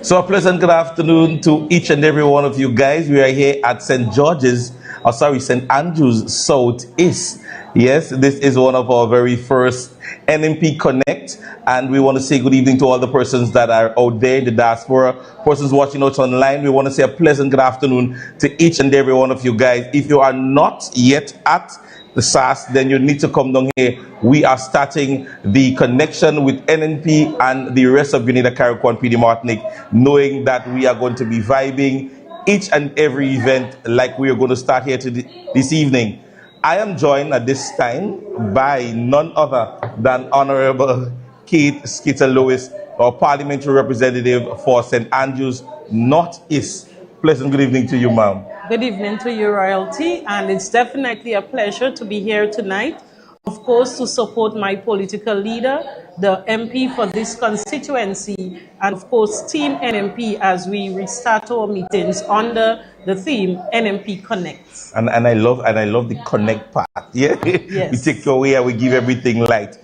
So a pleasant good afternoon to each and every one of you guys. We are here at St. Andrews Southeast. Yes, this is one of our very first NNP Connect, and we want to say good evening to all the persons that are out there in the diaspora, persons watching us online. We want to say a pleasant good afternoon to each and every one of you guys. If you are not yet at the SAS, then you need to come down here. We are starting the connection with NNP and the rest of Grenada, Carriacou, PD Martinique, knowing that we are going to be vibing each and every event like we are going to start here this evening. I am joined at this time by none other than Honorable Kate Skeeter-Lewis, our parliamentary representative for St. Andrews Northeast. Pleasant good evening to you, ma'am. Good evening to you, Royalty, and it's definitely a pleasure to be here tonight. Of course, to support my political leader, the MP for this constituency, and of course, Team NNP as we restart our meetings under the theme NNP Connects. And I love the connect part. Yeah, yes. We take your way and we give everything light.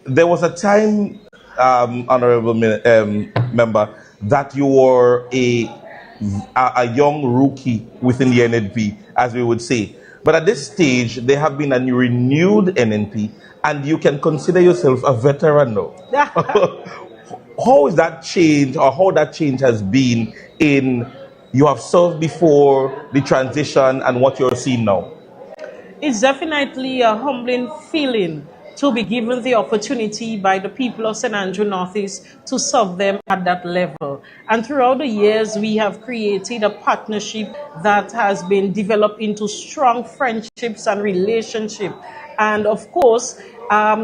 There was a time, honorable member, that you were a young rookie within the NNP, as we would say. But at this stage, there have been a renewed NNP, and you can consider yourself a veteran now. How is that change, or how that change has been in you have served before the transition and what you're seeing now? It's definitely a humbling feeling to be given the opportunity by the people of St. Andrew Northeast to serve them at that level. And throughout the years, we have created a partnership that has been developed into strong friendships and relationships. And of course,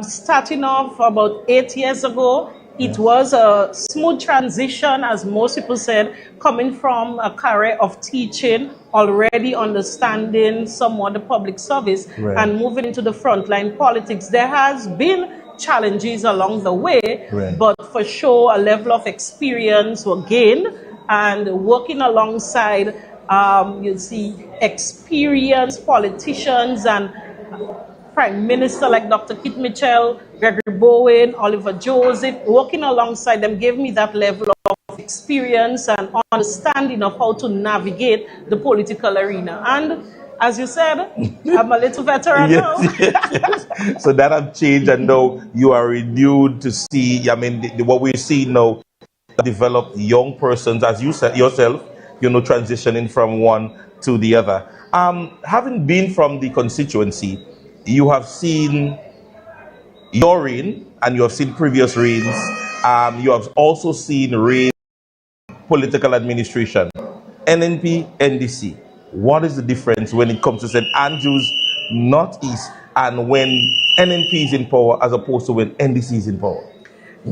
starting off about 8 years ago, it was a smooth transition, as most people said, coming from a career of teaching, already understanding somewhat the public service, right, and moving into the frontline politics. There has been challenges along the way, right, but for sure a level of experience was gained, and working alongside, you see, experienced politicians and Prime Minister like Dr. Kit Mitchell, Gregory Bowen, Oliver Joseph, working alongside them gave me that level of experience and understanding of how to navigate the political arena. And as you said, I'm a little veteran now. Yes. So that has changed, and now you are renewed to see, I mean, what we see now, develop young persons, as you said yourself, transitioning from one to the other. Having been from the constituency, you have seen your reign, and you have seen previous reigns. You have also seen reign political administration. NNP, NDC. What is the difference when it comes to St. Andrews Northeast and when NNP is in power as opposed to when NDC is in power?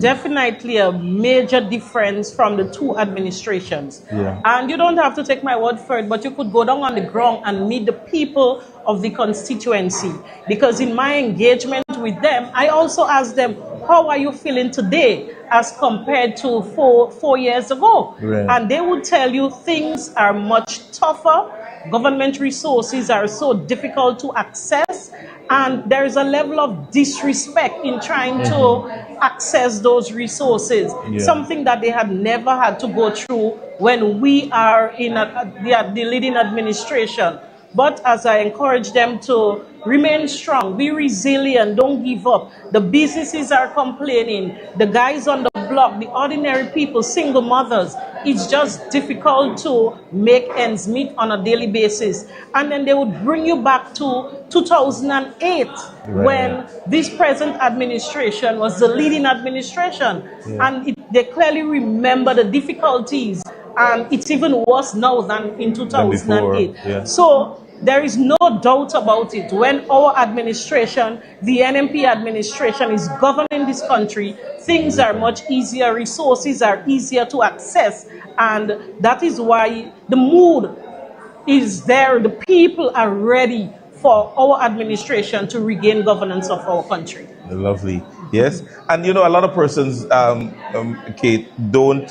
Definitely a major difference from the two administrations. Yeah. And you don't have to take my word for it, but you could go down on the ground and meet the people of the constituency. Because in my engagement with them, I also asked them, how are you feeling today as compared to four years ago? Right. And they would tell you things are much tougher. Government resources are so difficult to access, and there is a level of disrespect in trying to access those resources, something that they had never had to go through when we are in the leading administration. But as I encourage them to remain strong, be resilient, don't give up. The businesses are complaining, the guys on the block, the ordinary people, single mothers, it's just difficult to make ends meet on a daily basis. And then they would bring you back to 2008, right, when this present administration was the leading administration. Yeah. And they clearly remember the difficulties, and it's even worse now than in 2008. Yeah. So there is no doubt about it. When our administration, the NNP administration, is governing this country, things are much easier, resources are easier to access, and that is why the mood is there. The people are ready for our administration to regain governance of our country. Lovely. Yes. And a lot of persons, Kate, don't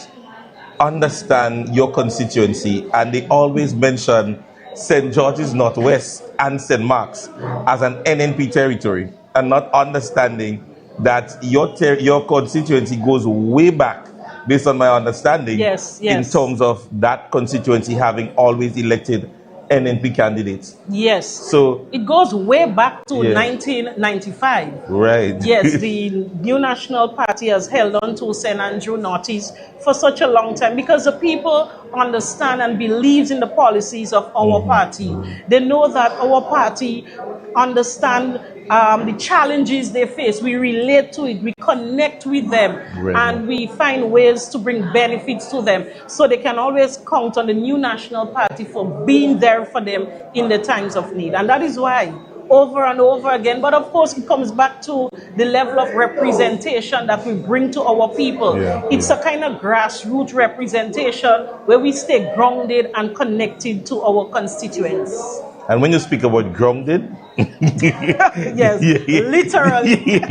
understand your constituency, and they always mention St. George's Northwest and St. Mark's as an NNP territory, and not understanding that your constituency goes way back based on my understanding, Yes, in yes. terms of that constituency having always elected NNP candidates. Yes. So it goes way back to yeah. 1995. Right. Yes, the New National Party has held on to St. Andrew Northeast for such a long time because the people understand and believes in the policies of our party. They know that our party understand the challenges they face. We relate to it. We connect with them. Right. And we find ways to bring benefits to them. So they can always count on the New National Party for being there for them in the times of need. And that is why, over and over again, but of course it comes back to the level of representation that we bring to our people. It's a kind of grassroots representation where we stay grounded and connected to our constituents. And when you speak about grounded, yes, literally.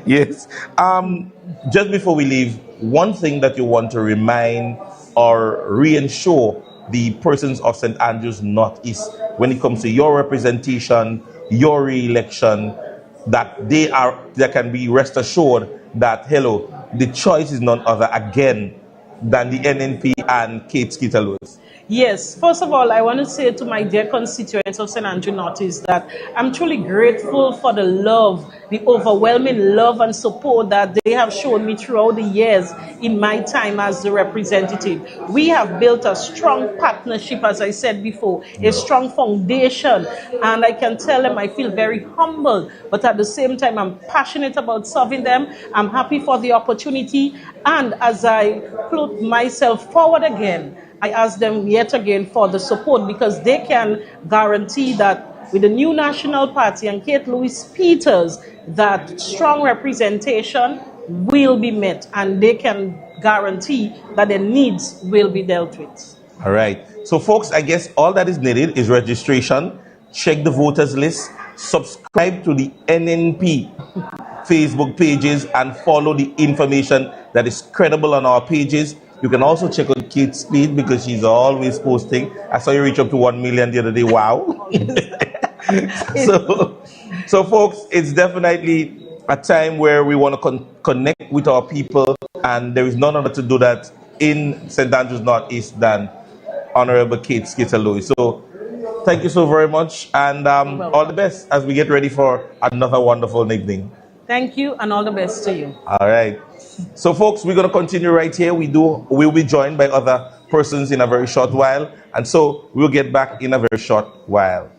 Yes. Just before we leave, one thing that you want to remind or reassure the persons of St. Andrews Northeast when it comes to your representation, your re-election, that they can be rest assured that, hello, the choice is none other again than the NNP and Kate Skitterlose. Yes, first of all, I want to say to my dear constituents of St. Andrew Northeast that I'm truly grateful for the love, the overwhelming love and support that they have shown me throughout the years in my time as the representative. We have built a strong partnership, as I said before, a strong foundation, and I can tell them I feel very humble, but at the same time, I'm passionate about serving them. I'm happy for the opportunity, and as I put myself forward again, I ask them yet again for the support because they can guarantee that with the New National Party and Kate Louise Peters, that strong representation will be met and they can guarantee that their needs will be dealt with. All right. So, folks, I guess all that is needed is registration. Check the voters list. Subscribe to the NNP Facebook pages and follow the information that is credible on our pages. You can also check out Kate's speed because she's always posting. I saw you reach up to 1 million the other day. Wow. So folks, it's definitely a time where we want to connect with our people, and there is none other to do that in St. Andrews Northeast than Honorable Kate Skitterlose. So thank you so very much, and all the best as we get ready for another wonderful evening. Thank you, and all the best to you. All right. So, folks, we're going to continue right here. We'll be joined by other persons in a very short while. And so we'll get back in a very short while.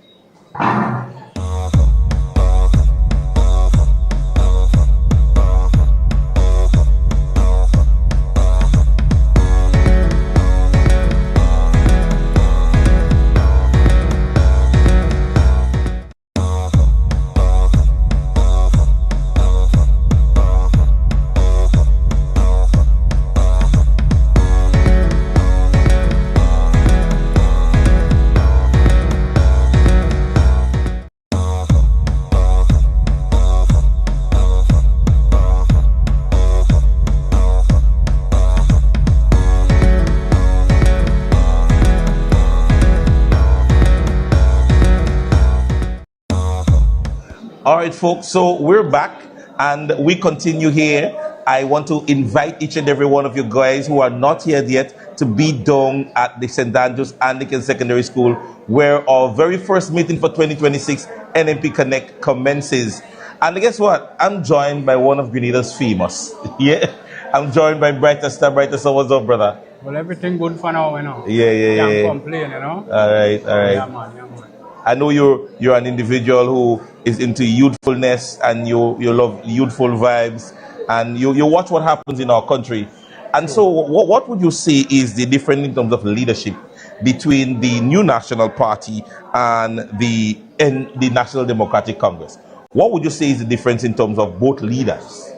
All right, folks, so we're back and we continue here. I want to invite each and every one of you guys who are not here yet to be down at the St. Andrews Anglican Secondary School, where our very first meeting for 2026 NNP Connect commences. And guess what? I'm joined by one of Grenada's famous. Yeah, I'm joined by Brighter Star. What's up, brother? Well, everything good for now, you know. Yeah. Can't complain, you know. All right. Yeah, man. I know you're an individual who is into youthfulness and you love youthful vibes, and you watch what happens in our country. And so what would you say is the difference in terms of leadership between the New National Party and the National Democratic Congress? What would you say is the difference in terms of both leaders?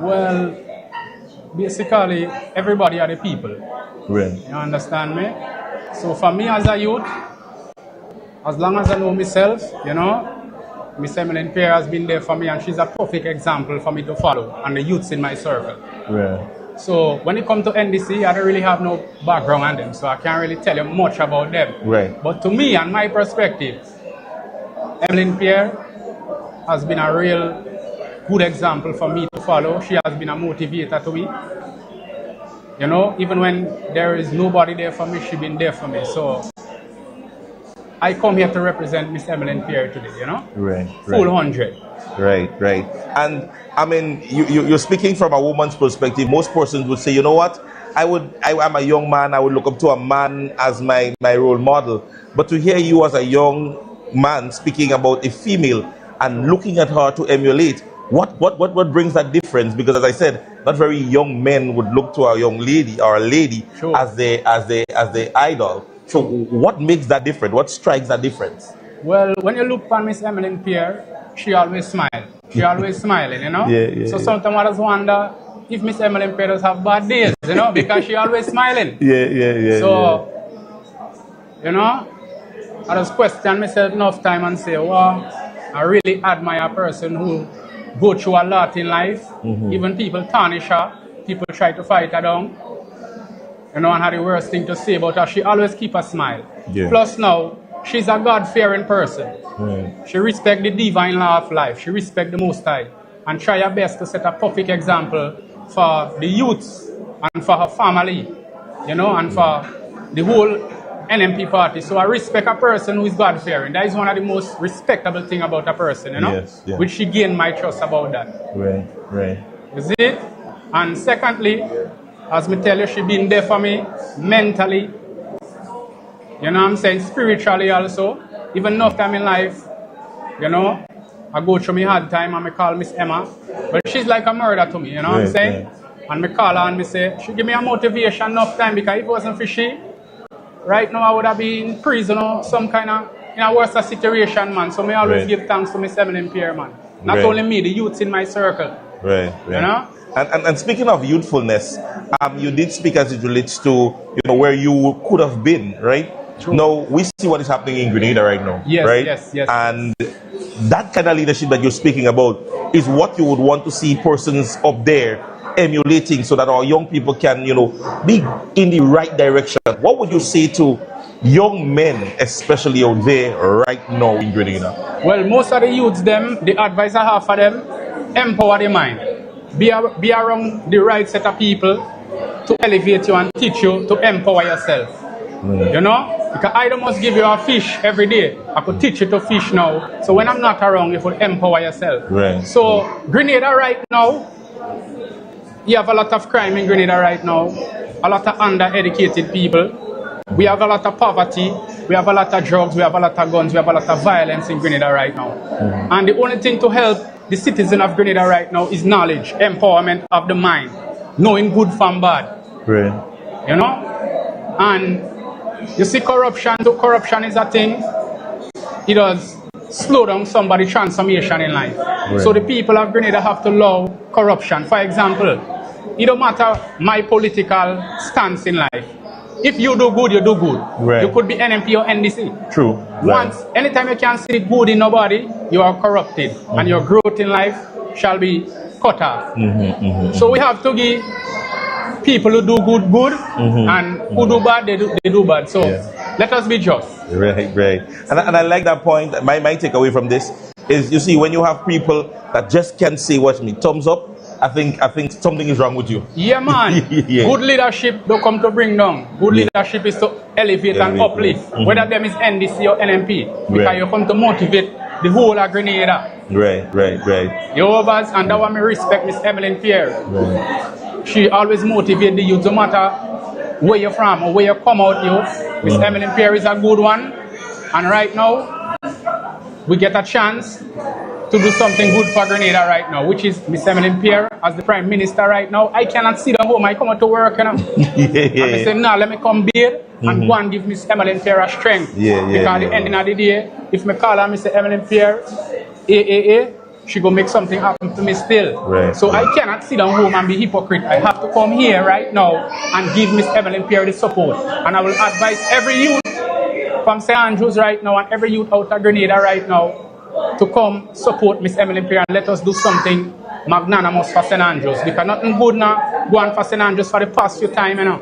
Well, basically, everybody are the people. Right. You understand me? So for me as a youth, as long as I know myself, you know, Miss Emmeline Pierre has been there for me, and she's a perfect example for me to follow, and the youths in my circle. Right. So when it comes to NDC, I don't really have no background on them, so I can't really tell you much about them. Right. But to me, and my perspective, Emmeline Pierre has been a real good example for me to follow. She has been a motivator to me. You know, even when there is nobody there for me, she been there for me. So I come here to represent Miss Emmeline Pierre today, you know? Right. Full 100. Right. And I mean, you're speaking from a woman's perspective. Most persons would say, you know what? I'm a young man. I would look up to a man as my role model. But to hear you as a young man speaking about a female and looking at her to emulate, what brings that difference? Because as I said, not very young men would look to a young lady or a lady Sure. as their idol. So what makes that different? What strikes that difference? Well, when you look at Miss Emmeline Pierre, she always smile. She always smiling, you know? So sometimes I just wonder if Miss Emmeline Pierre does have bad days, you know, because she always smiling. So, you know, I just question myself enough time and say, well, I really admire a person who go through a lot in life. Even people tarnish her. People try to fight her down. You know, and had the worst thing to say about her. She always keep a smile. Plus now, she's a God-fearing person. She respect the divine law of life. She respect the Most High. And try her best to set a perfect example for the youths and for her family. You know, and for the whole NNP party. So I respect a person who is God-fearing. That is one of the most respectable thing about a person, you know? Which she gained my trust about that. Right. You see it? And secondly, as me tell you, she been there for me mentally. You know what I'm saying? Spiritually also. Even enough time in life, you know, I go through me hard time and me call Miss Emma. But she's like a murder to me, you know what I'm saying? And me call her and me say, she give me a motivation enough time because if it wasn't for she, right now I would have been in prison or some kind of, in a worse situation, man. So me always give thanks to Miss Emmeline Pierre, man. Not only me, the youths in my circle. You know? And speaking of youthfulness, you did speak as it relates to, you know, where you could have been, right? True. Now, we see what is happening in Grenada right now, right? Yes. And that kind of leadership that you're speaking about is what you would want to see persons up there emulating so that our young people can, you know, be in the right direction. What would you say to young men, especially out there right now in Grenada? Well, most of the youths, them, the advice I have for them, empower the mind. Be around the right set of people to elevate you and teach you to empower yourself. You know? Because I don't must give you a fish every day. I could teach you to fish now. So when I'm not around, you will empower yourself. So Grenada right now, you have a lot of crime in Grenada right now. A lot of undereducated people. We have a lot of poverty. We have a lot of drugs. We have a lot of guns. We have a lot of violence in Grenada right now. And the only thing to help the citizen of Grenada right now is knowledge, empowerment of the mind, knowing good from bad. You know? And you see, corruption is a thing. It does slow down somebody's transformation in life. So the people of Grenada have to love corruption. For example, it don't matter my political stance in life. If you do good, you do good. You could be NNP or NDC. True. Anytime you can see the good in nobody, you are corrupted. And your growth in life shall be cut off. So we have to give people who do good, and who do bad, they do bad. So let us be just. Right. And I like that point. My takeaway from this is, you see, when you have people that just can't say, watch me, thumbs up, I think something is wrong with you. Yeah, man. Good leadership don't come to bring down. Good leadership is to elevate and uplift. Whether them is NDC or NNP. Because you come to motivate the whole of Grenada. Right. You overs, and that one me respect Miss Emmeline Pierre. She always motivate the youth, no matter where you're from or where you come out, Miss Emmeline Pierre is a good one. And right now, we get a chance to do something good for Grenada right now, which is Miss Emmeline Pierre as the Prime Minister right now. I cannot sit at home, I come out to work, you know. And I say, nah, let me come here and go and give Miss Emmeline Pierre a strength. Because at the end of the day, if me call her Miss Emmeline Pierre, she go make something happen to me still. So I cannot sit down home and be hypocrite. I have to come here right now and give Miss Emmeline Pierre the support. And I will advise every youth from St. Andrews right now and every youth out of Grenada right now to come support Miss Emmeline Pierre and let us do something magnanimous for St. Andrews. Because nothing good now go on for St. Andrews for the past few time, you know.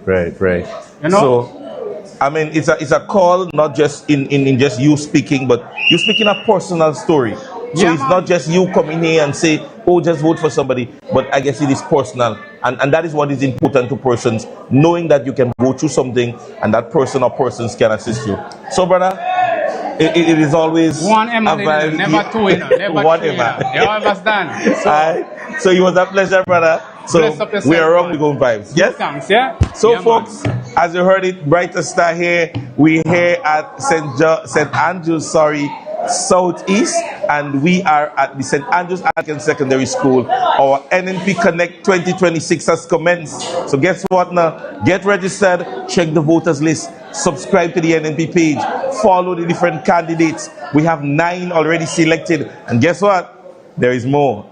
Right. You know? So, I mean, it's a call not just in just you speaking, but you speaking a personal story. So it's not just you coming here and say, oh, just vote for somebody, but I guess it is personal. And that is what is important to persons, knowing that you can go through something and that person or persons can assist you. So, brother, it is always one Emma, never two, never one two, Emma. You understand? So it was a pleasure, brother. So we are wrong, we go vibes. Yes? Thanks, yeah? So yeah, folks, as you heard it, Brighter Star here. We're here at St. Andrews, Southeast, and we are at the St. Andrews Anglican Secondary School. Our NNP Connect 2026 has commenced. So guess what now? Get registered, check the voters list, subscribe to the NNP page, follow the different candidates. We have 9 already selected, and guess what? There is more.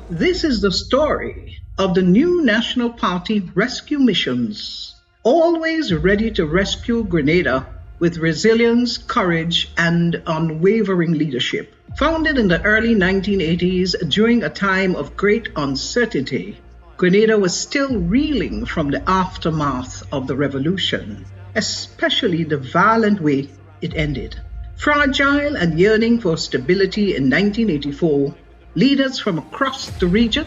This is the story of the new National Party rescue missions, always ready to rescue Grenada with resilience, courage, and unwavering leadership. Founded in the early 1980s during a time of great uncertainty, Grenada was still reeling from the aftermath of the revolution, especially the violent way it ended. Fragile and yearning for stability in 1984, leaders from across the region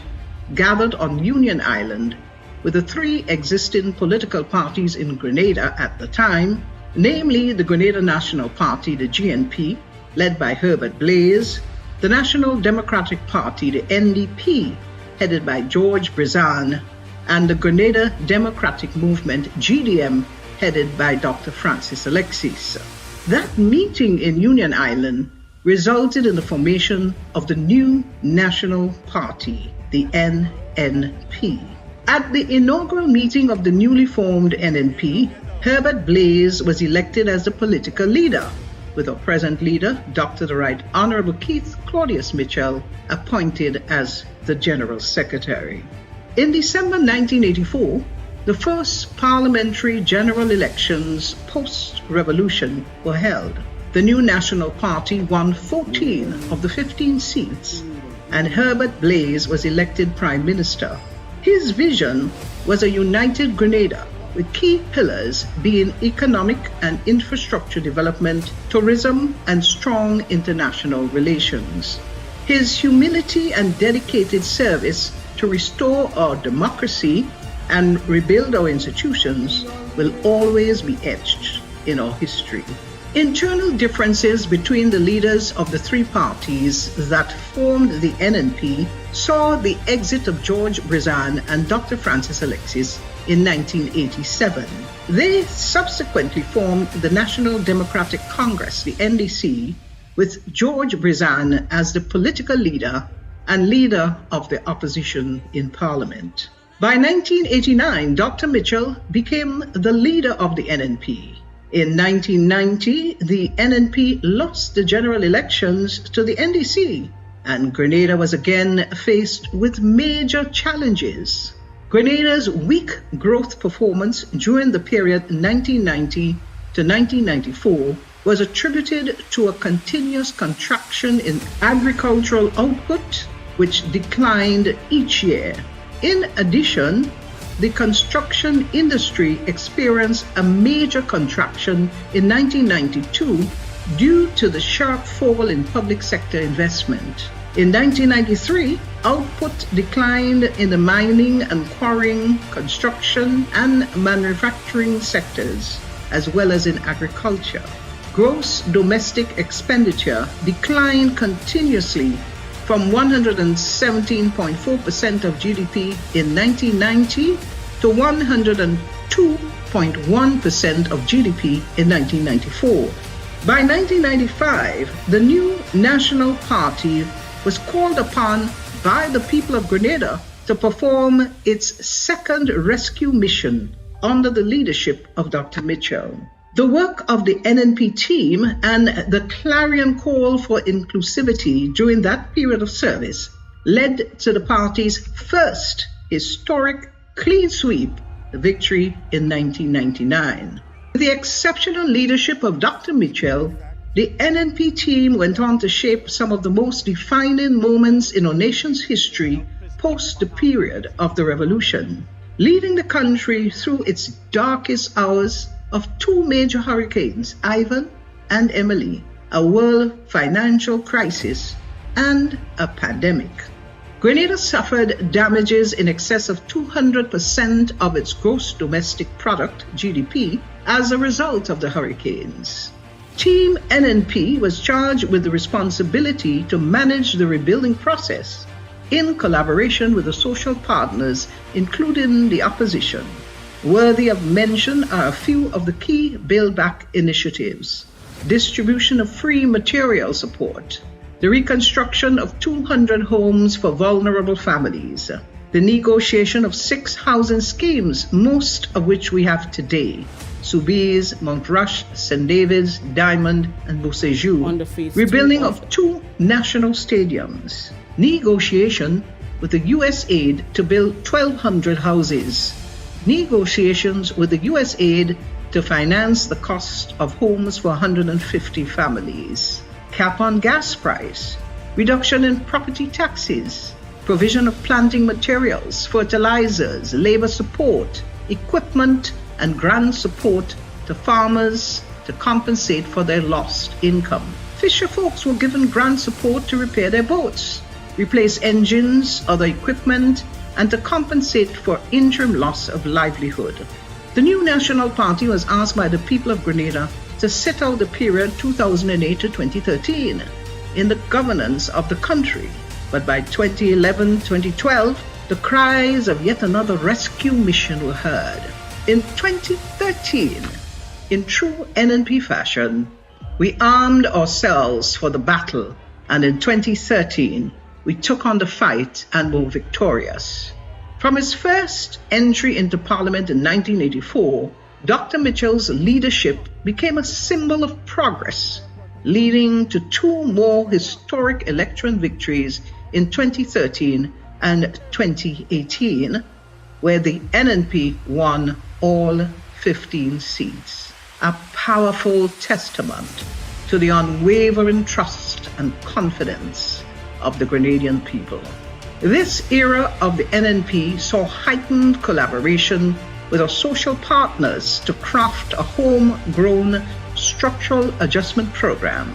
gathered on Union Island with the 3 existing political parties in Grenada at the time, namely the Grenada National Party, the GNP, led by Herbert Blaise, the National Democratic Party, the NDP, headed by George Brizan, and the Grenada Democratic Movement, GDM, headed by Dr. Francis Alexis. That meeting in Union Island resulted in the formation of the new National Party, the NNP. At the inaugural meeting of the newly formed NNP, Herbert Blaise was elected as the political leader, with our present leader, Dr. the Right Honorable Keith Claudius Mitchell, appointed as the General Secretary. In December 1984, the first parliamentary general elections post-revolution were held. The new National Party won 14 of the 15 seats, and Herbert Blaise was elected Prime Minister. His vision was a united Grenada, with key pillars being economic and infrastructure development, tourism, and strong international relations. His humility and dedicated service to restore our democracy and rebuild our institutions will always be etched in our history. Internal differences between the leaders of the 3 parties that formed the NNP saw the exit of George Brizan and Dr. Francis Alexis in 1987. They subsequently formed the National Democratic Congress, the NDC, with George Brizan as the political leader and leader of the opposition in Parliament. By 1989, Dr. Mitchell became the leader of the NNP. In 1990, the NNP lost the general elections to the NDC, and Grenada was again faced with major challenges. Grenada's weak growth performance during the period 1990 to 1994 was attributed to a continuous contraction in agricultural output, which declined each year. In addition, the construction industry experienced a major contraction in 1992 due to the sharp fall in public sector investment. In 1993, output declined in the mining and quarrying, construction, and manufacturing sectors, as well as in agriculture. Gross domestic expenditure declined continuously from 117.4% of GDP in 1990 to 102.1% of GDP in 1994. By 1995, the new National Party was called upon by the people of Grenada to perform its second rescue mission under the leadership of Dr. Mitchell. The work of the NNP team and the clarion call for inclusivity during that period of service led to the party's first historic clean sweep, the victory in 1999. With the exceptional leadership of Dr. Mitchell, the NNP team went on to shape some of the most defining moments in our nation's history post the period of the revolution, leading the country through its darkest hours of 2 major hurricanes, Ivan and Emily, a world financial crisis, and a pandemic. Grenada suffered damages in excess of 200% of its gross domestic product, GDP, as a result of the hurricanes. Team NNP was charged with the responsibility to manage the rebuilding process in collaboration with the social partners, including the opposition. Worthy of mention are a few of the key Build Back initiatives: distribution of free material support, the reconstruction of 200 homes for vulnerable families, the negotiation of 6 housing schemes, most of which we have today: Soubise, Montrush, St. David's, Diamond, and Beausejour, rebuilding of 2 national stadiums, negotiation with the U.S. aid to build 1,200 houses, negotiations with the U.S. aid to finance the cost of homes for 150 families, cap on gas price, reduction in property taxes, provision of planting materials, fertilizers, labor support, equipment, and grant support to farmers to compensate for their lost income. Fisher folks were given grant support to repair their boats, replace engines, other equipment, and to compensate for interim loss of livelihood. The new National Party was asked by the people of Grenada to sit out the period 2008 to 2013 in the governance of the country. But by 2011-2012, the cries of yet another rescue mission were heard. In 2013, in true NNP fashion, we armed ourselves for the battle, and in 2013, we took on the fight and were victorious. From his first entry into Parliament in 1984, Dr. Mitchell's leadership became a symbol of progress, leading to 2 more historic electoral victories in 2013 and 2018, where the NNP won all 15 seats. A powerful testament to the unwavering trust and confidence of the Grenadian people. This era of the NNP saw heightened collaboration with our social partners to craft a homegrown structural adjustment program.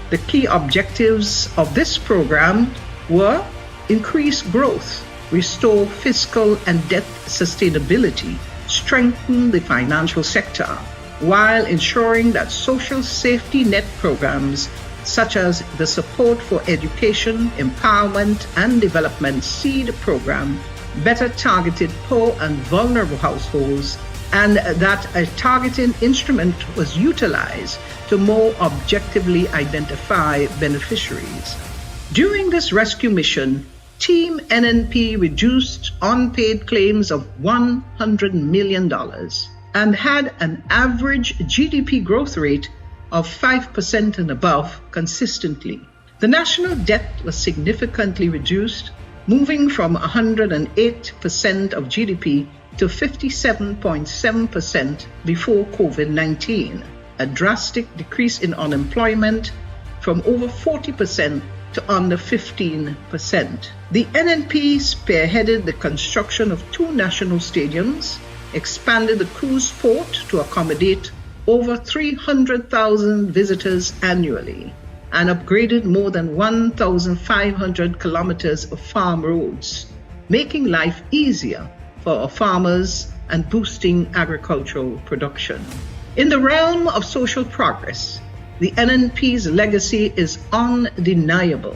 The key objectives of this program were increase growth, restore fiscal and debt sustainability, strengthen the financial sector, while ensuring that social safety net programs such as the Support for Education, Empowerment and Development SEED program better targeted poor and vulnerable households, and that a targeting instrument was utilized to more objectively identify beneficiaries. During this rescue mission, Team NNP reduced unpaid claims of $100 million and had an average GDP growth rate of 5% and above consistently. The national debt was significantly reduced, moving from 108% of GDP to 57.7% before COVID-19, a drastic decrease in unemployment from over 40% to under 15%. The NNP spearheaded the construction of 2 national stadiums, expanded the cruise port to accommodate over 300,000 visitors annually, and upgraded more than 1,500 kilometers of farm roads, making life easier for our farmers and boosting agricultural production. In the realm of social progress, the NNP's legacy is undeniable.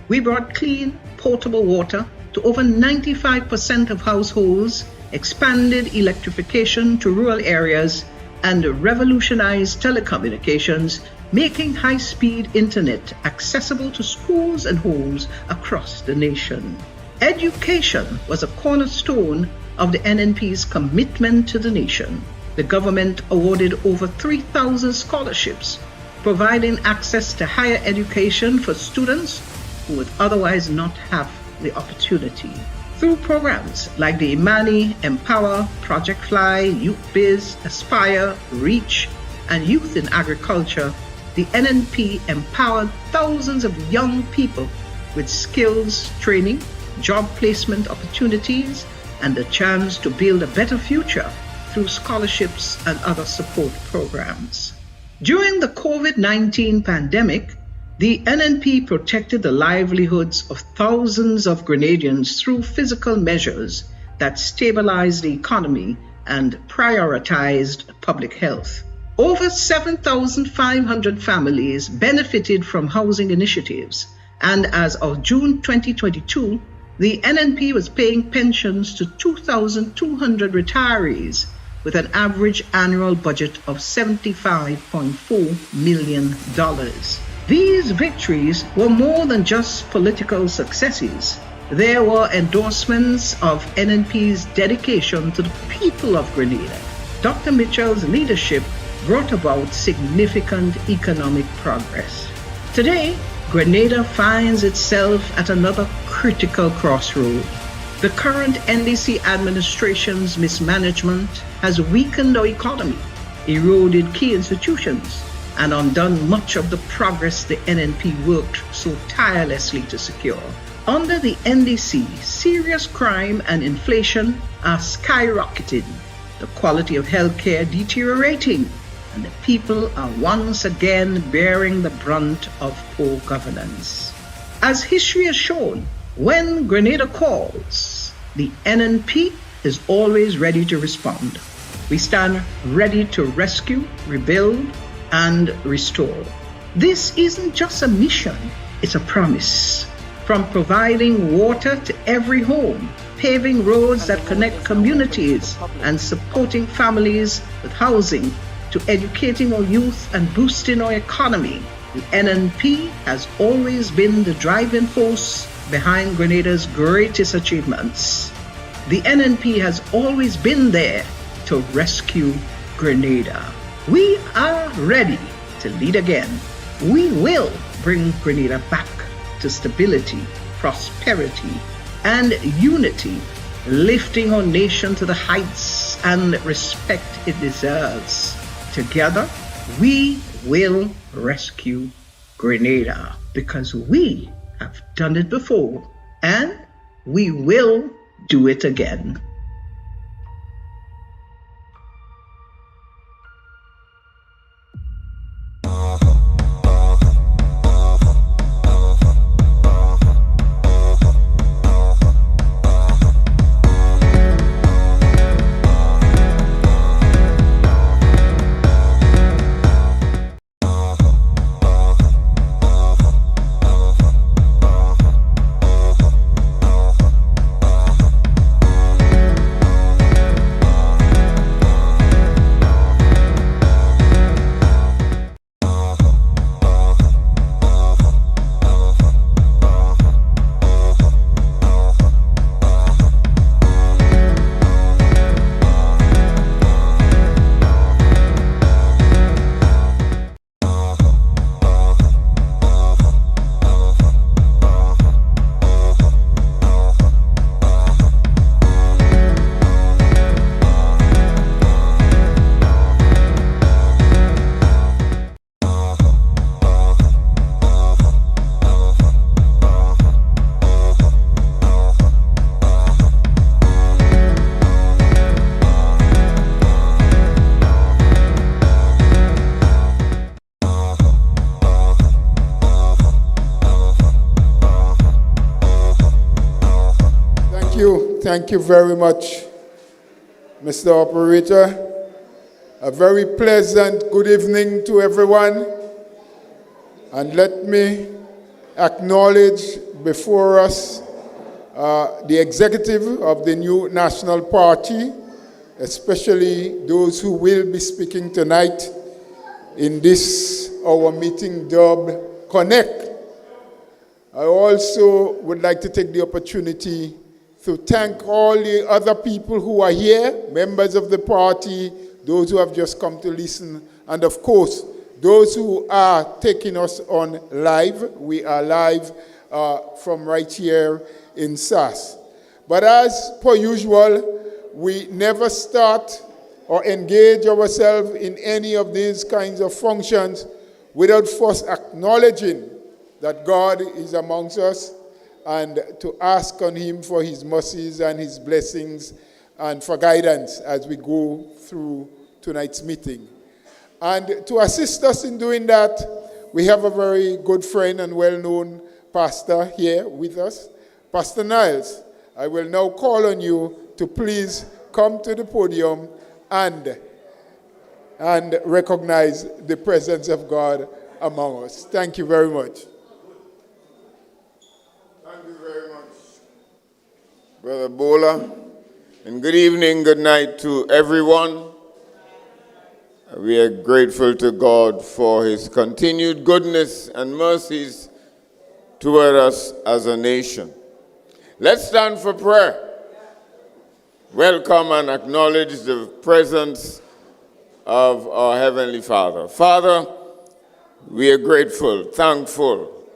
We brought clean, potable water to over 95% of households, expanded electrification to rural areas, and revolutionized telecommunications, making high-speed internet accessible to schools and homes across the nation. Education was a cornerstone of the NNP's commitment to the nation. The government awarded over 3,000 scholarships, providing access to higher education for students who would otherwise not have the opportunity. Through programs like the Imani, Empower, Project Fly, Youth Biz, Aspire, Reach, and Youth in Agriculture, the NNP empowered thousands of young people with skills training, job placement opportunities, and the chance to build a better future through scholarships and other support programs. During the COVID-19 pandemic, The NNP protected the livelihoods of thousands of Grenadians through physical measures that stabilized the economy and prioritized public health. Over 7,500 families benefited from housing initiatives, and as of June 2022, the NNP was paying pensions to 2,200 retirees with an average annual budget of $75.4 million. These victories were more than just political successes. There were endorsements of NNP's dedication to the people of Grenada. Dr. Mitchell's leadership brought about significant economic progress. Today, Grenada finds itself at another critical crossroad. The current NDC administration's mismanagement has weakened our economy, eroded key institutions, and undone much of the progress the NNP worked so tirelessly to secure. Under the NDC, serious crime and inflation are skyrocketing, the quality of healthcare deteriorating, and the people are once again bearing the brunt of poor governance. As history has shown, when Grenada calls, the NNP is always ready to respond. We stand ready to rescue, rebuild, and restore. This isn't just a mission, it's a promise. From providing water to every home, paving roads that connect communities, and supporting families with housing, to educating our youth and boosting our economy, the NNP has always been the driving force behind Grenada's greatest achievements. The NNP has always been there to rescue Grenada. We are ready to lead again. We will bring Grenada back to stability, prosperity, and unity, lifting our nation to the heights and respect it deserves. Together, we will rescue Grenada because we have done it before and we will do it again. Thank you very much, Mr. Operator. A very pleasant good evening to everyone. And let me acknowledge before us the executive of the new National Party, especially those who will be speaking tonight in this, our meeting dubbed Connect. I also would like to take the opportunity to thank all the other people who are here, members of the party, those who have just come to listen, and of course, those who are taking us on live. We are live from right here in SAS. But as per usual, we never start or engage ourselves in any of these kinds of functions without first acknowledging that God is amongst us, and to ask on him for his mercies and his blessings and for guidance as we go through tonight's meeting. And to assist us in doing that, we have a very good friend and well-known pastor here with us, Pastor Niles. I will now call on you to please come to the podium and recognize the presence of God among us. Thank you very much. Thank you very much, Brother Bola. And good evening, good night to everyone. We are grateful to God for his continued goodness and mercies toward us as a nation. Let's stand for prayer. Welcome and acknowledge the presence of our Heavenly Father. Father, we are grateful, thankful,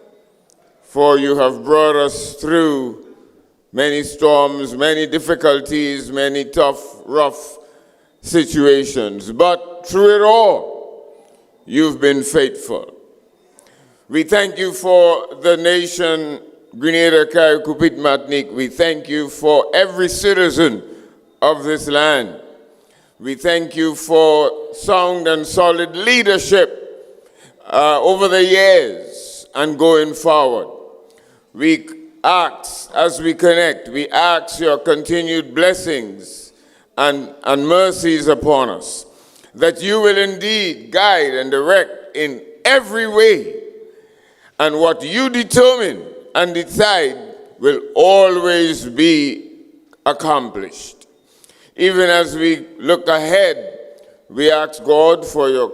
for you have brought us through many storms, many difficulties, many tough, rough situations. But through it all, you've been faithful. We thank you for the nation, Grenada, Kupit, Matnik. We thank you for every citizen of this land. We thank you for sound and solid leadership over the years and going forward. We ask, as we connect, we ask your continued blessings and mercies upon us, that you will indeed guide and direct in every way, and what you determine and decide will always be accomplished. Even as we look ahead, we ask God for your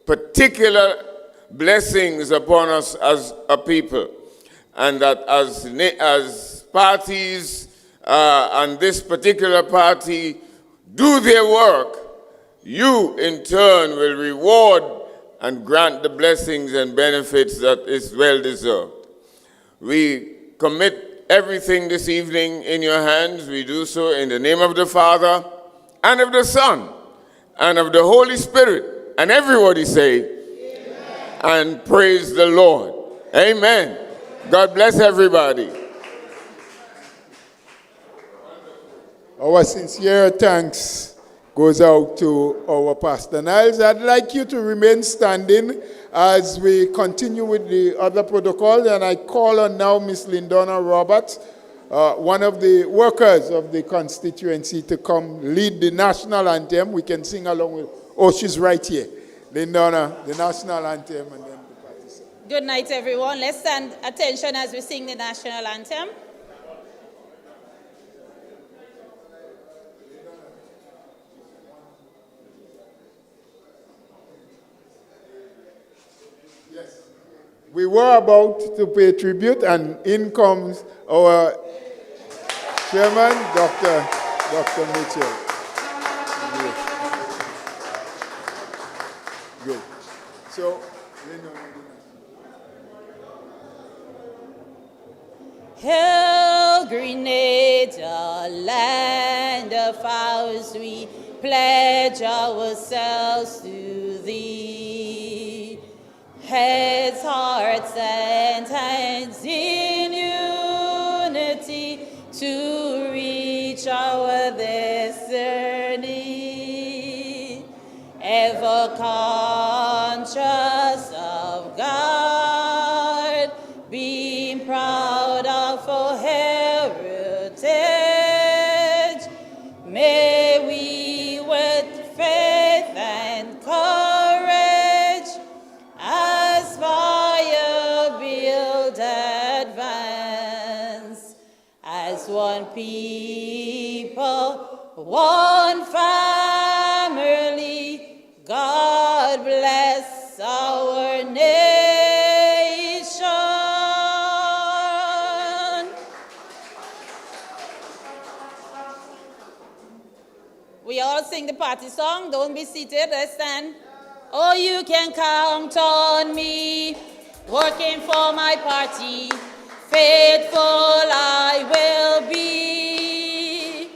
particular blessings upon us as a people, and that as parties and this particular party do their work, you in turn will reward and grant the blessings and benefits that is well deserved. We commit everything this evening in your hands. We do so in the name of the Father, and of the Son, and of the Holy Spirit. And everybody say, amen. And praise the Lord. Amen. God bless everybody. Our sincere thanks goes out to our Pastor Niles. I'd like you to remain standing as we continue with the other protocol, and I call on now Miss Lindona Roberts, one of the workers of the constituency, to come lead the national anthem. We can sing along with, oh, she's right here. Lindona, the national anthem, and then the party song. Good night, everyone. Let's stand attention as we sing the national anthem. We were about to pay tribute, and in comes our chairman, Dr. Mitchell. Good. So, Hail, Grenada, land of ours, we pledge ourselves to thee. Heads, hearts, and hands in unity to reach our destiny. Ever conscious of God, being proud of our heritage, may we with faith and courage aspire, build, advance as one people, one family. God bless our nation. We all sing the party song. Don't be seated. Let's stand. Oh, you can count on me, working for my party. Faithful I will be.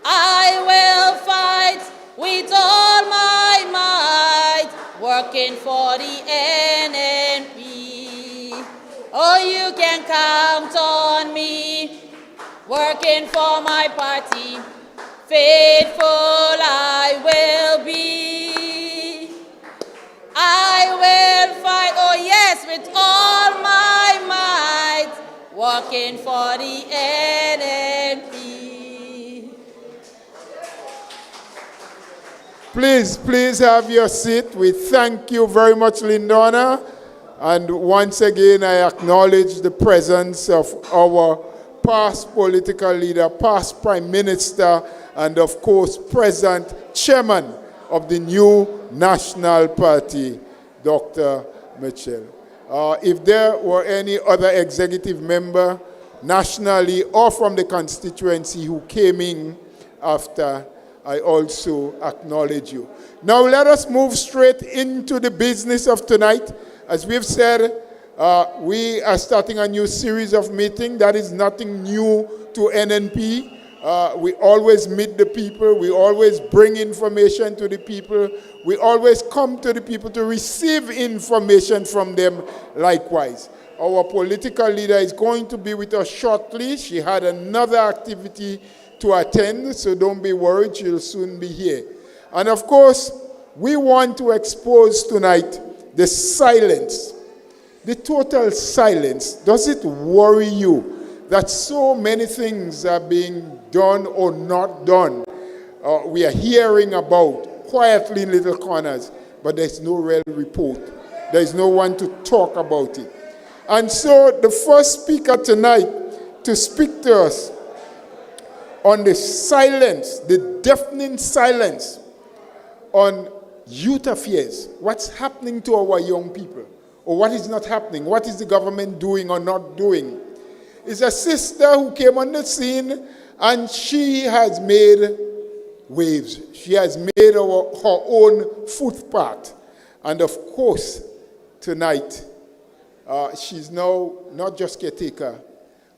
I will fight with all my might, working for the NNP. Oh, you can count on me, working for my party. Faithful I will be. I will fight, oh yeah. with all my might, working for the NNP. Please have your seat. We thank you very much, Lindona. And once again, I acknowledge the presence of our past political leader, past Prime Minister, and of course, present Chairman of the new National Party, Dr. Mitchell. If there were any other executive member, nationally or from the constituency, who came in after, I also acknowledge you. Now let us move straight into the business of tonight. As we've said, we are starting a new series of meetings. That is nothing new to NNP. We always meet the people. We always bring information to the people. We always come to the people to receive information from them likewise. Our political leader is going to be with us shortly. She had another activity to attend, so don't be worried. She'll soon be here. And of course, we want to expose tonight the silence, the total silence. Does it worry you that so many things are being done or not done? We are hearing about quietly in little corners, but there's no real report. There's no one to talk about it. And so the first speaker tonight to speak to us on the silence, the deafening silence on youth affairs, what's happening to our young people, or what is not happening, what is the government doing or not doing, is a sister who came on the scene, and she has made waves. She has made her own footpath. And of course, tonight, she's now not just caretaker,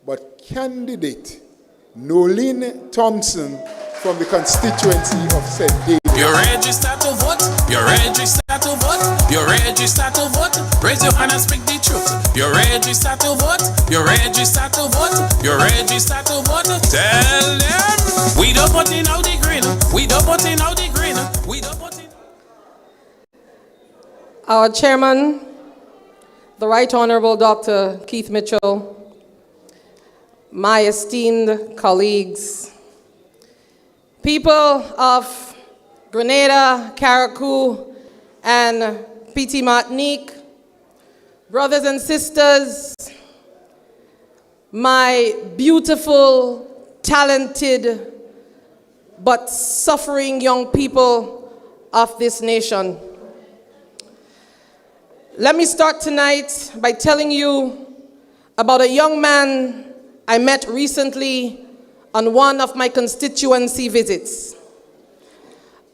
but candidate Nolene Thompson from the constituency of St. David. You're registered to vote. You're registered to vote. You're registered to vote. Raise your hand and speak the truth. You're registered to vote. You're registered to vote. You're registered to vote. Tell them we don't put in out the green. We don't put in out the green. We don't put in. Our chairman, the Right Honorable Dr. Keith Mitchell, my esteemed colleagues, people of Grenada, Carriacou, and Petit Martinique, brothers and sisters, my beautiful, talented, but suffering young people of this nation. Let me start tonight by telling you about a young man I met recently on one of my constituency visits.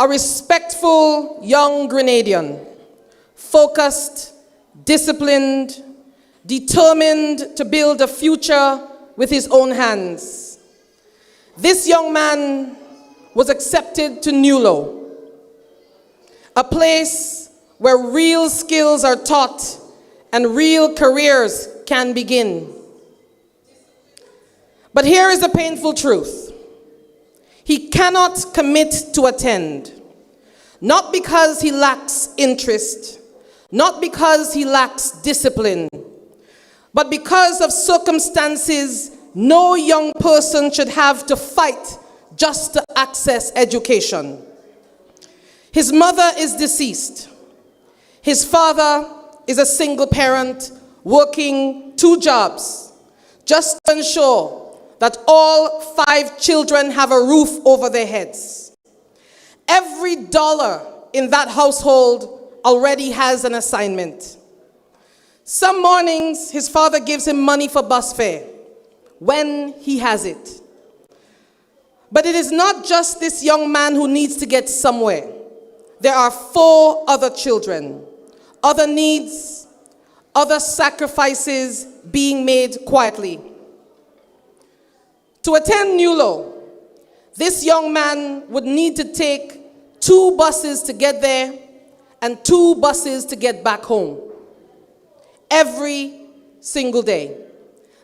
A respectful young Grenadian, focused, disciplined, determined to build a future with his own hands. This young man was accepted to Nulo, a place where real skills are taught and real careers can begin. But here is the painful truth. He cannot commit to attend, not because he lacks interest, not because he lacks discipline, but because of circumstances no young person should have to fight just to access education. His mother is deceased. His father is a single parent working 2 jobs just to ensure that all 5 children have a roof over their heads. Every dollar in that household already has an assignment. Some mornings, his father gives him money for bus fare, when he has it. But it is not just this young man who needs to get somewhere. There are 4 other children, other needs, other sacrifices being made quietly. To attend Nulo, this young man would need to take 2 buses to get there and 2 buses to get back home every single day.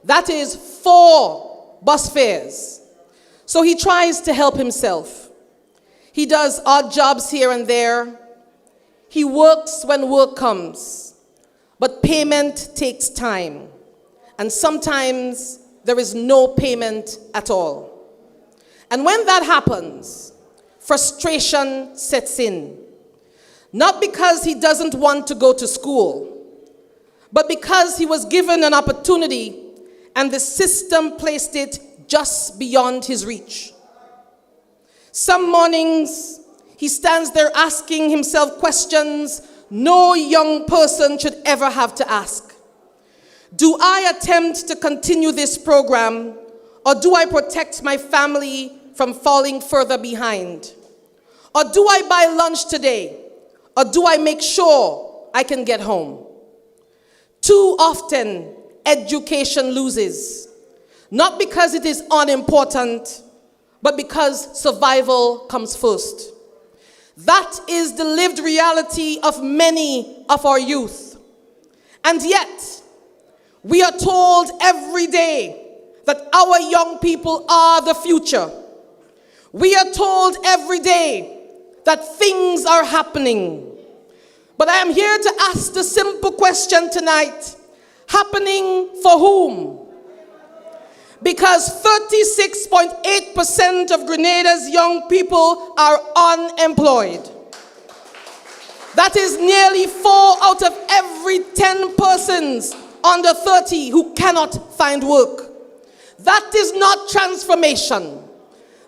That is 4 bus fares. So he tries to help himself. He does odd jobs here and there. He works when work comes. But payment takes time, and sometimes there is no payment at all. And when that happens, frustration sets in. Not because he doesn't want to go to school, but because he was given an opportunity and the system placed it just beyond his reach. Some mornings, he stands there asking himself questions no young person should ever have to ask. Do I attempt to continue this program, or do I protect my family from falling further behind? Or do I buy lunch today, or do I make sure I can get home? Too often, education loses, not because it is unimportant, but because survival comes first. That is the lived reality of many of our youth. And yet, we are told every day that our young people are the future. We are told every day that things are happening. But I am here to ask the simple question tonight: happening for whom? Because 36.8% of Grenada's young people are unemployed. That is nearly 4 out of every 10 persons under 30 who cannot find work. That is not transformation.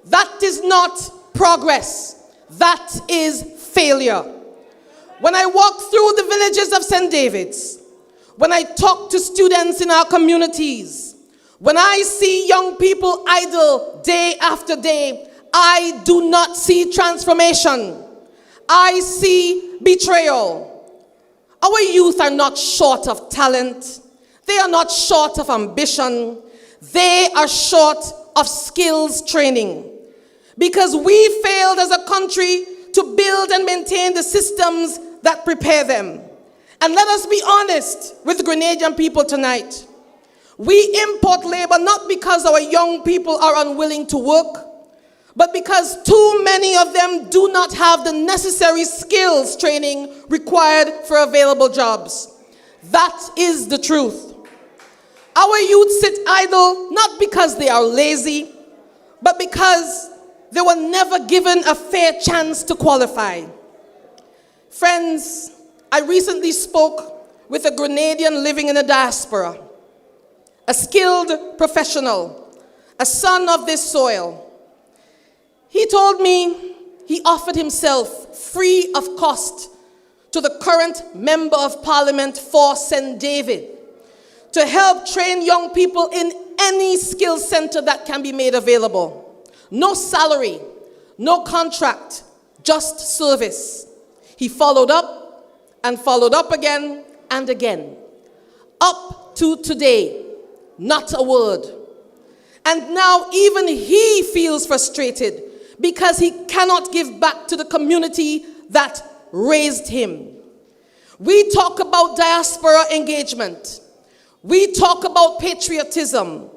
That is not progress. That is failure. When I walk through the villages of St. David's, when I talk to students in our communities, when I see young people idle day after day, I do not see transformation. I see betrayal. Our youth are not short of talent. They are not short of ambition. They are short of skills training. Because we failed as a country to build and maintain the systems that prepare them. And let us be honest with the Grenadian people tonight. We import labor not because our young people are unwilling to work, but because too many of them do not have the necessary skills training required for available jobs. That is the truth. Our youth sit idle not because they are lazy, but because they were never given a fair chance to qualify. Friends, I recently spoke with a Grenadian living in the diaspora, a skilled professional, a son of this soil. He told me he offered himself free of cost to the current Member of Parliament for St. David to help train young people in any skill center that can be made available. No salary, no contract, just service. He followed up and followed up again and again. Up to today, not a word. And now even he feels frustrated because he cannot give back to the community that raised him. We talk about diaspora engagement. We talk about patriotism.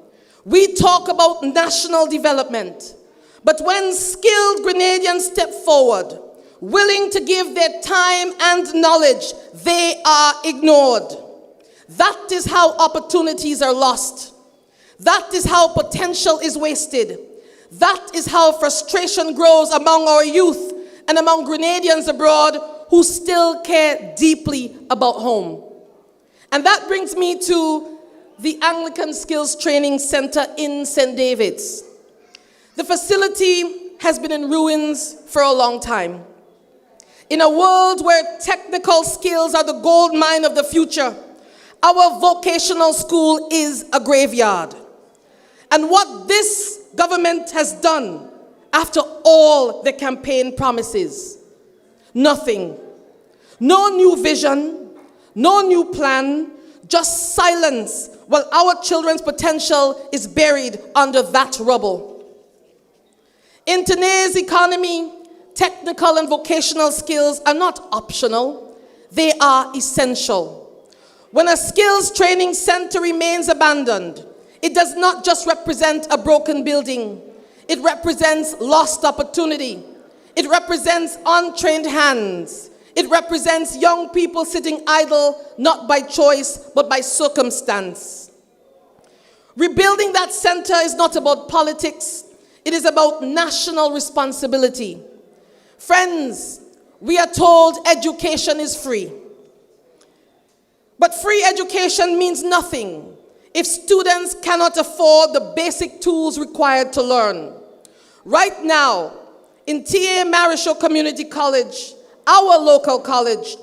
We talk about national development. But when skilled Grenadians step forward, willing to give their time and knowledge, they are ignored. That is how opportunities are lost. That is how potential is wasted. That is how frustration grows among our youth and among Grenadians abroad who still care deeply about home. And that brings me to the Anglican Skills Training Center in St. David's. The facility has been in ruins for a long time. In a world where technical skills are the gold mine of the future, our vocational school is a graveyard. And what this government has done after all the campaign promises, nothing. No new vision, no new plan, just silence while our children's potential is buried under that rubble. In today's economy, technical and vocational skills are not optional, they are essential. When a skills training center remains abandoned, it does not just represent a broken building. It represents lost opportunity. It represents untrained hands. It represents young people sitting idle, not by choice, but by circumstance. Rebuilding that center is not about politics. It is about national responsibility. Friends, we are told education is free. But free education means nothing if students cannot afford the basic tools required to learn. Right now, in T.A. Marisho Community College, our local college,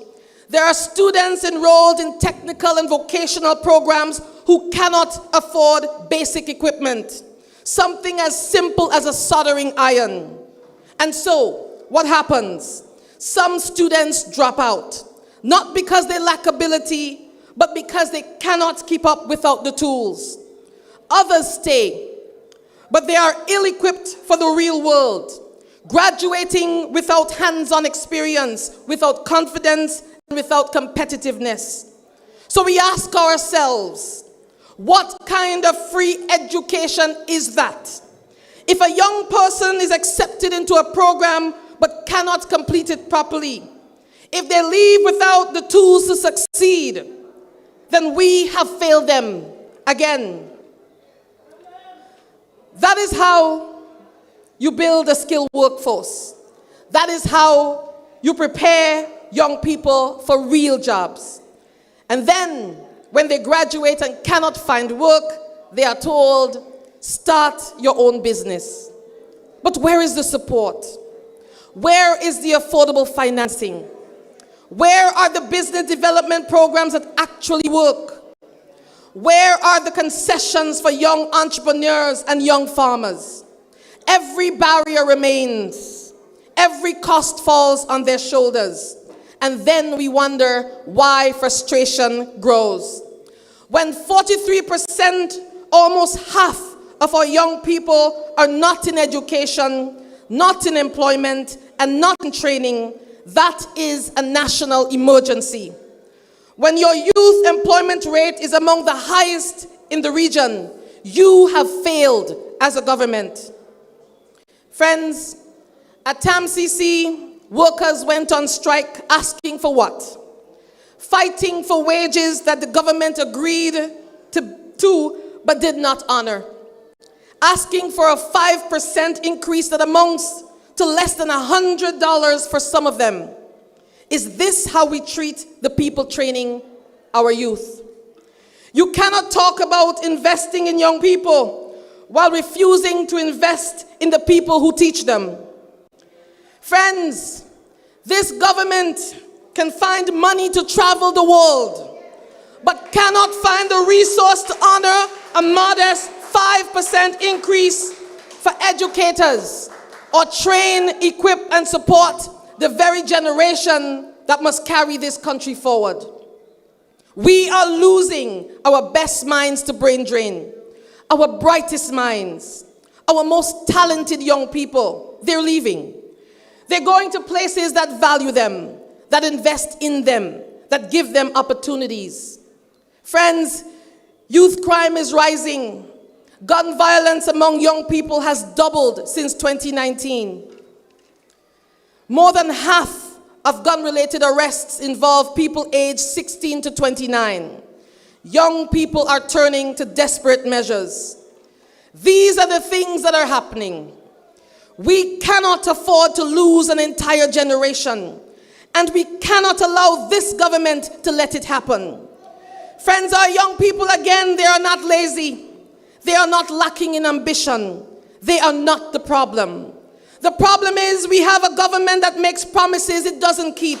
there are students enrolled in technical and vocational programs who cannot afford basic equipment, something as simple as a soldering iron. And so, what happens? Some students drop out, not because they lack ability, but because they cannot keep up without the tools. Others stay, but they are ill-equipped for the real world, graduating without hands-on experience, without confidence, and without competitiveness. So we ask ourselves, what kind of free education is that? If a young person is accepted into a program but cannot complete it properly, if they leave without the tools to succeed, then we have failed them again. That is how you build a skilled workforce. That is how you prepare young people for real jobs. And then, when they graduate and cannot find work, they are told, start your own business. But where is the support? Where is the affordable financing? Where are the business development programs that actually work? Where are the concessions for young entrepreneurs and young farmers? Every barrier remains. Every cost falls on their shoulders. And then we wonder why frustration grows. When 43%, almost half of our young people are not in education, not in employment, and not in training, that is a national emergency. When your youth employment rate is among the highest in the region, you have failed as a government. Friends, at TAMCC, workers went on strike asking for what? Fighting for wages that the government agreed to but did not honor. Asking for a 5% increase that amounts to less than $100 for some of them. Is this how we treat the people training our youth? You cannot talk about investing in young people while refusing to invest in the people who teach them. Friends, this government can find money to travel the world, but cannot find the resource to honor a modest 5% increase for educators, or train, equip, and support the very generation that must carry this country forward. We are losing our best minds to brain drain, our brightest minds, our most talented young people. They're leaving. They're going to places that value them, that invest in them, that give them opportunities. Friends, youth crime is rising. Gun violence among young people has doubled since 2019. More than half of gun-related arrests involve people aged 16 to 29. Young people are turning to desperate measures. These are the things that are happening. We cannot afford to lose an entire generation, and we cannot allow this government to let it happen. Friends, our young people, again, they are not lazy. They are not lacking in ambition. They are not the problem. The problem is we have a government that makes promises it doesn't keep.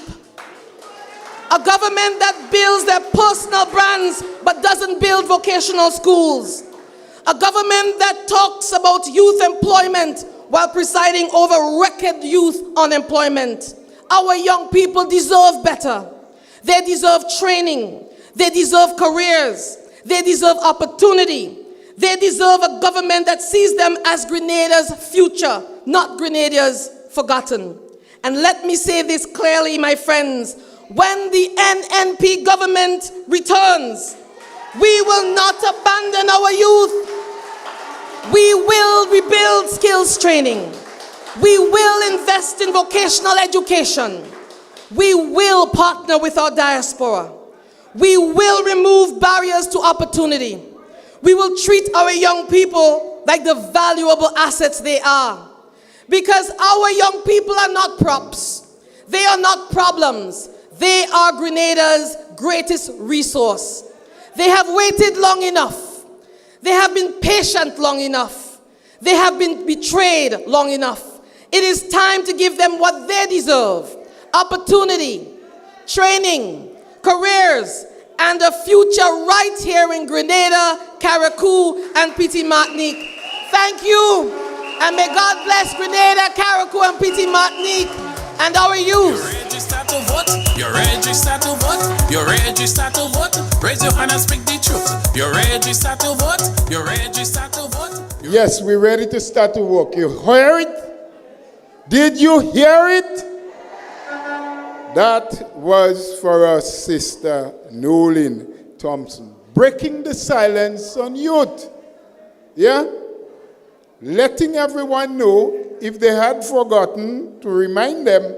A government that builds their personal brands but doesn't build vocational schools. A government that talks about youth employment while presiding over record youth unemployment. Our young people deserve better. They deserve training. They deserve careers. They deserve opportunity. They deserve a government that sees them as Grenada's future, not Grenada's forgotten. And let me say this clearly, my friends. When the NNP government returns, we will not abandon our youth. We will rebuild skills training. We will invest in vocational education. We will partner with our diaspora. We will remove barriers to opportunity. We will treat our young people like the valuable assets they are. Because our young people are not props. They are not problems. They are Grenada's greatest resource. They have waited long enough. They have been patient long enough. They have been betrayed long enough. It is time to give them what they deserve: opportunity, training, careers, and a future right here in Grenada, Carriacou, and Petit Martinique. Thank you, and may God bless Grenada, Carriacou, and Petit Martinique, and our youth. You're registered to vote. You're registered to vote. Raise your hand and speak the truth. You're registered to vote. You're registered to vote. Yes, we're ready to start to work. You hear it? Did you hear it? That was for us, Sister Nolin Thompson. Breaking the silence on youth. Yeah? Letting everyone know, if they had forgotten, to remind them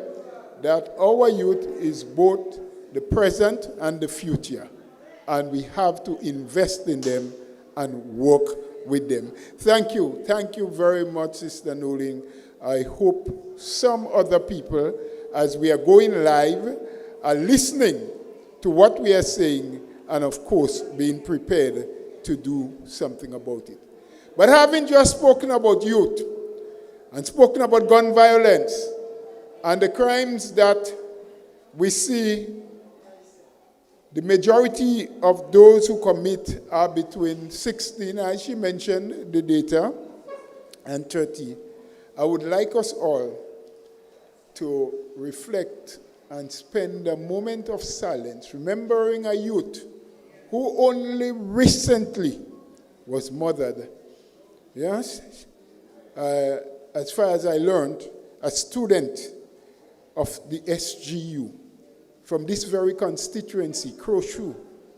that our youth is both the present and the future. And we have to invest in them and work with them. Thank you. Thank you very much, Sister Nolin. I hope some other people, as we are going live, are listening to what we are saying and, of course, being prepared to do something about it. But having just spoken about youth and spoken about gun violence and the crimes that we see, the majority of those who commit are between 16, as she mentioned the data, and 30. I would like us all to reflect and spend a moment of silence, remembering a youth who only recently was murdered. Yes? As far as I learned, a student of the SGU, from this very constituency, Croshu,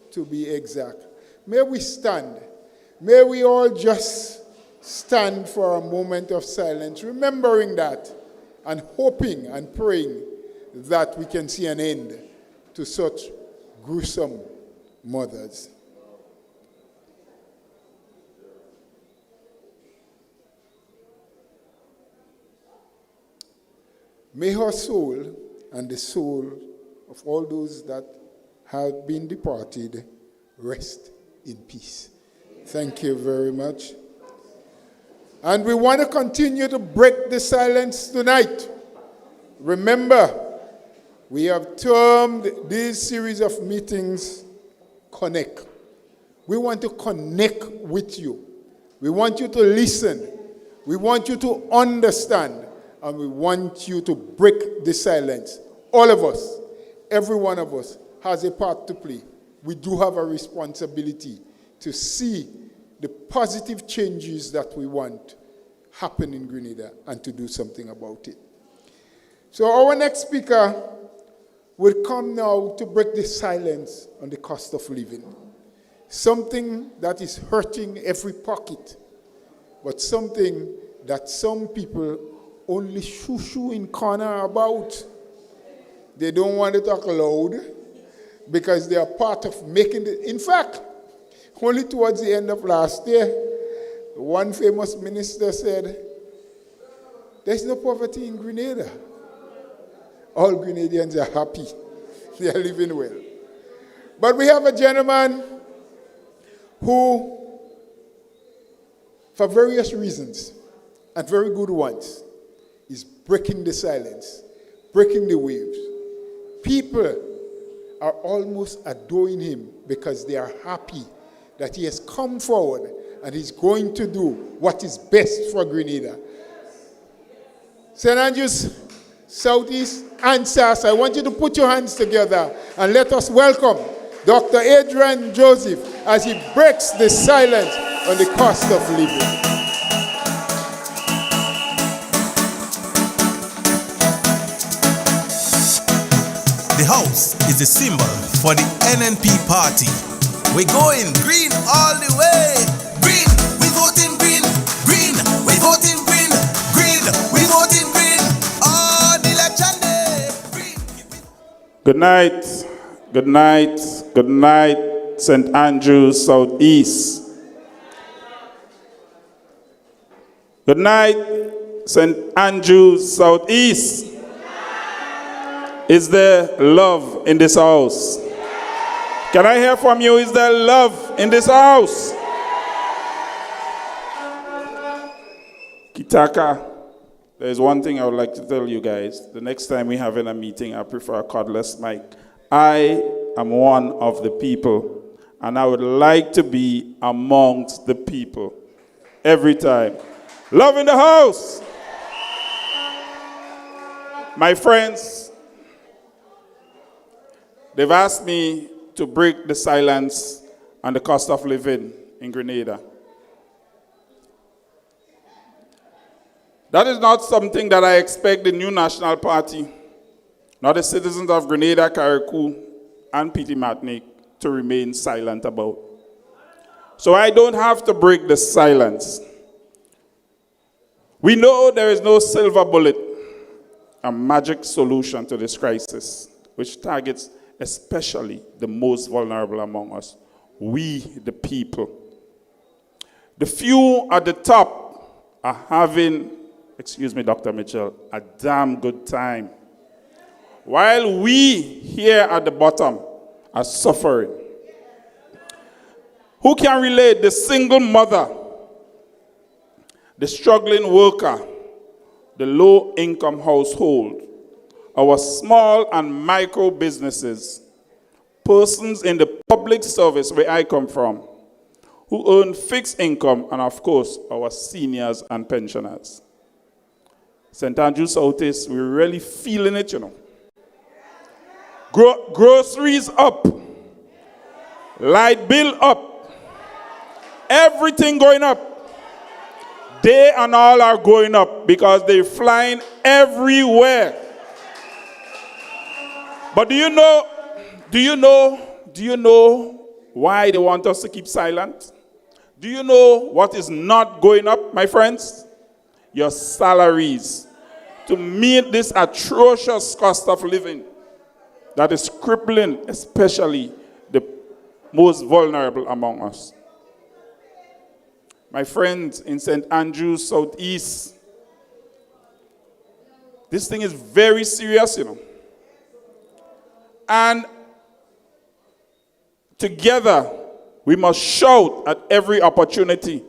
to be exact. May we stand. May we all just stand for a moment of silence, remembering that and hoping and praying that we can see an end to such gruesome murders. May her soul and the soul of all those that have been departed rest in peace. Thank you very much. And we want to continue to break the silence tonight. Remember, we have termed this series of meetings Connect. We want to connect with you. We want you to listen. We want you to understand. And we want you to break the silence. All of us, every one of us, has a part to play. We do have a responsibility to see the positive changes that we want happen in Grenada and to do something about it. So our next speaker will come now to break the silence on the cost of living. Something that is hurting every pocket, but something that some people only shoo-shoo in corner about. They don't want to talk loud because they are part of making it. In fact, only towards the end of last year, one famous minister said, there's no poverty in Grenada. All Grenadians are happy. They are living well. But we have a gentleman who, for various reasons, and very good ones, is breaking the silence, breaking the waves. People are almost adoring him because they are happy that he has come forward and he's going to do what is best for Grenada. St. Andrews, Southeast, and SAS, I want you to put your hands together and let us welcome Dr. Adrian Joseph as he breaks the silence on the cost of living. The house is a symbol for the NNP party. We're going green all the way. Green, we voting green. Green, we voting green. Green, we voting green. All the election day. Green. Good night, good night, good night, St. Andrews Southeast. Good night, St. Andrews Southeast. Is there love in this house? Can I hear from you? Is there love in this house? Kitaka, there's one thing I would like to tell you guys. The next time we have in a meeting, I prefer a cordless mic. I am one of the people, and I would like to be amongst the people every time. Love in the house. My friends, they've asked me to break the silence on the cost of living in Grenada. That is not something that I expect the new National Party, nor the citizens of Grenada, Carriacou, and Petit Martinique to remain silent about. So I don't have to break the silence. We know there is no silver bullet, a magic solution to this crisis, which targets especially the most vulnerable among us, we the people. The few at the top are having, excuse me, Dr. Mitchell, a damn good time, while we here at the bottom are suffering. Who can relate? The single mother, the struggling worker, the low-income household, our small and micro businesses, persons in the public service where I come from, who earn fixed income, and of course, our seniors and pensioners. St. Andrews Southeast, we're really feeling it, you know. Groceries up, light bill up, everything going up. They and all are going up because they're flying everywhere. But do you know why they want us to keep silent? Do you know what is not going up, my friends? Your salaries. To meet this atrocious cost of living that is crippling, especially the most vulnerable among us. My friends in St. Andrews Southeast, this thing is very serious, you know. And together, we must shout at every opportunity.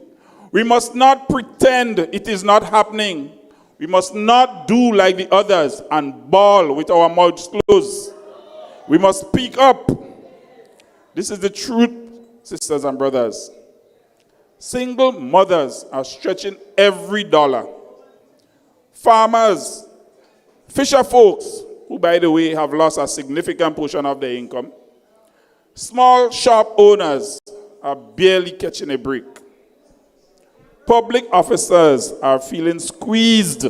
We must not pretend it is not happening. We must not do like the others and bawl with our mouths closed. We must speak up. This is the truth, sisters and brothers. Single mothers are stretching every dollar. Farmers, fisher folks, who by the way have lost a significant portion of their income. Small shop owners are barely catching a break. Public officers are feeling squeezed.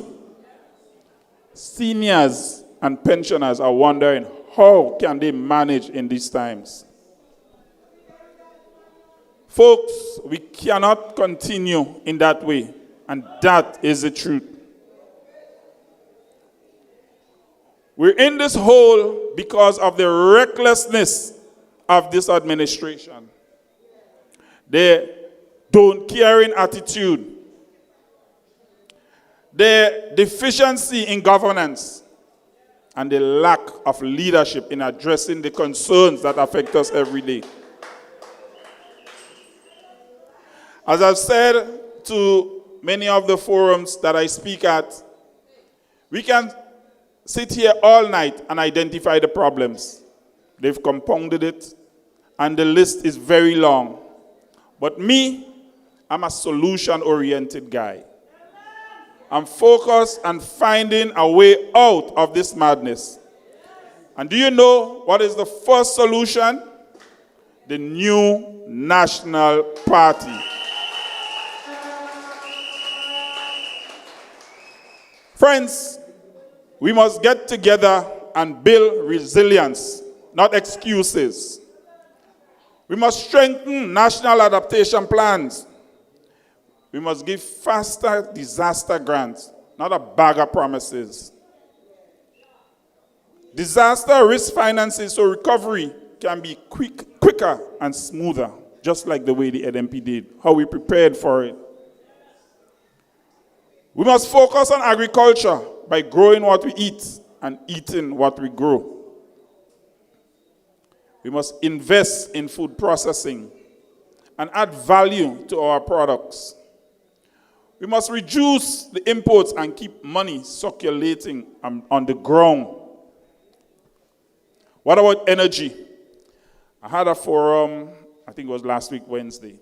Seniors and pensioners are wondering how can they manage in these times. Folks, we cannot continue in that way, and that is the truth. We're in this hole because of the recklessness of this administration. Their don't caring attitude, their deficiency in governance, and the lack of leadership in addressing the concerns that affect us every day. As I've said to many of the forums that I speak at, we can sit here all night and identify the problems. They've compounded it, and the list is very long. But me, I'm a solution-oriented guy. I'm focused on finding a way out of this madness. And do you know what is the first solution? The new National Party. Friends, we must get together and build resilience, not excuses. We must strengthen national adaptation plans. We must give faster disaster grants, not a bag of promises. Disaster risk financing so recovery can be quicker and smoother, just like the way the NNP did, how we prepared for it. We must focus on agriculture by growing what we eat and eating what we grow. We must invest in food processing and add value to our products. We must reduce the imports and keep money circulating on the ground. What about energy? I had a forum, I think it was last week, Wednesday.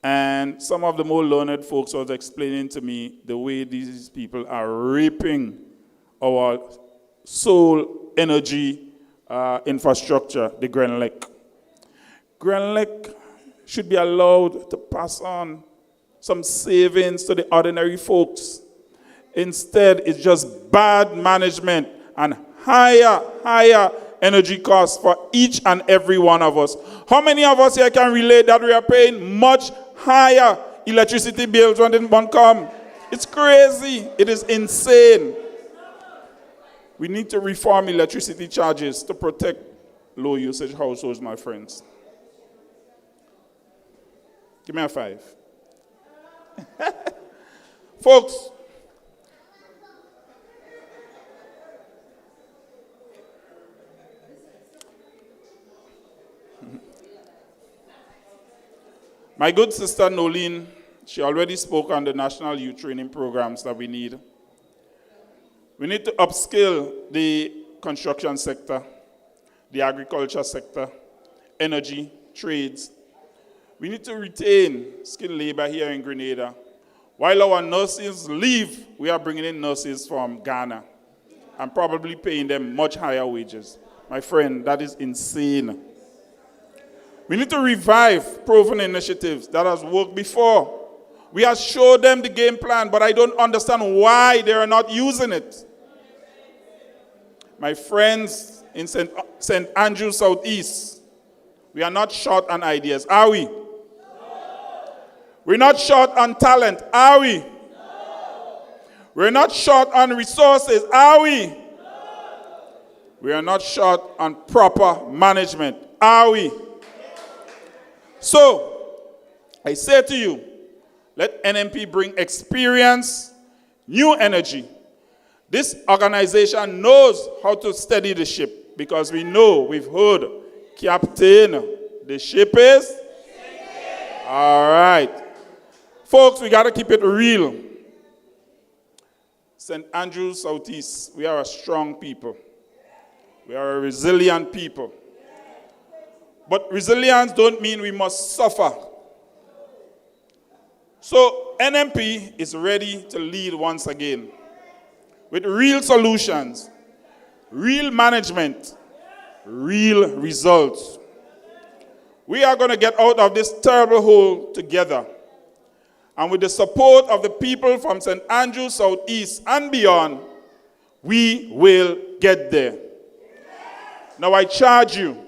And some of the more learned folks was explaining to me the way these people are raping our sole energy infrastructure, the Grenada. Grenada should be allowed to pass on some savings to the ordinary folks. Instead, it's just bad management and higher energy costs for each and every one of us. How many of us here can relate that we are paying much higher electricity bills when the month come? It's crazy. It is insane. We need to reform electricity charges to protect low usage households, my friends. Give me a 5. Folks, my good sister Nolene, she already spoke on the national youth training programs that we need. We need to upskill the construction sector, the agriculture sector, energy, trades. We need to retain skilled labor here in Grenada. While our nurses leave, we are bringing in nurses from Ghana and probably paying them much higher wages. My friend, that is insane. We need to revive proven initiatives that has worked before. We have showed them the game plan, but I don't understand why they are not using it. My friends in St. Andrews Southeast, we are not short on ideas, are we? No. We're not short on talent, are we? No. We're not short on resources, are we? No. We are not short on proper management, are we? So, I say to you, let NNP bring experience, new energy. This organization knows how to steady the ship because we know, we've heard, Captain, the ship is? All right. Folks, we got to keep it real. St. Andrews Southeast, we are a strong people. We are a resilient people. But resilience don't mean we must suffer. So NNP is ready to lead once again with real solutions, real management, real results. We are going to get out of this terrible hole together. And with the support of the people from St. Andrews Southeast and beyond, we will get there. Now I charge you,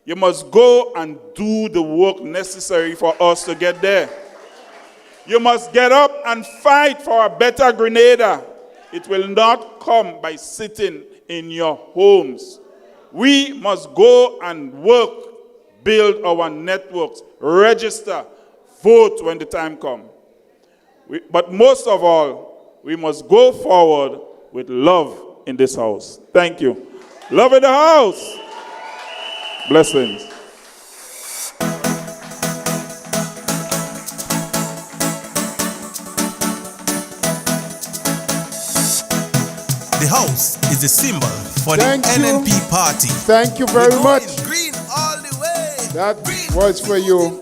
you must go and do the work necessary for us to get there. You must get up and fight for a better Grenada. It will not come by sitting in your homes. We must go and work, build our networks, register, vote when the time comes. But most of all, we must go forward with love in this house. Thank you. Love in the house. Blessings. The house is a symbol for the NNP party. Thank you very much. Green all the way. That was for you,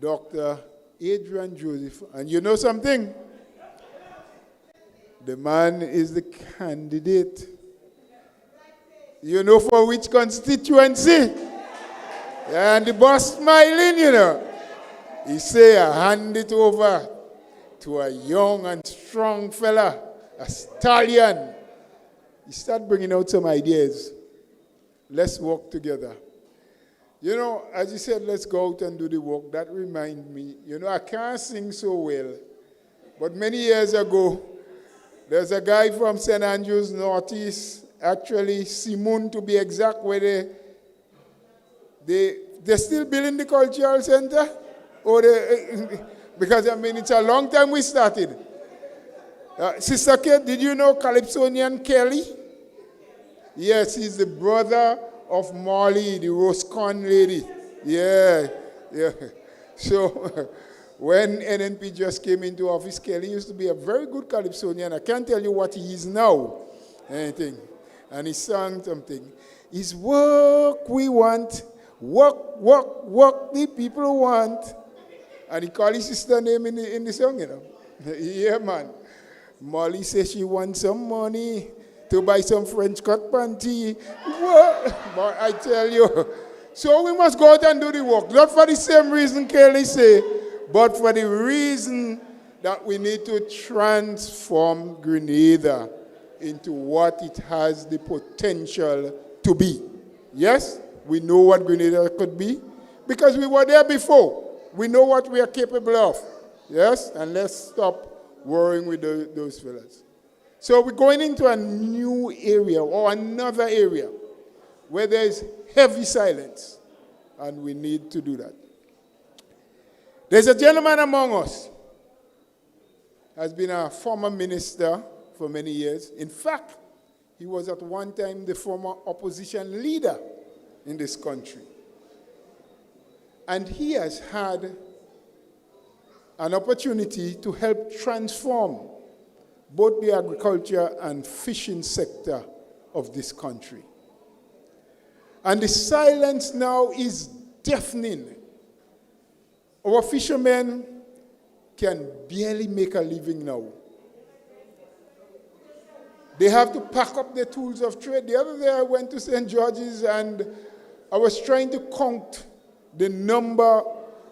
Dr. Adrian Joseph. And you know something? The man is the candidate. You know for which constituency? Yeah, and the boss smiling, you know. He say, I hand it over to a young and strong fella, a stallion. He start bringing out some ideas. Let's work together. You know, as you said, let's go out and do the work. That reminds me, you know, I can't sing so well. But many years ago, there's a guy from St. Andrews Northeast, actually Simon to be exact, where they're still building the cultural center, or because I mean it's a long time we started. Sister Kate, did you know Calypsonian Kelly? Yes, he's the brother of Molly, the Roscon lady. Yeah. So when NNP just came into office, Kelly used to be a very good Calypsonian. I can't tell you what he is now, anything. And he sang something. It's work we want, work the people want. And he called his sister name in the song, you know. Yeah, man. Molly says she wants some money to buy some French cut panty. What? But I tell you. So we must go out and do the work. Not for the same reason Kelly say, but for the reason that we need to transform Grenada into what it has the potential to be. Yes, we know what Grenada could be because we were there before. We know what we are capable of. Yes, and let's stop worrying with those fellas. So we're going into a new area or another area where there's heavy silence, and we need to do that. There's a gentleman among us, has been a former minister for many years. In fact, he was at one time the former opposition leader in this country. And he has had an opportunity to help transform both the agriculture and fishing sector of this country. And the silence now is deafening. Our fishermen can barely make a living now. They have to pack up their tools of trade. The other day I went to St. George's and I was trying to count the number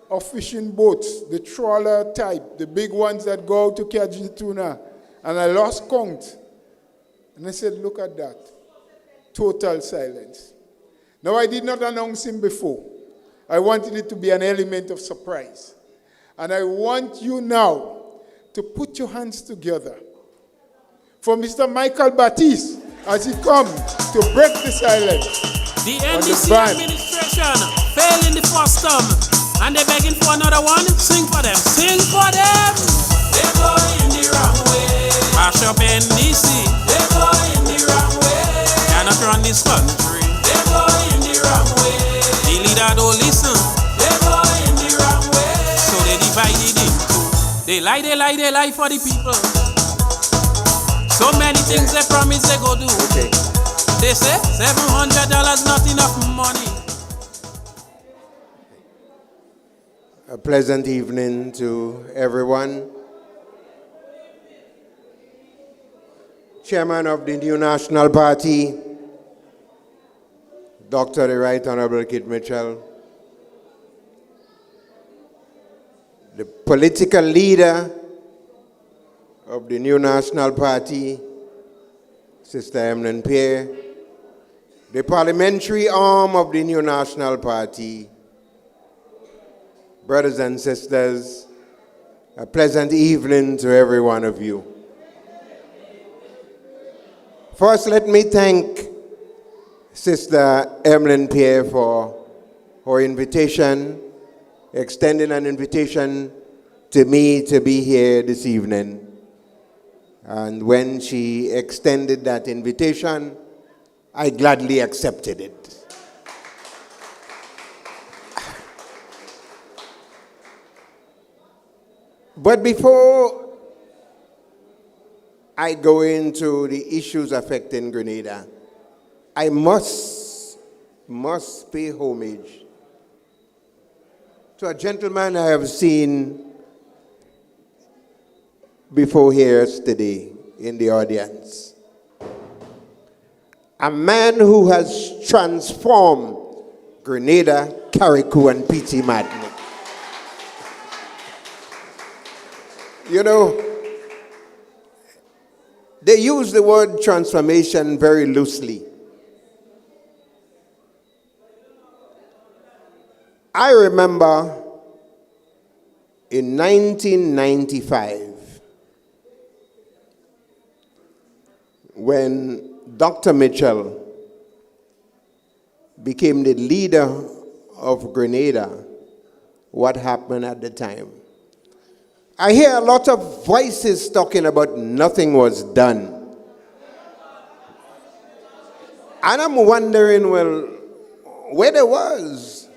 of fishing boats, the trawler type, the big ones that go out to catch the tuna, and I lost count. And I said, look at that. Total silence. Now, I did not announce him before. I wanted it to be an element of surprise. And I want you now to put your hands together for Mr. Michael Baptiste as he comes to break the silence. The NDC administration failed in the first term, and they're begging for another one. Sing for them. Sing for them. They go in the wrong way. Mash up NDC. They go in the wrong way. Cannot run this country. They go in the wrong way. The leader don't listen. They go in the wrong way. So they divide it into. They lie for the people. So many things they promise they go do. Okay. They say $700 not enough money. A pleasant evening to everyone. Chairman of the New National Party, Dr. the Right Honorable Kit Mitchell, the political leader of the New National Party, Sister NNP, the parliamentary arm of the New National Party, brothers and sisters, a pleasant evening to every one of you. First, let me thank Sister Emlyn Pierre for her invitation, extending an invitation to me to be here this evening. And when she extended that invitation, I gladly accepted it. But before I go into the issues affecting Grenada, I must pay homage to a gentleman I have seen before here today in the audience. A man who has transformed Grenada, Carriacou, and Petit Martinique. You know, they use the word transformation very loosely. I remember in 1995, when Dr. Mitchell became the leader of Grenada, what happened at the time? I hear a lot of voices talking about nothing was done. And I'm wondering, well, where there was.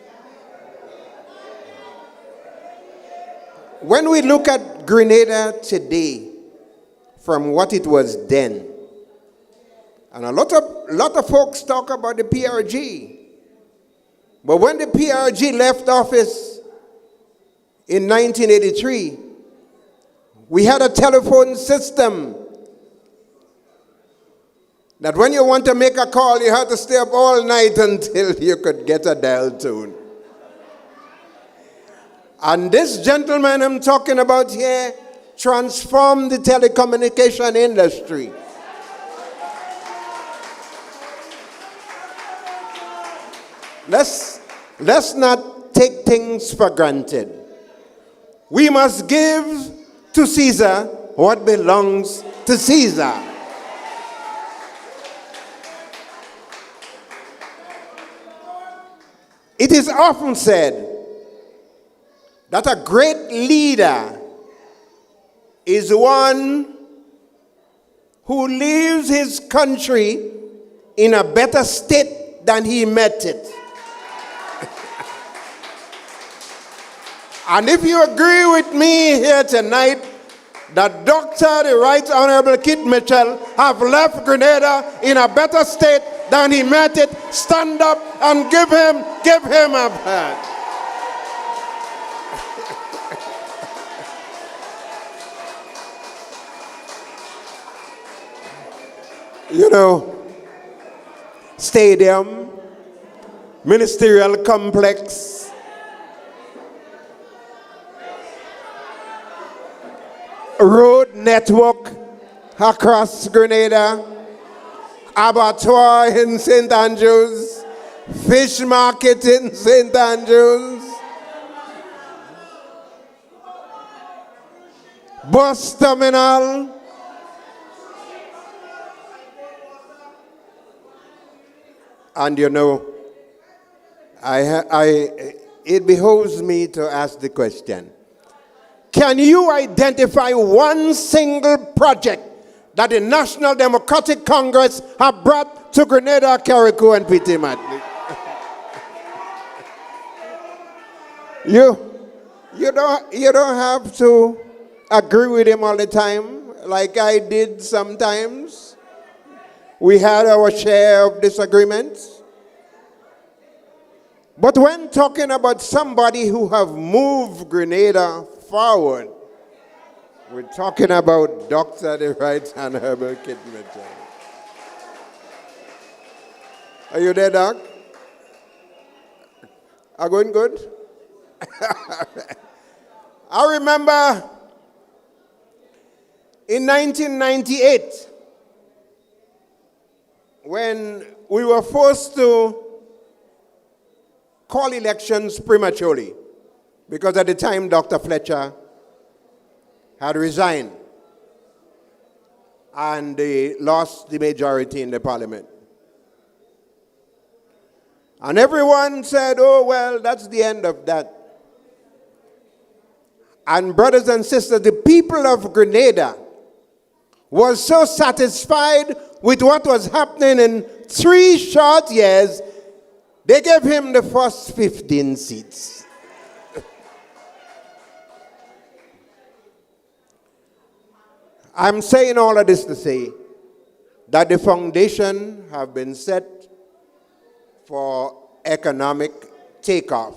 When we look at Grenada today, from what it was then, and a lot of folks talk about the PRG, but when the PRG left office in 1983, we had a telephone system that when you want to make a call, you had to stay up all night until you could get a dial tone. And this gentleman I'm talking about here transformed the telecommunication industry. Let's not take things for granted. We must give to Caesar what belongs to Caesar. It is often said that a great leader is one who leaves his country in a better state than he met it. And if you agree with me here tonight that Dr. the Right Honorable Kit Mitchell have left Grenada in a better state than he met it, stand up and give him a hand. You know, stadium, ministerial complex, road network across Grenada, abattoir in St. Andrews, fish market in St. Andrews, bus terminal, and you know, it behoves me to ask the question, can you identify one single project that the National Democratic Congress have brought to Grenada, Carriacou, and Petit Matli? You don't have to agree with him all the time, like I did sometimes. We had our share of disagreements. But when talking about somebody who have moved Grenada forward, we're talking about Dr. the Right Honorable Kit Mitchell. Are you there, Doc? Are going good? I remember in 1998, when we were forced to call elections prematurely, because at the time Dr. Fletcher had resigned and they lost the majority in the parliament. And everyone said, oh, well, that's the end of that. And brothers and sisters, the people of Grenada was so satisfied with what was happening in 3 short years, they gave him the first 15 seats. I'm saying all of this to say that the foundation have been set for economic takeoff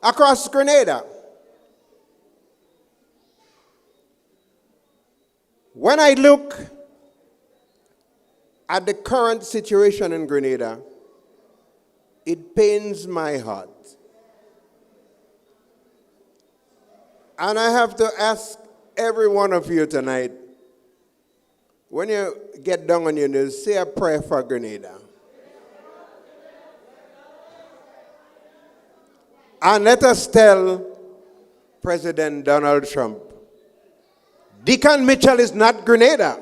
across Grenada. When I look at the current situation in Grenada, it pains my heart. And I have to ask every one of you tonight, when you get down on your knees, say a prayer for Grenada. And let us tell President Donald Trump, Deacon Mitchell is not Grenada.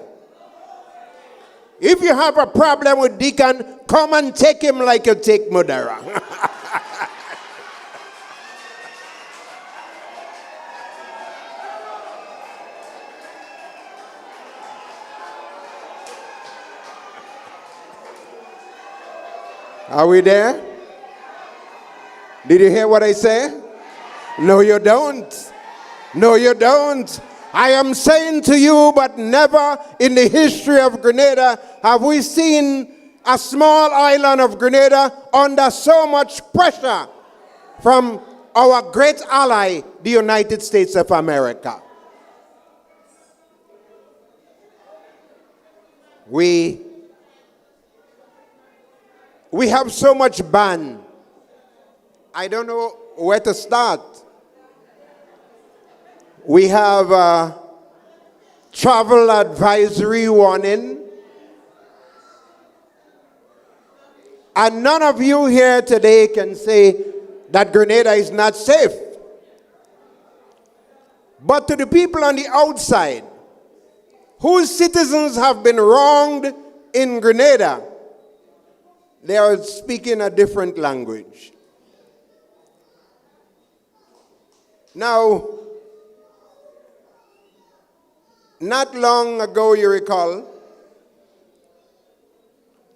If you have a problem with Deacon, come and take him like you take Mudara. Are we there? Did you hear what I say? No, you don't. No, you don't. I am saying to you, but never in the history of Grenada have we seen a small island of Grenada under so much pressure from our great ally, the United States of America. We have so much ban. I don't know where to start. We have a travel advisory warning. And none of you here today can say that Grenada is not safe. But to the people on the outside, whose citizens have been wronged in Grenada, they are speaking a different language. Now, not long ago, you recall,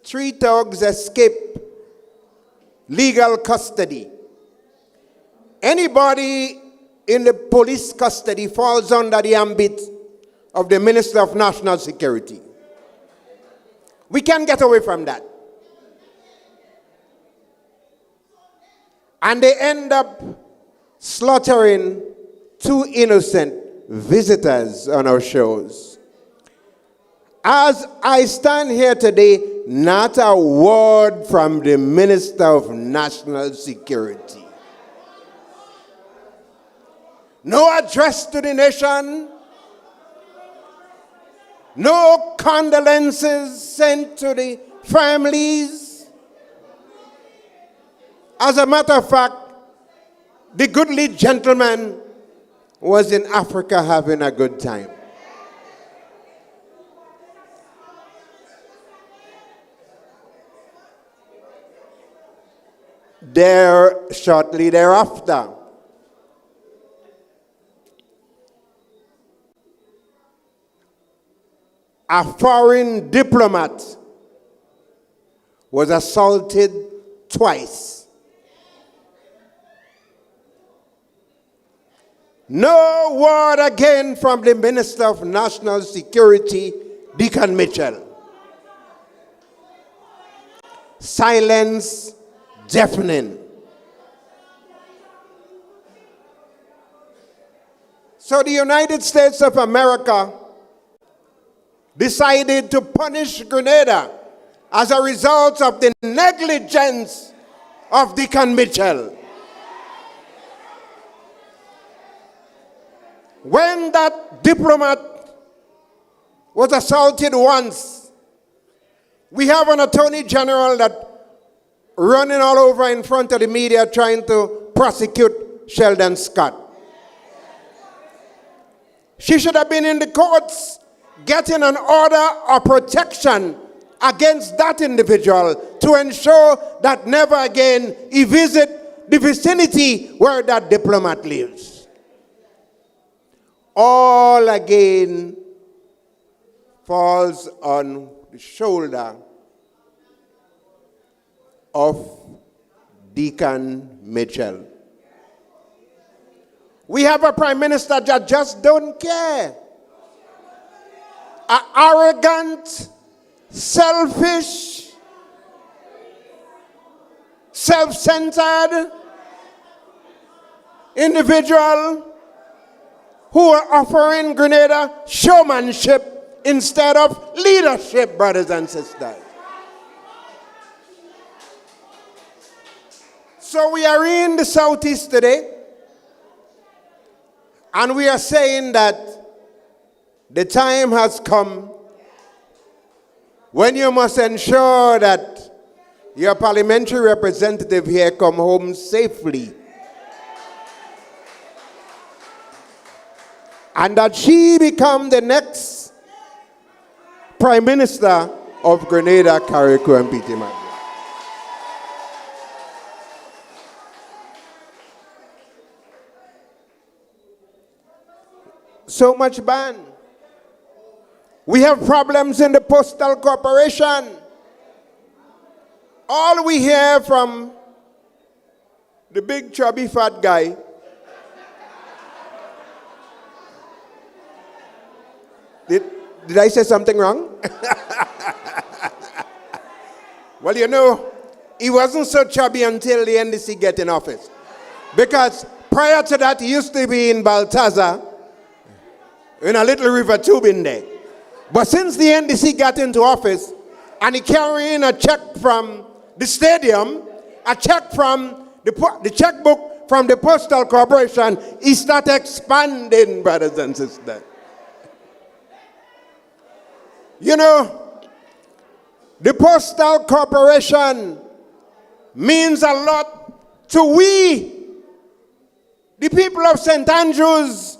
3 thugs escaped legal custody. Anybody in the police custody falls under the ambit of the Minister of National Security. We can't get away from that. And they end up slaughtering 2 innocent visitors on our shows. As I stand here today, not a word from the Minister of National Security. No address to the nation. No condolences sent to the families. As a matter of fact, the goodly gentleman was in Africa having a good time. Shortly thereafter, a foreign diplomat was assaulted twice. No word again from the Minister of National Security, Deacon Mitchell. Silence deafening. So the United States of America decided to punish Grenada as a result of the negligence of Deacon Mitchell. When that diplomat was assaulted once, we have an attorney general that running all over in front of the media trying to prosecute Sheldon Scott. She should have been in the courts getting an order of protection against that individual to ensure that never again he visit the vicinity where that diplomat lives. All again falls on the shoulder of Deacon Mitchell. We have a prime minister that just don't care. An arrogant, selfish, self-centered individual who are offering Grenada showmanship instead of leadership, brothers and sisters. So we are in the Southeast today, and we are saying that the time has come when you must ensure that your parliamentary representative here come home safely. And that she become the next prime minister of Grenada, Carriacou, and Petit Martinique. So much ban. We have problems in the Postal Corporation. All we hear from the big chubby fat guy Did I say something wrong? Well, you know, he wasn't so chubby until the NDC get in office. Because prior to that, he used to be in Baltazar, in a little river tube in there. But since the NDC got into office, and he carrying a check from the stadium, a check from the checkbook from the Postal Corporation, he started expanding, brothers and sisters. You know, the Postal Corporation means a lot to we, the people of St. Andrews,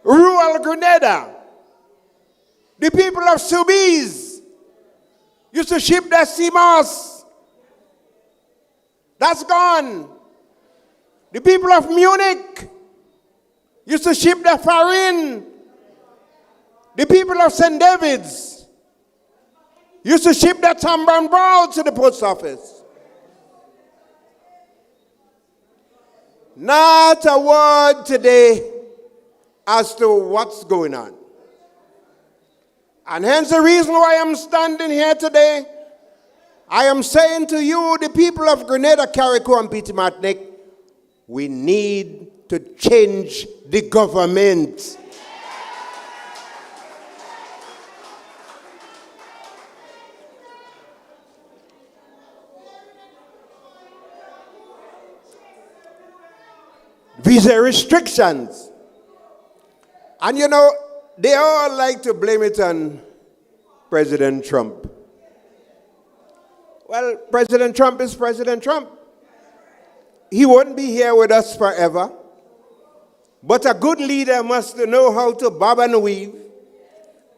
rural Grenada. The people of Soubise used to ship their sea moss. That's gone. The people of Munich used to ship their farine. The people of St. David's used to ship their tamper and brown to the post office. Not a word today as to what's going on. And hence the reason why I'm standing here today, I am saying to you, the people of Grenada, Carriacou, and Petit Martinique, we need to change the government. Visa restrictions. And you know, they all like to blame it on President Trump. Well, President Trump is President Trump. He won't be here with us forever. But a good leader must know how to bob and weave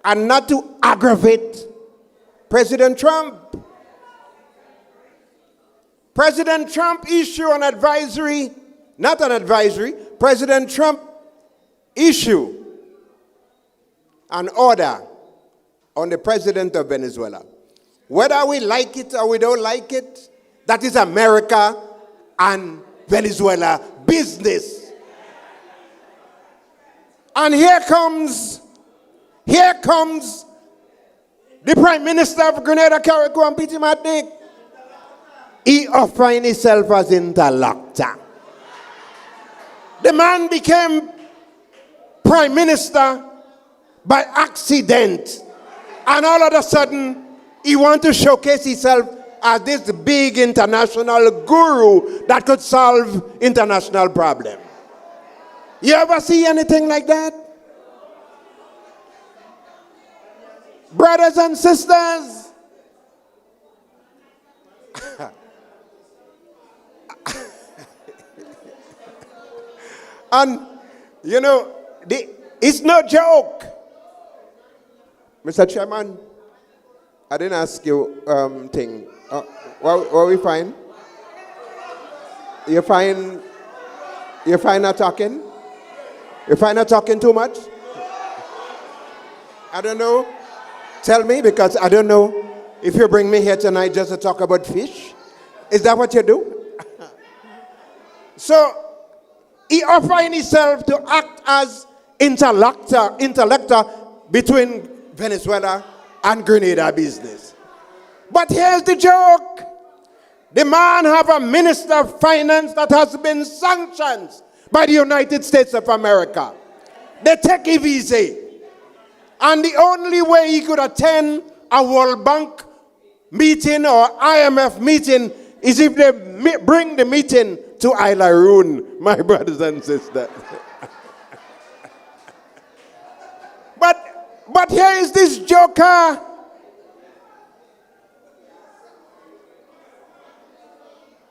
and not to aggravate President Trump. President Trump issued an advisory, not an advisory, President Trump issued an order on the president of Venezuela. Whether we like it or we don't like it, that is America and Venezuela business. And here comes the Prime Minister of Grenada, Carriacou, and Petit Martinique. He offering himself as interlocutor. The man became Prime Minister by accident. And all of a sudden, he wants to showcase himself as this big international guru that could solve international problems. You ever see anything like that? Brothers and sisters, and you know, it's no joke. Mr. Chairman, I didn't ask you thing. What we find? You find not talking? You find not talking too much? I don't know. Tell me, because I don't know if you bring me here tonight just to talk about fish. Is that what you do? So he offered himself to act as interlocutor between Venezuela and Grenada business. But here's the joke. The man have a minister of finance that has been sanctioned by the United States of America. They take a visa. And the only way he could attend a World Bank meeting or IMF meeting is if they bring the meeting to Isla Roon, my brothers and sisters. But here is this joker.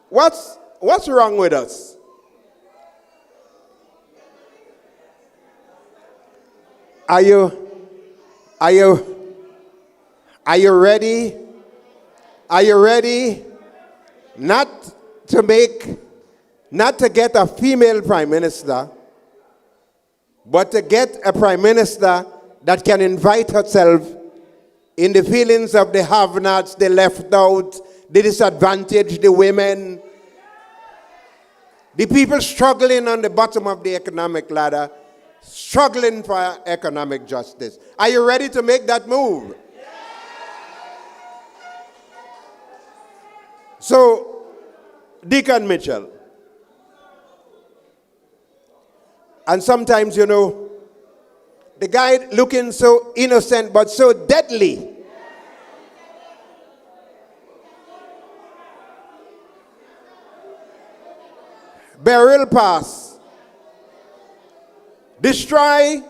What's wrong with us? Are you ready Are you ready not to get a female prime minister, but to get a prime minister that can invite herself in the feelings of the have-nots, the left out, the disadvantaged, the women, the people struggling on the bottom of the economic ladder, struggling for economic justice. Are you ready to make that move? So, Deacon Mitchell, and sometimes, the guy looking so innocent but so deadly. Burial pass. Destroy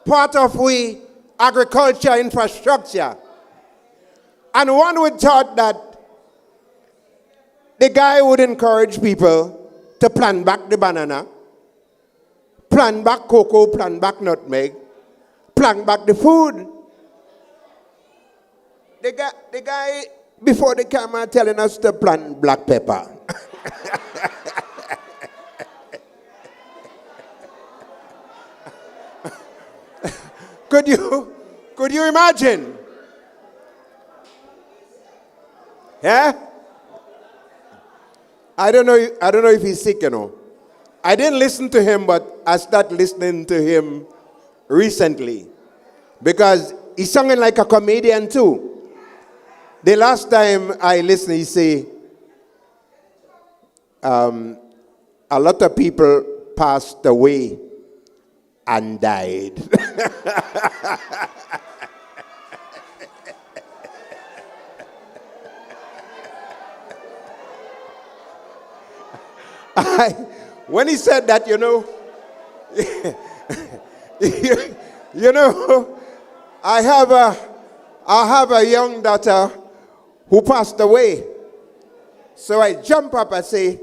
part of we agriculture infrastructure. And one would thought that the guy would encourage people to plant back the banana, plant back cocoa, plant back nutmeg, plant back the food. The guy before the camera telling us to plant black pepper. Could you imagine? Yeah? I don't know if he's sick, I didn't listen to him, but I started listening to him recently because he's singing like a comedian too. The last time I listened, he say, a lot of people passed away and died. When he said that, I have a young daughter who passed away. So I jump up and say,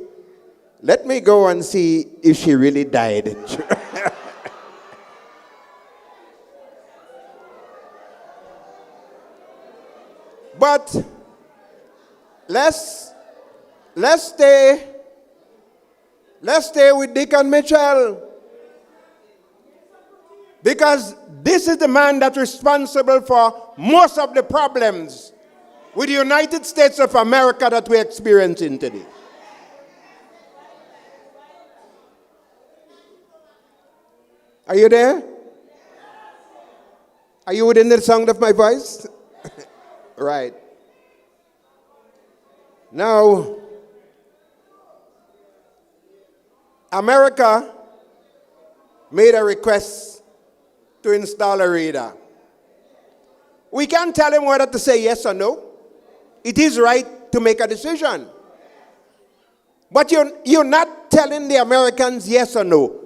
let me go and see if she really died. But let's stay with Deacon Mitchell. Because this is the man that's responsible for most of the problems with the United States of America that we're experiencing today. Are you there? Are you within the sound of my voice? Right. Now, America made a request to install a radar. We can't tell him whether to say yes or no. It is right to make a decision. But you're not telling the Americans yes or no.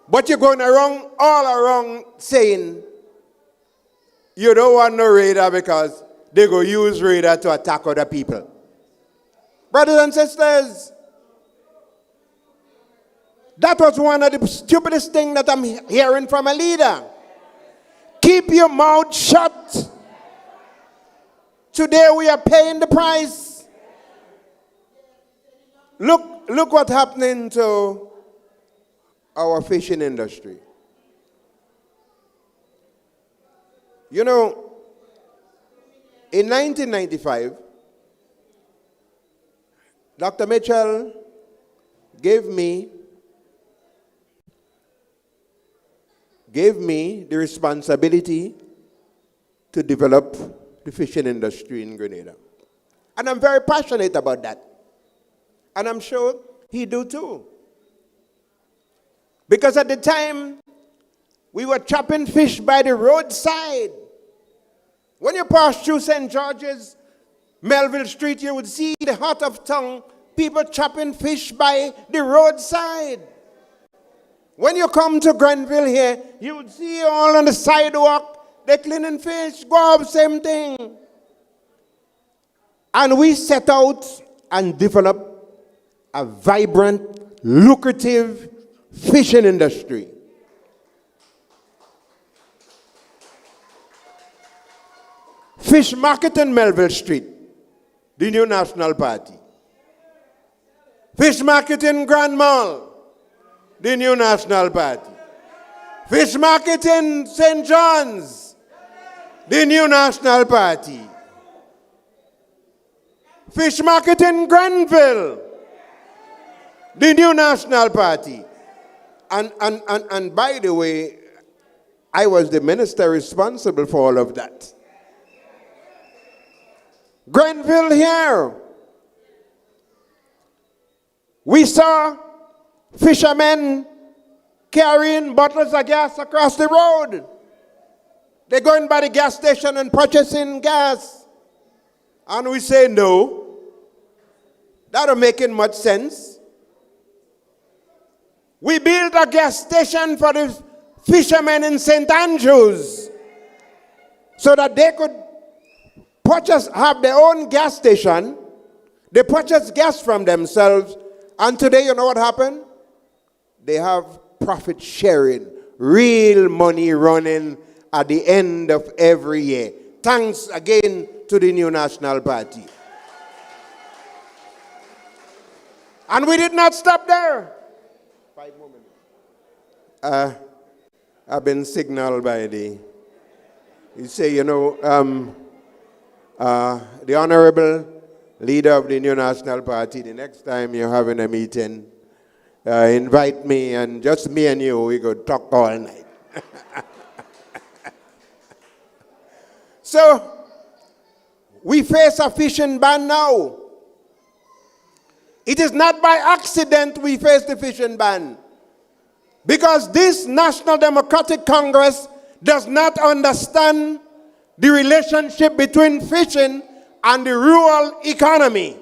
But you're going all around saying you don't want no radar because they go use radar to attack other people. Brothers and sisters, that was one of the stupidest things that I'm hearing from a leader. Keep your mouth shut. Today we are paying the price. Look what's happening to our fishing industry. In 1995, Dr. Mitchell gave me the responsibility to develop the fishing industry in Grenada. And I'm very passionate about that. And I'm sure he do too. Because at the time, we were chopping fish by the roadside. When you pass through St. George's, Melville Street, you would see the heart of town, people chopping fish by the roadside. When you come to Grenville here, you would see all on the sidewalk, they're cleaning fish, go up, same thing. And we set out and developed a vibrant, lucrative fishing industry. Fish market in Melville Street. the New National Party. Fish market in Grand Mall, the New National Party. Fish market in St. John's, the New National Party. Fish market in Grenville, the New National Party. And by the way, I was the minister responsible for all of that. Grenville here. We saw fishermen carrying bottles of gas across the road. They're going by the gas station and purchasing gas. And we say, no, that don't make much sense. We built a gas station for the fishermen in St. Andrews so that they could have their own gas station. They purchase gas from themselves. And today, you know what happened? They have profit sharing, real money running at the end of every year. Thanks again to the New National Party. And we did not stop there. 5 more minutes. I've been signaled by you say, the Honorable Leader of the New National Party, the next time you're having a meeting, invite me, and just me and you, we could talk all night. So, we face a fishing ban now. It is not by accident we face the fishing ban. Because this National Democratic Congress does not understand the relationship between fishing and the rural economy.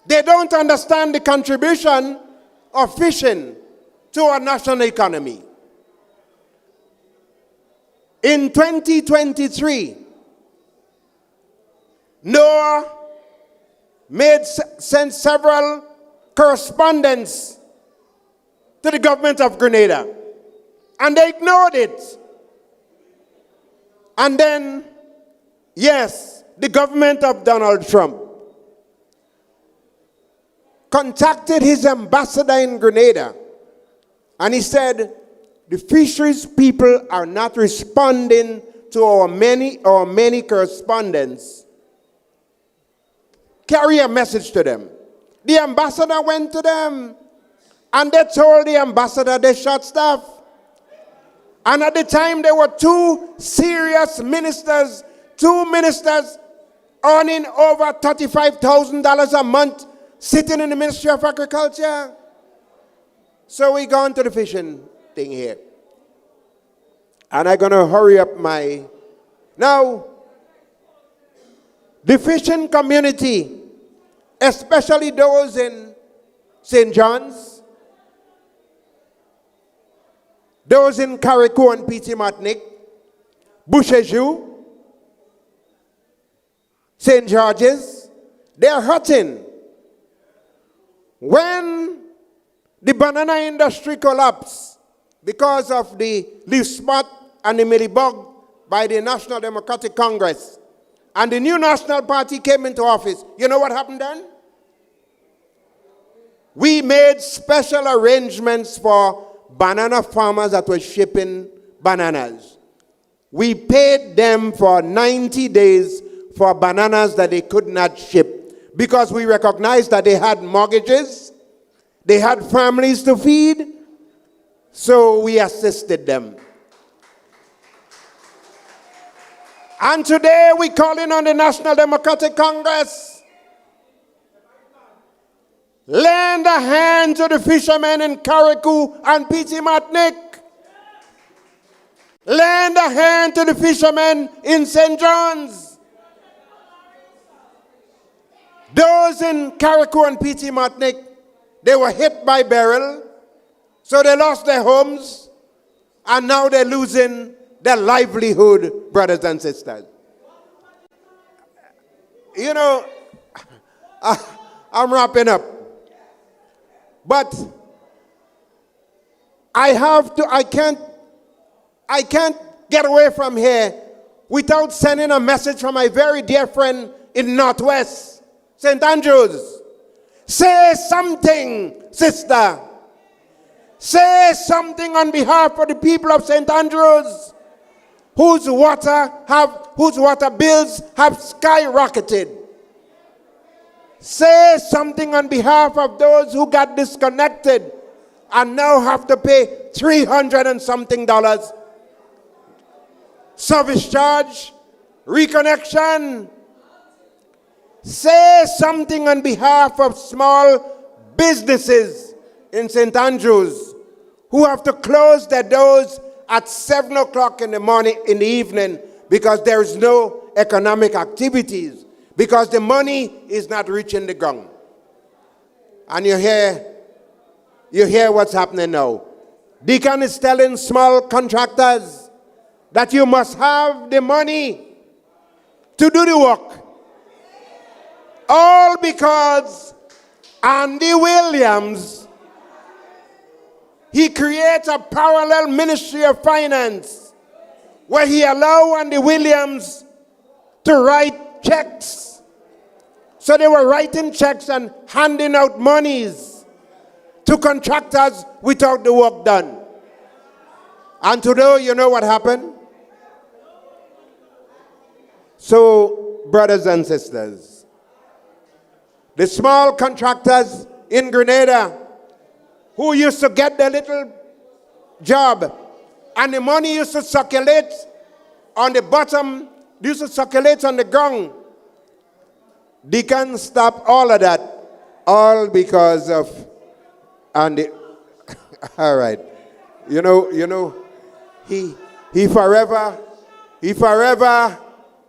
They don't understand the contribution of fishing to our national economy. In 2023, NOAA sent several correspondence to the government of Grenada, and they ignored it. And then, yes, the government of Donald Trump contacted his ambassador in Grenada, and he said, the fisheries people are not responding to our many correspondence. Carry a message to them. The ambassador went to them, and they told the ambassador they short staff. And at the time, there were two serious ministers, earning over $35,000 a month, sitting in the Ministry of Agriculture. So we go on to the fishing thing here. And I'm going to hurry up Now, the fishing community, especially those in St. John's, those in Carriacou and Petit Martinique, Bouchejou, St. George's, they're hurting. When the banana industry collapsed because of the leaf spot and the mealybug by the National Democratic Congress, and the new National Party came into office, you know what happened then? We made special arrangements for banana farmers that were shipping bananas. We paid them for 90 days for bananas that they could not ship because we recognized that they had mortgages, they had families to feed, so we assisted them. And today we're calling on the National Democratic Congress. Lend a hand to the fishermen in Carriacou and Petit Martinique. Lend a hand to the fishermen in St. John's. Those in Carriacou and Petit Martinique, they were hit by beryl, so they lost their homes, and now they're losing their livelihood, brothers and sisters. You know, I'm wrapping up. But I can't get away from here without sending a message from my very dear friend in Northwest St. Andrews. Say something, sister. Say something on behalf of the people of St. Andrews whose water bills have skyrocketed. Say something on behalf of those who got disconnected and now have to pay $300 and something service charge, reconnection. Say something on behalf of small businesses in St. Andrews who have to close their doors at 7 o'clock in the evening because there is no economic activities, because the money is not reaching the ground. And you hear what's happening now. Deacon is telling small contractors that you must have the money to do the work. All because Andy Williams, he creates a parallel ministry of finance where he allows Andy Williams to write checks. So they were writing checks and handing out monies to contractors without the work done. And today, you know what happened? So, brothers and sisters, the small contractors in Grenada who used to get their little job and the money used to circulate on the bottom, used to circulate on the ground. Deacon stopped all of that, all because of Andy. All right. You know, he forever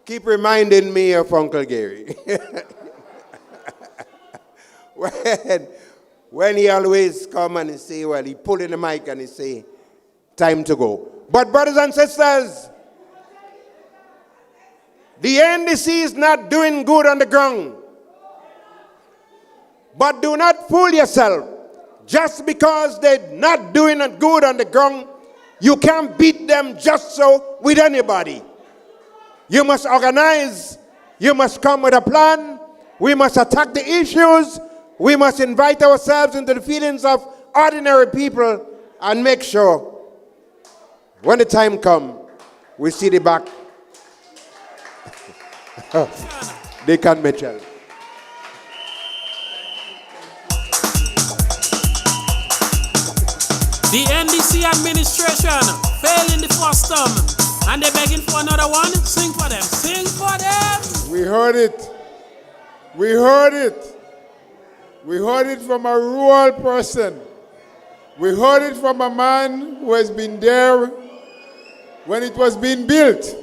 keep reminding me of Uncle Gary. When he always come and he say, well, he pull in the mic and he say, time to go. But brothers and sisters, the NDC is not doing good on the ground. But do not fool yourself. Just because they're not doing good on the ground, you can't beat them just so with anybody. You must organize. You must come with a plan. We must attack the issues. We must invite ourselves into the feelings of ordinary people and make sure when the time comes, we see the back. Deacon Mitchell. The NDC administration failed in the first term, and they're begging for another one. Sing for them. Sing for them. We heard it. We heard it. We heard it from a rural person. We heard it from a man who has been there when it was being built.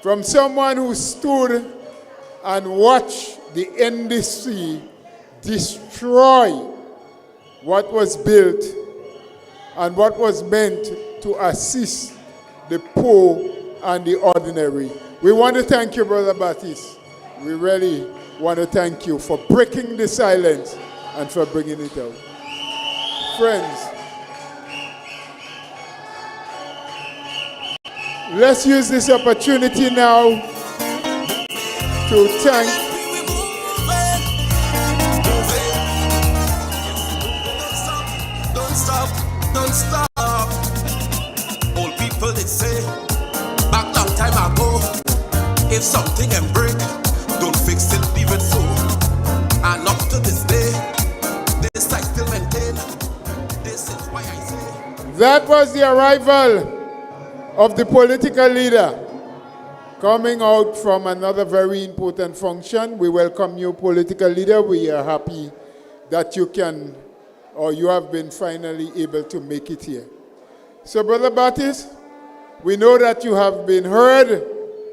From someone who stood and watched the NDC destroy what was built and what was meant to assist the poor and the ordinary. We want to thank you, Brother Baptiste. We really want to thank you for breaking the silence and for bringing it out. Friends, let's use this opportunity now to thank Don't stop. Old people did say back long time ago, if something can break, don't fix it, leave it so. And up to this day, this I still maintain. This is why I say that was the arrival of the political leader coming out from another very important function. We welcome you, political leader. We are happy that you can, or you have been finally able to make it here. So, Brother Baptiste, we know that you have been heard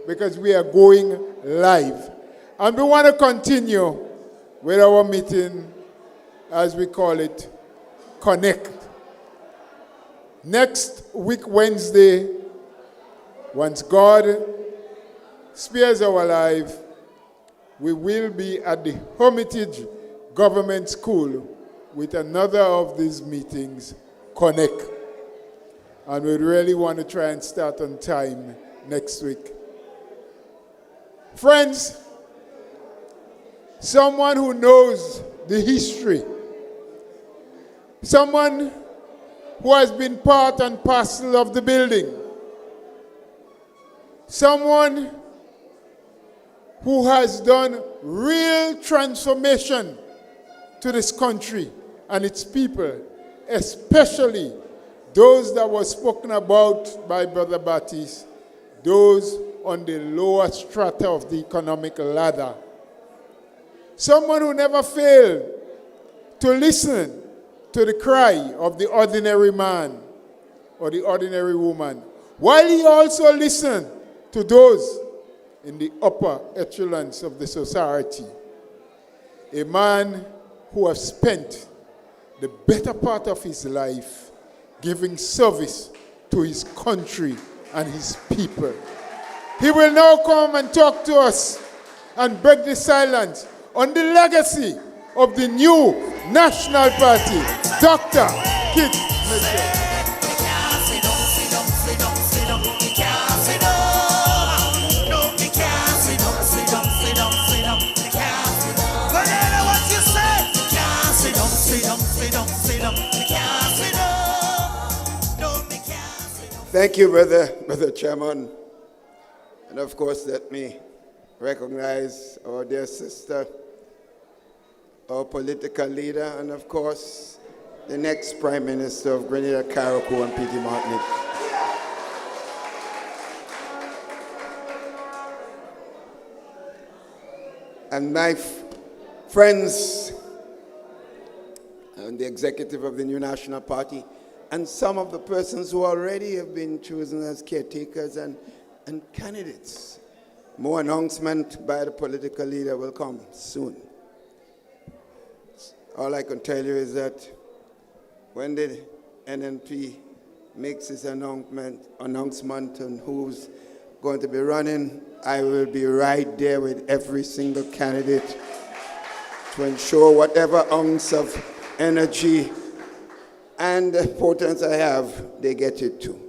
because we are going live. And we want to continue with our meeting, as we call it, Connect. Next week, Wednesday, once God spares our life, we will be at the Hermitage Government School with another of these meetings, Connect. And we really want to try and start on time next week. Friends, someone who knows the history, someone who has been part and parcel of the building, someone who has done real transformation to this country and its people, especially those that were spoken about by Brother Baptiste, those on the lower strata of the economic ladder. Someone who never failed to listen to the cry of the ordinary man or the ordinary woman, while he also listened to those in the upper echelons of the society. A man who has spent the better part of his life giving service to his country and his people. He will now come and talk to us and break the silence on the legacy of the new National Party, Dr. Kit Mitchell. Thank you, Brother Chairman. And of course, let me recognize our dear sister, our political leader, and of course, the next Prime Minister of Grenada, Carriacou and P.T. Martinique. And my friends and the executive of the new National Party, and some of the persons who already have been chosen as caretakers and candidates. More announcement by the political leader will come soon. All I can tell you is that when the NNP makes its announcement on who's going to be running, I will be right there with every single candidate to ensure whatever ounce of energy and importance I have, they get it too.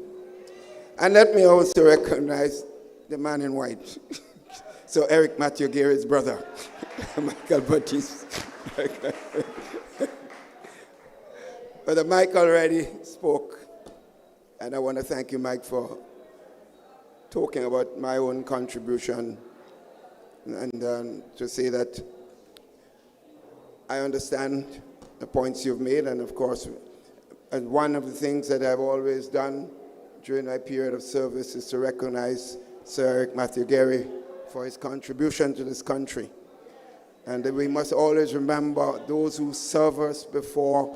And let me also recognize the man in white. So Eric Matthew Gary's brother, Michael Baptiste. Brother Mike already spoke, and I want to thank you, Mike, for talking about my own contribution and to say that I understand the points you've made, and of course, and one of the things that I've always done during my period of service is to recognize Sir Eric Matthew Gary for his contribution to this country. And we must always remember those who serve us before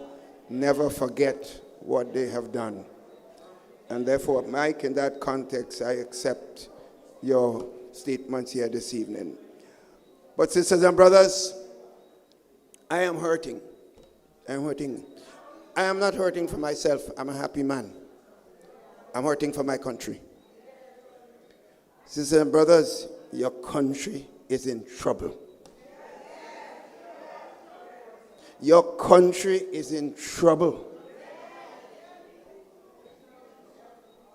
never forget what they have done. And therefore, Mike, in that context, I accept your statements here this evening. But sisters and brothers, I am hurting. I'm hurting. I am not hurting for myself. I'm a happy man. I'm hurting for my country. Sisters and brothers, your country is in trouble. Your country is in trouble.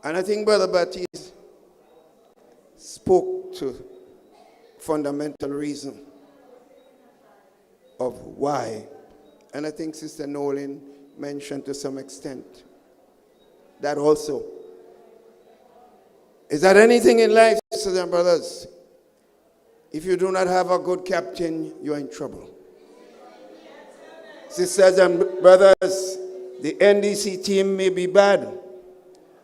And I think Brother Baptiste spoke to fundamental reason of why. And I think Sister Nolan mentioned to some extent that also. Is that anything in life, sisters and brothers? If you do not have a good captain, you're in trouble. Sisters and brothers, the NDC team may be bad,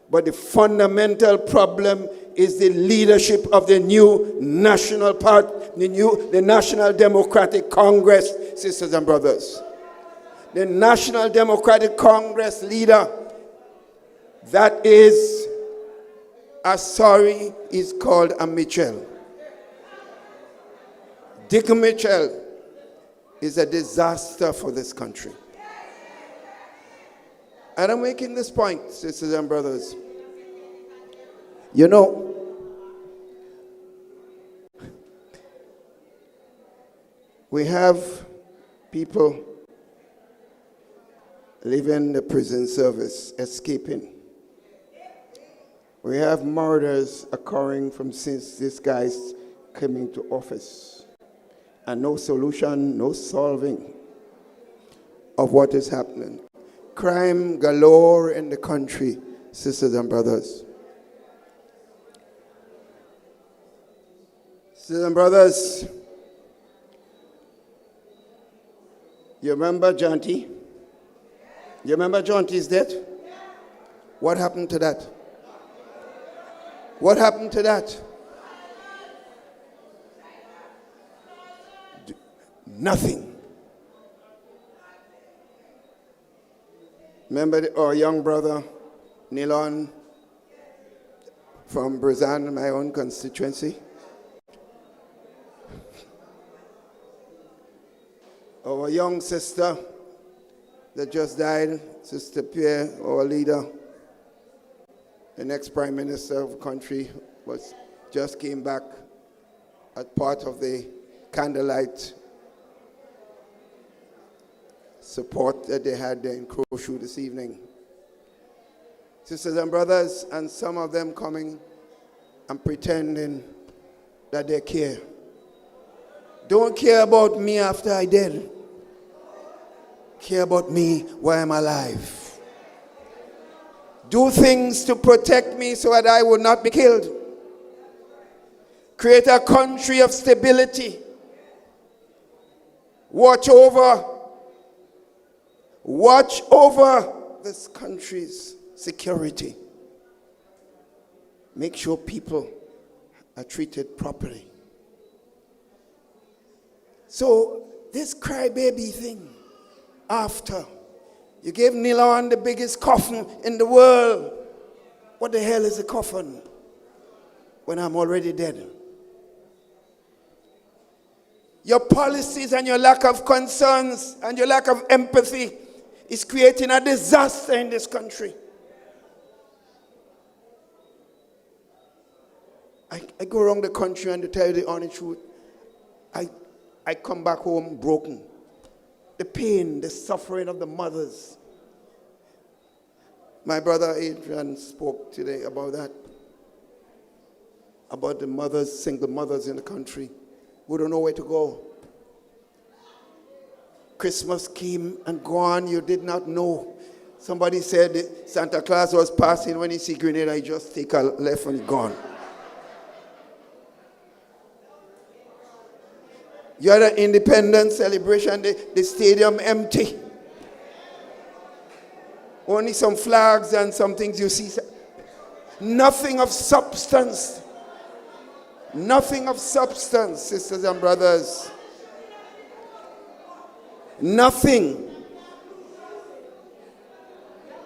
but the fundamental problem is the leadership of the new National Party, the National Democratic Congress, sisters and brothers. The National Democratic Congress leader, that is called a Mitchell. Dick Mitchell is a disaster for this country. And I'm making this point, sisters and brothers. You know, we have people leaving the prison service, escaping. We have murders occurring from since this guy's coming to office. and no solution, no solving of what is happening. Crime galore in the country, sisters and brothers. Sisters and brothers, you remember Janty? You remember Janty's death? What happened to that? What happened to that? Nothing. Remember our young brother, Nilon, from Brazan, my own constituency? Our young sister that just died, Sister Pierre, our leader, the next Prime Minister of the country, just came back as part of the candlelight support that they had there in Crowshoe this evening. Sisters and brothers, and some of them coming and pretending that they care. Don't care about me after I dead. Care about me while I'm alive. Do things to protect me so that I would not be killed. Create a country of stability. Watch over this country's security. Make sure people are treated properly. So this crybaby thing, after you gave Nilon the biggest coffin in the world, what the hell is a coffin when I'm already dead? Your policies and your lack of concerns and your lack of empathy is creating a disaster in this country. I go around the country, and to tell you the honest truth, I come back home broken. The pain, the suffering of the mothers. My brother Adrian spoke today about that. About the mothers, single mothers in the country who don't know where to go. Christmas came and gone, you did not know. Somebody said Santa Claus was passing, when he see Grenada, he just take a left and gone. You had an independence celebration, the stadium empty. Only some flags and some things you see. Nothing of substance. Nothing of substance, sisters and brothers. Nothing.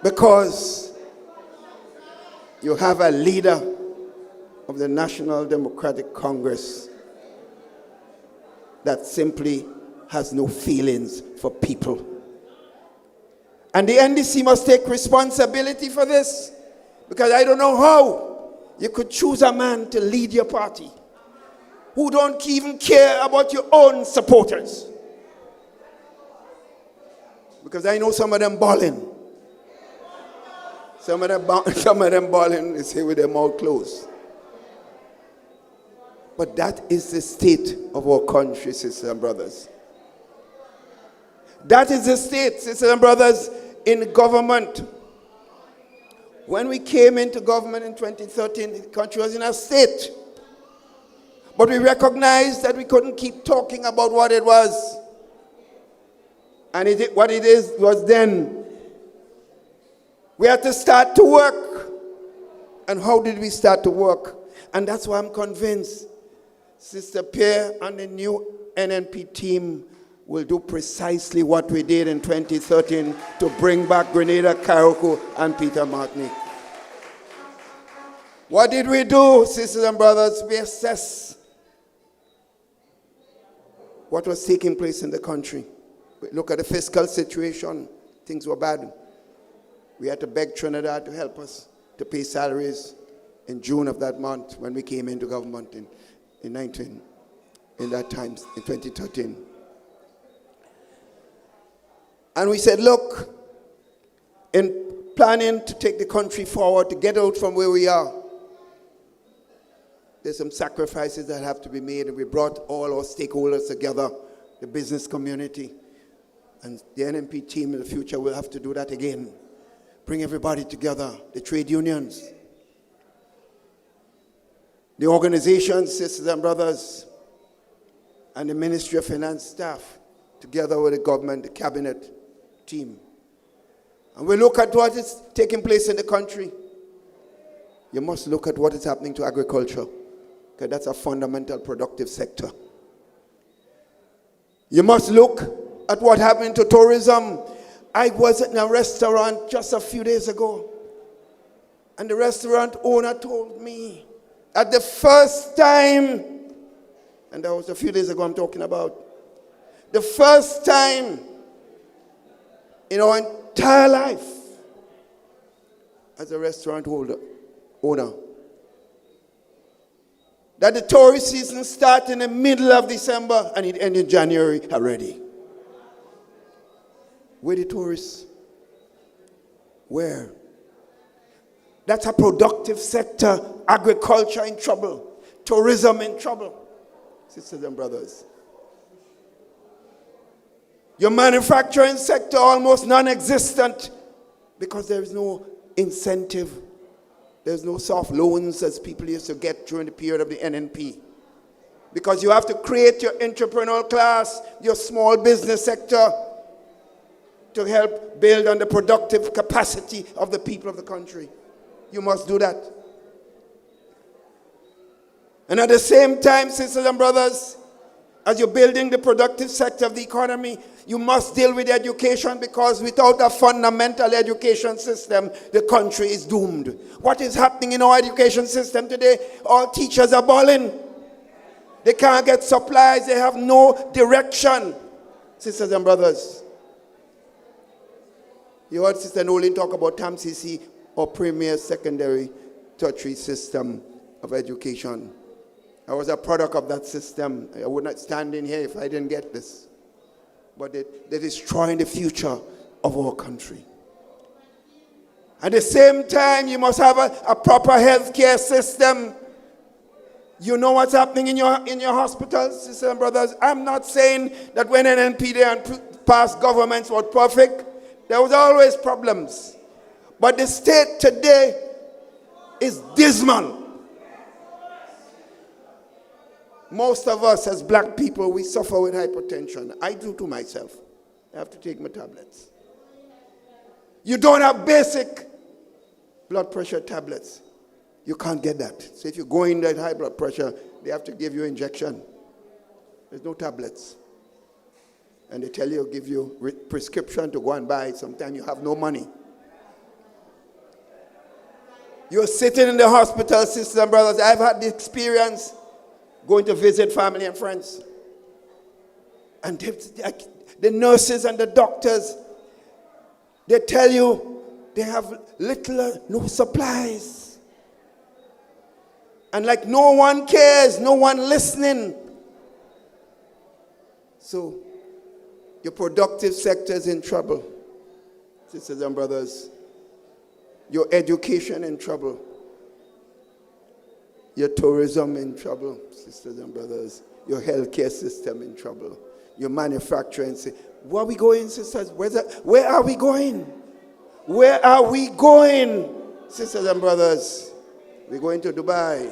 Because you have a leader of the National Democratic Congress that simply has no feelings for people. And the NDC must take responsibility for this, because I don't know how you could choose a man to lead your party who don't even care about your own supporters. Because I know some of them balling. Some of them balling, they say with their mouth closed. But that is the state of our country, sisters and brothers. That is the state, sisters and brothers, in government. When we came into government in 2013, the country was in a state. But we recognized that we couldn't keep talking about what it was. And what it is was then. We had to start to work. And how did we start to work? And that's why I'm convinced Sister Pierre and the new NNP team will do precisely what we did in 2013 to bring back Grenada, Carriacou, and Peter Martinique. What did we do, sisters and brothers? We assessed what was taking place in the country. We look at the fiscal situation. Things were bad. We had to beg Trinidad to help us to pay salaries in June of that month when we came into government in 2013. And we said, look, in planning to take the country forward, to get out from where we are, There's some sacrifices that have to be made, and we brought all our stakeholders together, the business community, and the NNP team in the future will have to do that again. Bring everybody together, the trade unions, the organizations, sisters and brothers, and the Ministry of Finance staff, together with the government, the cabinet team. And we look at what is taking place in the country. You must look at what is happening to agriculture, because that's a fundamental productive sector. You must look at what happened to tourism. I was in a restaurant just a few days ago, and the restaurant owner told me at the first time, and that was a few days ago I'm talking about, the first time in our entire life as a restaurant owner, that the tourist season starts in the middle of December and it ends in January already. Where the tourists? Where? That's a productive sector. Agriculture in trouble. Tourism in trouble. Sisters and brothers. Your manufacturing sector almost non-existent because there is no incentive. There's no soft loans as people used to get during the period of the NNP. Because you have to create your entrepreneurial class, your small business sector, to help build on the productive capacity of the people of the country. You must do that. And at the same time, sisters and brothers, as you're building the productive sector of the economy, you must deal with education, because without a fundamental education system, the country is doomed. What is happening in our education system today? All teachers are balling. They can't get supplies. They have no direction. Sisters and brothers, you heard Sister Nolan talk about TAMCC, or Premier Secondary Tertiary System of Education. I was a product of that system. I would not stand in here if I didn't get this. But they're destroying the future of our country. At the same time, you must have a proper healthcare system. You know what's happening in your hospitals, sisters and brothers. I'm not saying that when NNP and past governments were perfect. There was always problems. But the state today is dismal. Most of us as black people, we suffer with hypertension. I do to myself. I have to take my tablets. You don't have basic blood pressure tablets. You can't get that. So if you go in that high blood pressure, they have to give you injection. There's no tablets. And they tell you, give you prescription to go and buy it. Sometimes you have no money. You're sitting in the hospital, sisters and brothers. I've had the experience going to visit family and friends. And the nurses and the doctors, they tell you they have little, no supplies. And like no one cares, no one listening. So your productive sector is in trouble, sisters and brothers. Your education in trouble. Your tourism in trouble, sisters and brothers. Your healthcare system in trouble. Your manufacturing. Where are we going, sisters? Where are we going? Where are we going, sisters and brothers? We're going to Dubai,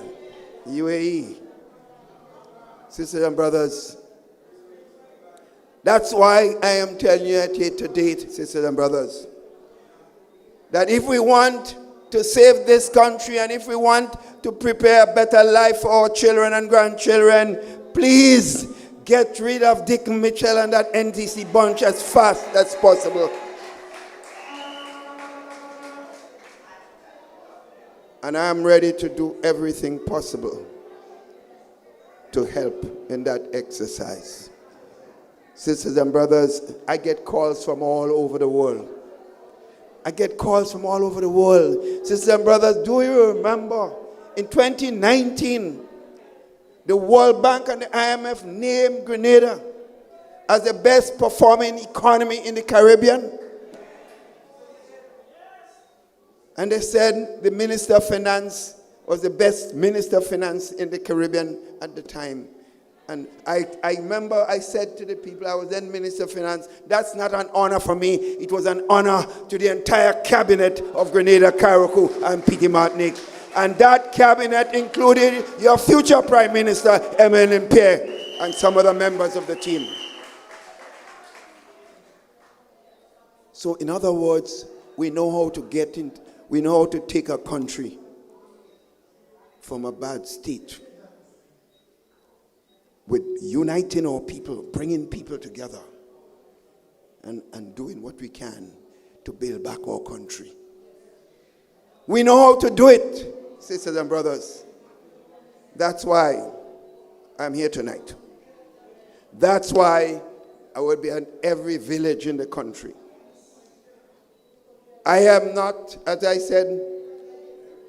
UAE. Sisters and brothers, that's why I am telling you here to date, sisters and brothers, that if we want to save this country and if we want to prepare a better life for our children and grandchildren, please get rid of Dick Mitchell and that NTC bunch as fast as possible. And I am ready to do everything possible to help in that exercise. Sisters and brothers, I get calls from all over the world. I get calls from all over the world. Sisters and brothers, do you remember in 2019, the World Bank and the IMF named Grenada as the best performing economy in the Caribbean? And they said the Minister of Finance was the best minister of finance in the Caribbean at the time. And I remember I said to the people, I was then Minister of Finance, that's not an honor for me. It was an honor to the entire cabinet of Grenada, Carriacou, and Petit Martinique. And that cabinet included your future Prime Minister, NNP, and some other members of the team. So in other words, we know how to we know how to take a country from a bad state, with uniting our people, bringing people together, and doing what we can to build back our country. We know how to do it, sisters and brothers. That's why I'm here tonight. That's why I will be in every village in the country. I am not, as I said,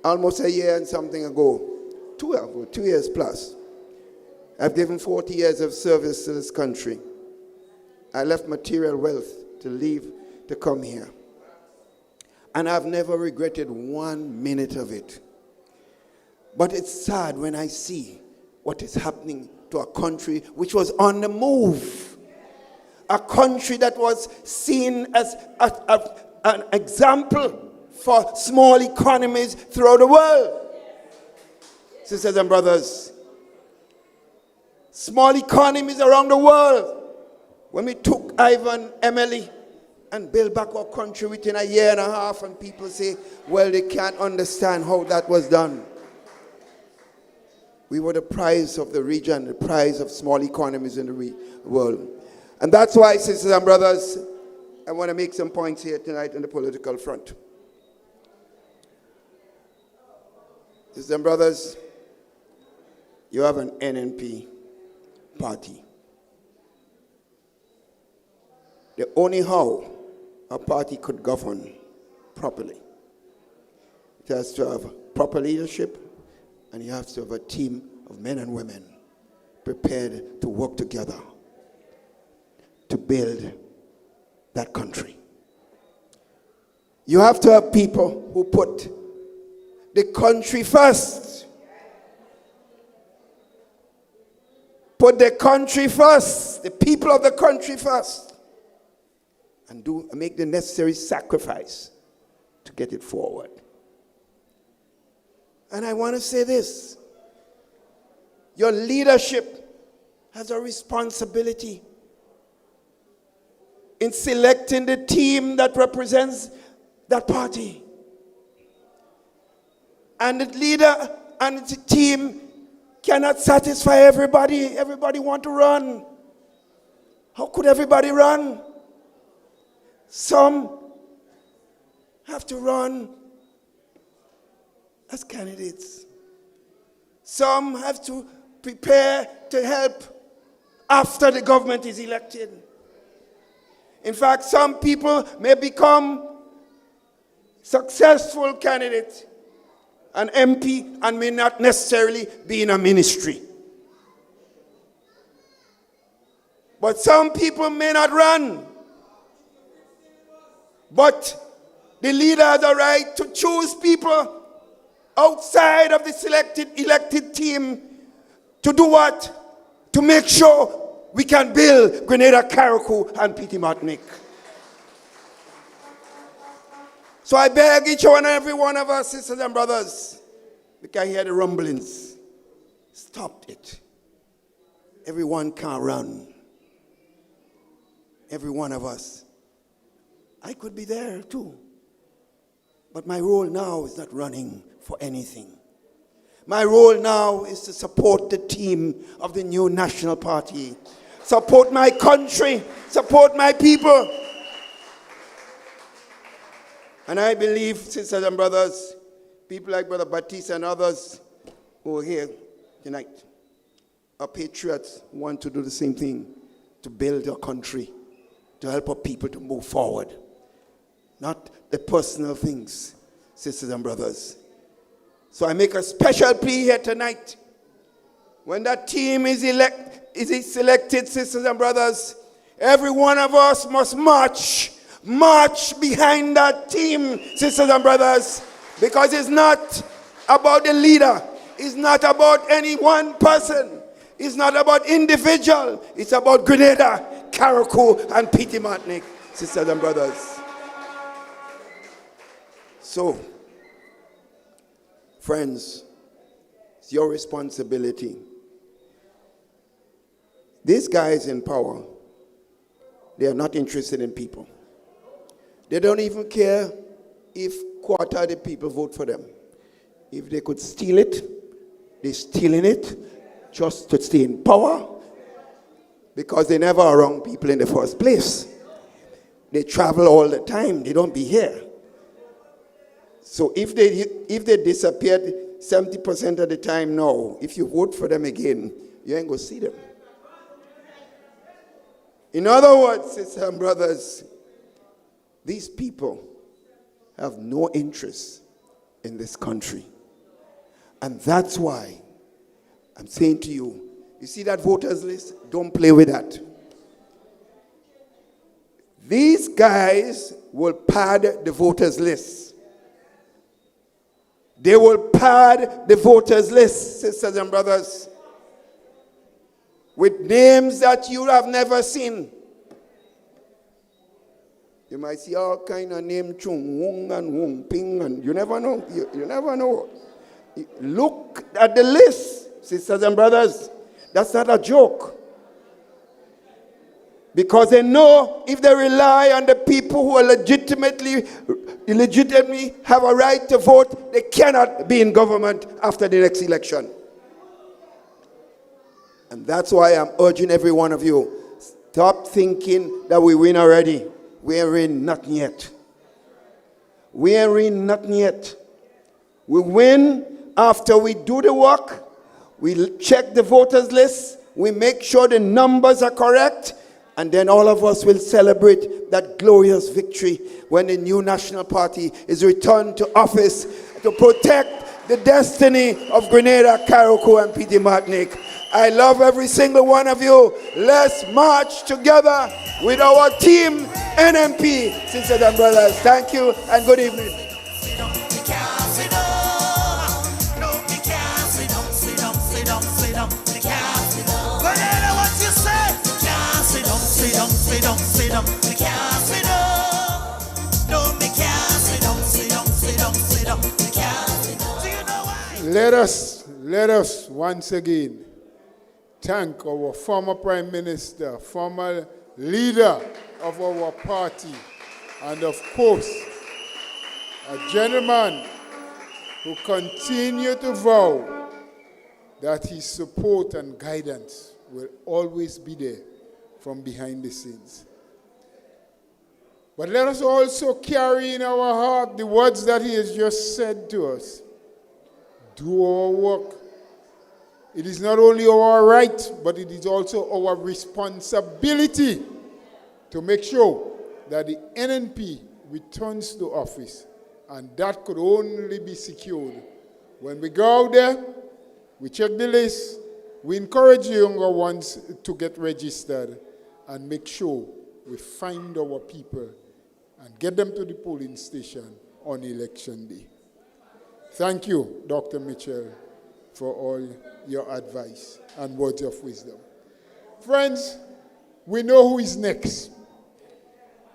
almost a year and something ago, 2 years plus, I've given 40 years of service to this country. I left material wealth to leave to come here. And I've never regretted 1 minute of it. But it's sad when I see what is happening to a country which was on the move. A country that was seen as an example for small economies throughout the world. Sisters and brothers, small economies around the world. When we took Ivan, Emily, and built back our country within a year and a half, and people say, well, they can't understand how that was done. We were the prize of the region, the prize of small economies in the world. And that's why, sisters and brothers, I want to make some points here tonight on the political front. Sisters and brothers, you have an NNP party. The only how a party could govern properly, it has to have proper leadership, and you have to have a team of men and women prepared to work together to build that country. You have to have people who put the country first. Put the country first, the people of the country first, and make the necessary sacrifice to get it forward. And I want to say this. Your leadership has a responsibility in selecting the team that represents that party. And the leader and the team cannot satisfy everybody. Everybody want to run. How could everybody run? Some have to run as candidates. Some have to prepare to help after the government is elected. In fact, some people may become successful candidates, an MP, and may not necessarily be in a ministry. But some people may not run. But the leader has a right to choose people outside of the elected team to do what? To make sure we can build Grenada, Carriacou, and Petit Martinique. So I beg each one and every one of us, sisters and brothers, we can hear the rumblings. Stop it. Everyone can run. Every one of us. I could be there too. But my role now is not running for anything. My role now is to support the team of the new National Party. Support my country. Support my people. And I believe, sisters and brothers, people like Brother Baptiste and others who are here tonight are patriots who want to do the same thing, to build our country, to help our people to move forward. Not the personal things, sisters and brothers. So I make a special plea here tonight. When that team is selected, sisters and brothers, every one of us must march behind that team, sisters and brothers, because it's not about the leader. It's not about any one person. It's not about individual. It's about Grenada, Carriacou, and Petit Martinique, sisters and brothers. So, friends, it's your responsibility. These guys in power, they are not interested in people. They don't even care if quarter of the people vote for them. If they could steal it, they're stealing it just to stay in power, because they never are wrong people in the first place. They travel all the time. They don't be here. So if they disappeared 70% of the time now, if you vote for them again, you ain't going to see them. In other words, sisters and brothers, these people have no interest in this country. And that's why I'm saying to you, you see that voters list? Don't play with that. These guys will pad the voters list. They will pad the voters list, sisters and brothers, with names that you have never seen. You might see all kind of names, Chung, Wong, and Wong, Ping, and you never know. You never know. Look at the list, sisters and brothers. That's not a joke. Because they know if they rely on the people who are legitimately have a right to vote, they cannot be in government after the next election. And that's why I'm urging every one of you, stop thinking that we win already. We ain't win nothing yet. We ain't win nothing yet. We win after we do the work. We check the voters list. We make sure the numbers are correct. And then all of us will celebrate that glorious victory when the new National Party is returned to office to protect the destiny of Grenada, Carriacou, and Petit Martinique. I love every single one of you. Let's march together with our team, NNP, sisters and brothers. Thank you and good evening. Let us once again thank our former Prime Minister, former leader of our party, and of course, a gentleman who continued to vow that his support and guidance will always be there from behind the scenes. But let us also carry in our heart the words that he has just said to us. Do our work. It is not only our right, but it is also our responsibility to make sure that the NNP returns to office. And that could only be secured when we go out there, we check the list, we encourage the younger ones to get registered, and make sure we find our people and get them to the polling station on election day. Thank you, Dr. Mitchell, for all your advice and words of wisdom. Friends, we know who is next.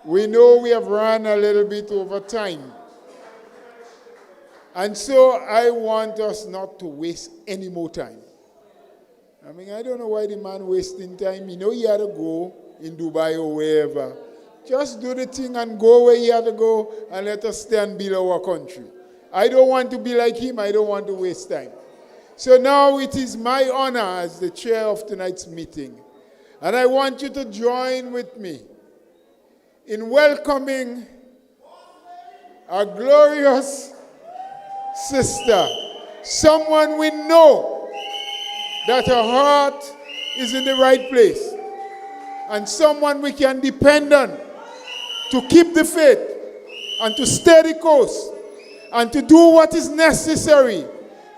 We know we have run a little bit over time. And so I want us not to waste any more time. I mean, I don't know why the man wasting time. You know he had to go in Dubai or wherever. Just do the thing and go where you have to go and let us stay and build our country. I don't want to be like him. I don't want to waste time. So now it is my honor as the chair of tonight's meeting. And I want you to join with me in welcoming a glorious sister, someone we know that her heart is in the right place, and someone we can depend on to keep the faith and to stay the course and to do what is necessary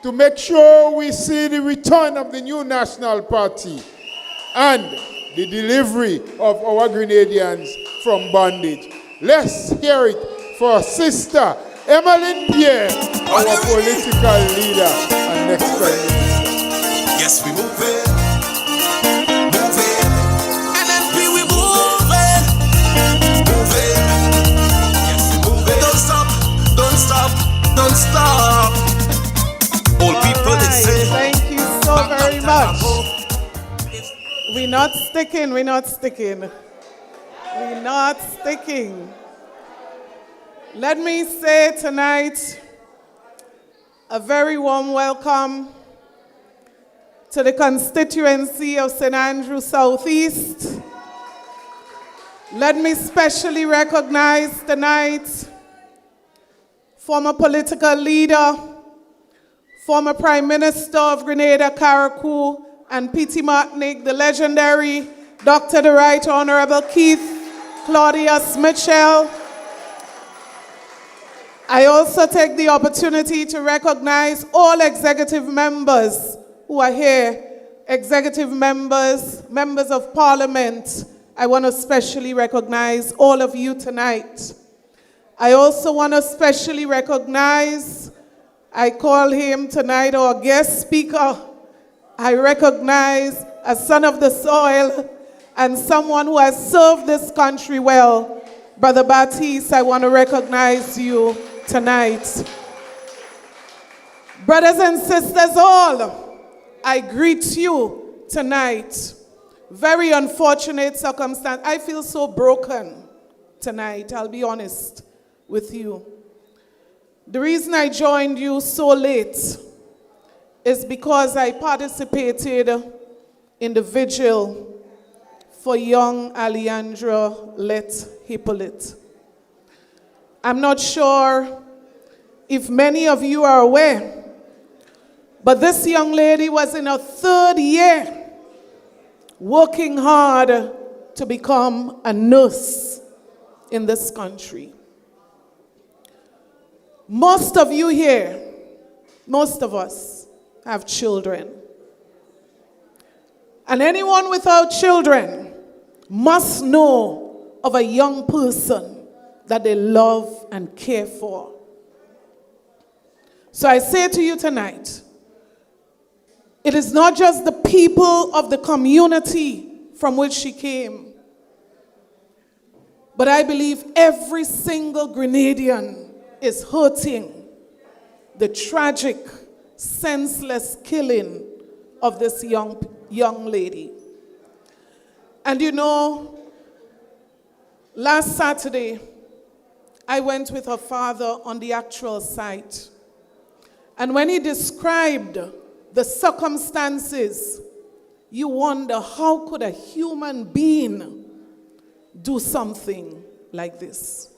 to make sure we see the return of the new National Party and the delivery of our Grenadians from bondage. Let's hear it for Sister Emmeline Pierre our political leader and next Prime Minister. Yes, we move it. Move it. NNP, we move it. Move it. Yes, we move it. Don't stop. Don't stop. Don't stop. All people that say. Thank you so very much. We're not sticking. We're not sticking. We're not sticking. Let me say tonight a very warm welcome to the constituency of St. Andrew Southeast. Let me specially recognize tonight former political leader, former Prime Minister of Grenada, Carriacou, and P.T. Martinique, the legendary Dr. the Right Honorable Keith Claudius Mitchell. I also take the opportunity to recognize all executive members who are here, executive members, members of parliament. I want to specially recognize all of you tonight. I also want to specially recognize, I call him tonight our guest speaker. I recognize a son of the soil and someone who has served this country well. Brother Baptiste, I want to recognize you tonight. Brothers and sisters all, I greet you tonight. Very unfortunate circumstance. I feel so broken tonight, I'll be honest with you. The reason I joined you so late is because I participated in the vigil for young Alejandra Let Hippolyte. I'm not sure if many of you are aware, but this young lady was in her 3rd year working hard to become a nurse in this country. Most of you here, most of us, have children. And anyone without children must know of a young person that they love and care for. So I say to you tonight, it is not just the people of the community from which she came, but I believe every single Grenadian is hurting the tragic, senseless killing of this young lady. And you know, last Saturday, I went with her father on the actual site. And when he described the circumstances, you wonder, how could a human being do something like this?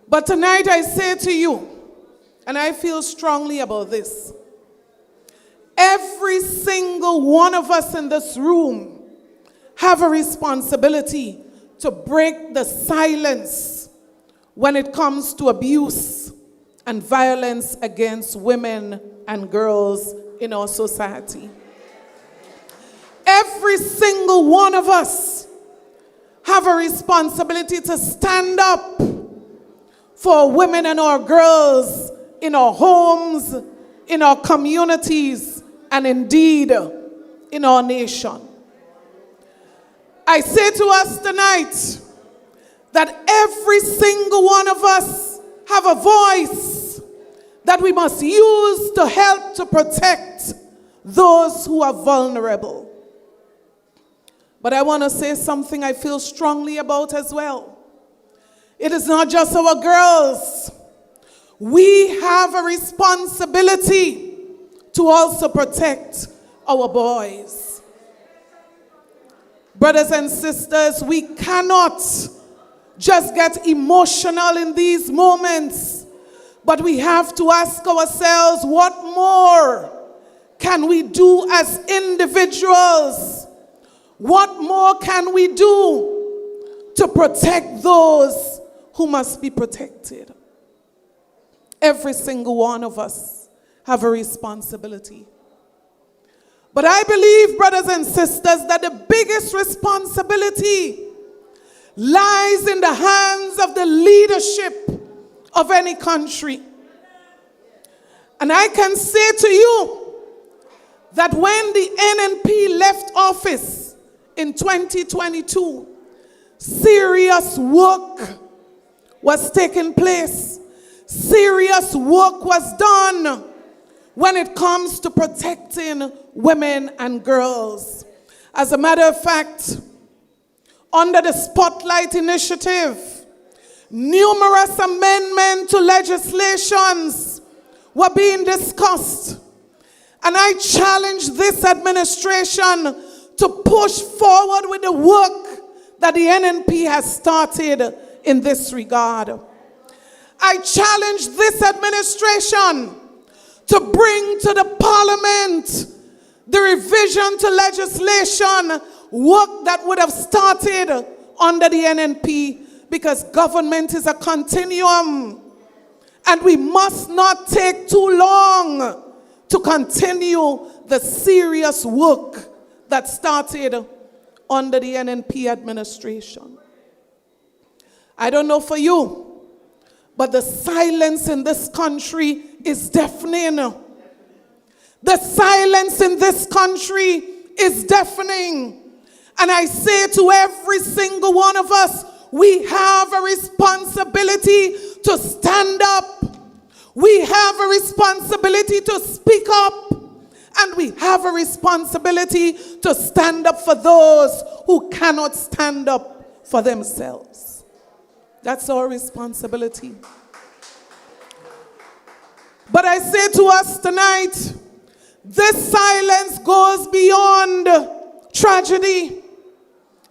But tonight I say to you, and I feel strongly about this, every single one of us in this room have a responsibility to break the silence when it comes to abuse and violence against women and girls in our society. Every single one of us have a responsibility to stand up for women and our girls in our homes, in our communities, and indeed in our nation. I say to us tonight that every single one of us have a voice that we must use to help to protect those who are vulnerable. But I want to say something I feel strongly about as well. It is not just our girls. We have a responsibility to also protect our boys. Brothers and sisters, we cannot just get emotional in these moments, but we have to ask ourselves, what more can we do as individuals? What more can we do to protect those who must be protected? Every single one of us have a responsibility. But I believe, brothers and sisters, that the biggest responsibility lies in the hands of the leadership of any country. And I can say to you that when the NNP left office in 2022, serious work was taking place. Serious work was done when it comes to protecting women and girls. As a matter of fact, under the Spotlight Initiative, numerous amendments to legislations were being discussed. And I challenge this administration to push forward with the work that the NNP has started in this regard. I challenge this administration to bring to the Parliament the revision to legislation work that would have started under the NNP, because government is a continuum and we must not take too long to continue the serious work that started under the NNP administration. I don't know for you, but the silence in this country is deafening. The silence in this country is deafening. And I say to every single one of us, we have a responsibility to stand up. We have a responsibility to speak up. And we have a responsibility to stand up for those who cannot stand up for themselves. That's our responsibility. But I say to us tonight, this silence goes beyond tragedy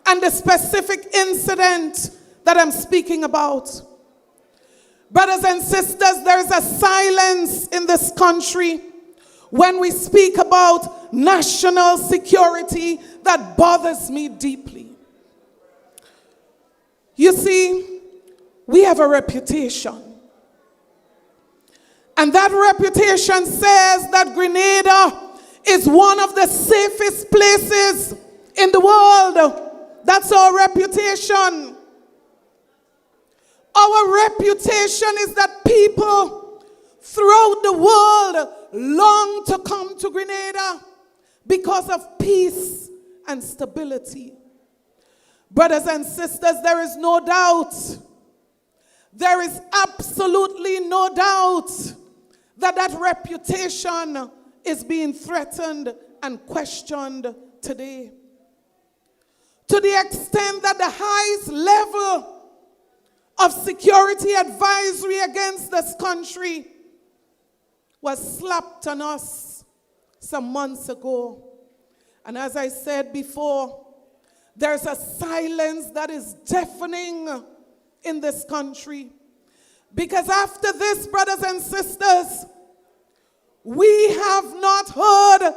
and the specific incident that I'm speaking about. Brothers and sisters, there's a silence in this country when we speak about national security that bothers me deeply. You see, we have a reputation. And that reputation says that Grenada is one of the safest places in the world. That's our reputation. Our reputation is that people throughout the world long to come to Grenada because of peace and stability. Brothers and sisters, there is no doubt, there is absolutely no doubt that that reputation is being threatened and questioned today. To the extent that the highest level of security advisory against this country was slapped on us some months ago. And as I said before, there's a silence that is deafening in this country. Because after this, brothers and sisters, we have not heard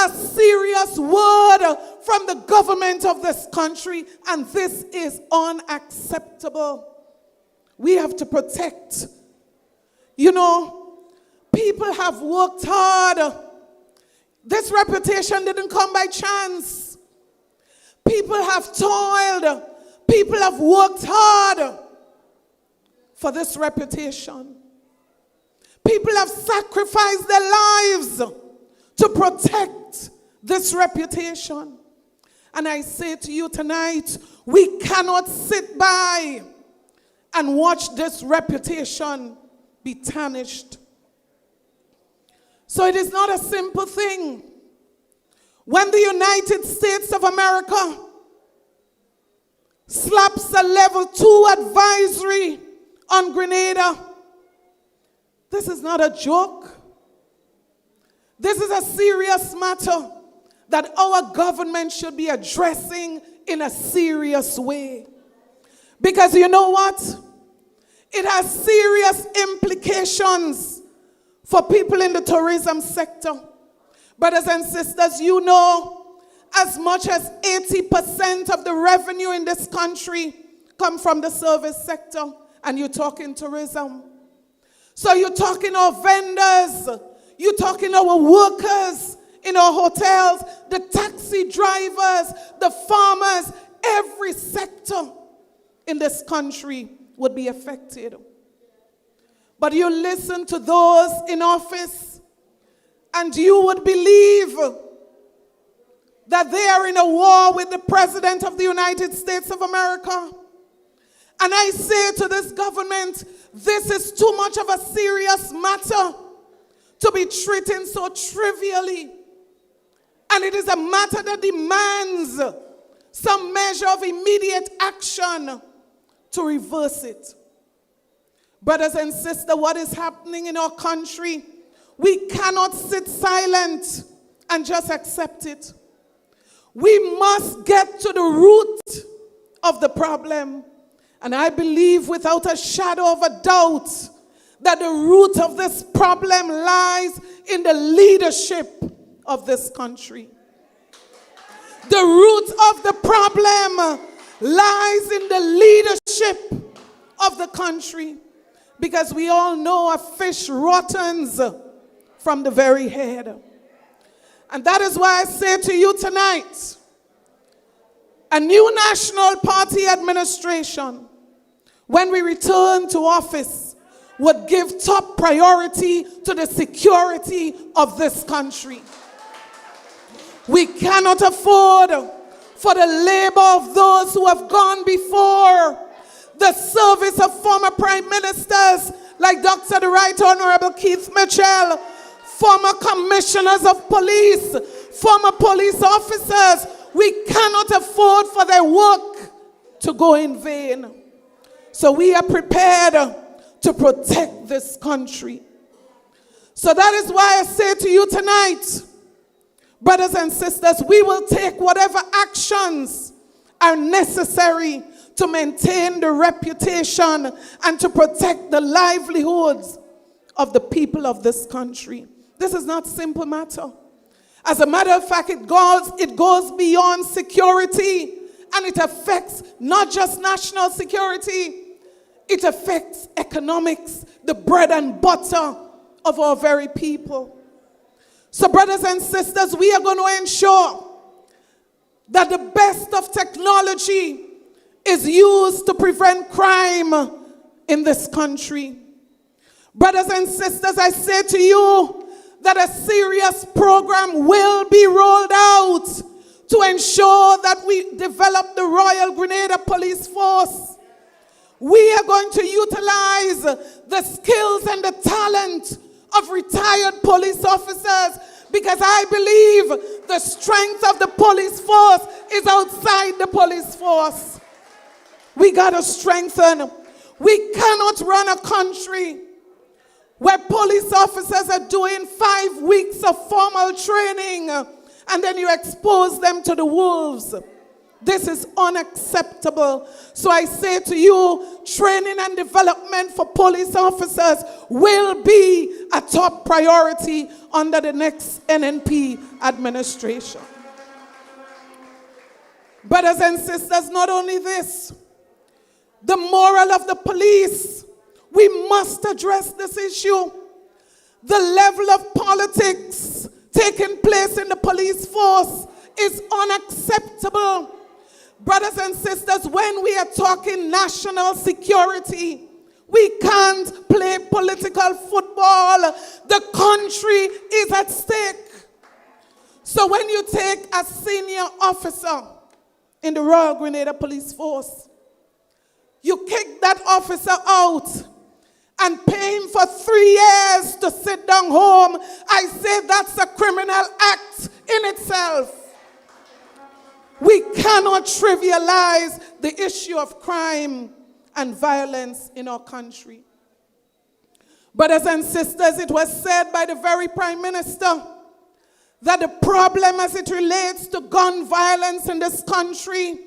a serious word from the government of this country, and this is unacceptable. We have to protect. You know, people have worked hard. This reputation didn't come by chance. People have toiled. People have worked hard for this reputation. People have sacrificed their lives to protect this reputation. And I say to you tonight, we cannot sit by and watch this reputation be tarnished. So it is not a simple thing when the United States of America slaps a level 2 advisory on Grenada. This is not a joke. This is a serious matter that our government should be addressing in a serious way. Because you know what? It has serious implications for people in the tourism sector. Brothers and sisters, you know, as much as 80% of the revenue in this country come from the service sector, and you're talking tourism. So you're talking our vendors, you're talking our workers in our hotels, the taxi drivers, the farmers, every sector in this country would be affected. But you listen to those in office and you would believe that they are in a war with the President of the United States of America. And I say to this government, this is too much of a serious matter to be treating so trivially. And it is a matter that demands some measure of immediate action to reverse it. Brothers and sisters, what is happening in our country, we cannot sit silent and just accept it. We must get to the root of the problem. And I believe without a shadow of a doubt that the root of this problem lies in the leadership of this country. The root of the problem lies in the leadership of the country. Because we all know a fish rottens from the very head. And that is why I say to you tonight, a new National Party administration, when we return to office, would give top priority to the security of this country. We cannot afford for the labor of those who have gone before, the service of former prime ministers like Dr. the Right Honorable Keith Mitchell, former commissioners of police, former police officers. We cannot afford for their work to go in vain. So we are prepared to protect this country. So that is why I say to you tonight, brothers and sisters, we will take whatever actions are necessary to maintain the reputation and to protect the livelihoods of the people of this country. This is not a simple matter. As a matter of fact, it goes beyond security, and it affects not just national security, it affects economics, the bread and butter of our very people. So brothers and sisters, we are going to ensure that the best of technology is used to prevent crime in this country. Brothers and sisters, I say to you that a serious program will be rolled out to ensure that we develop the Royal Grenada Police Force. We are going to utilize the skills and the talent of retired police officers, because I believe the strength of the police force is outside the police force. We got to strengthen. We cannot run a country where police officers are doing 5 weeks of formal training and then you expose them to the wolves. This is unacceptable. So I say to you, training and development for police officers will be a top priority under the next NNP administration. Brothers and sisters, not only this, the moral of the police, we must address this issue. The level of politics taking place in the police force is unacceptable. Brothers and sisters, when we are talking national security, we can't play political football. The country is at stake. So when you take a senior officer in the Royal Grenada Police Force, you kick that officer out and pay him for 3 years to sit down home, I say that's a criminal act in itself. We cannot trivialize the issue of crime and violence in our country. Brothers and sisters, it was said by the very Prime Minister that the problem as it relates to gun violence in this country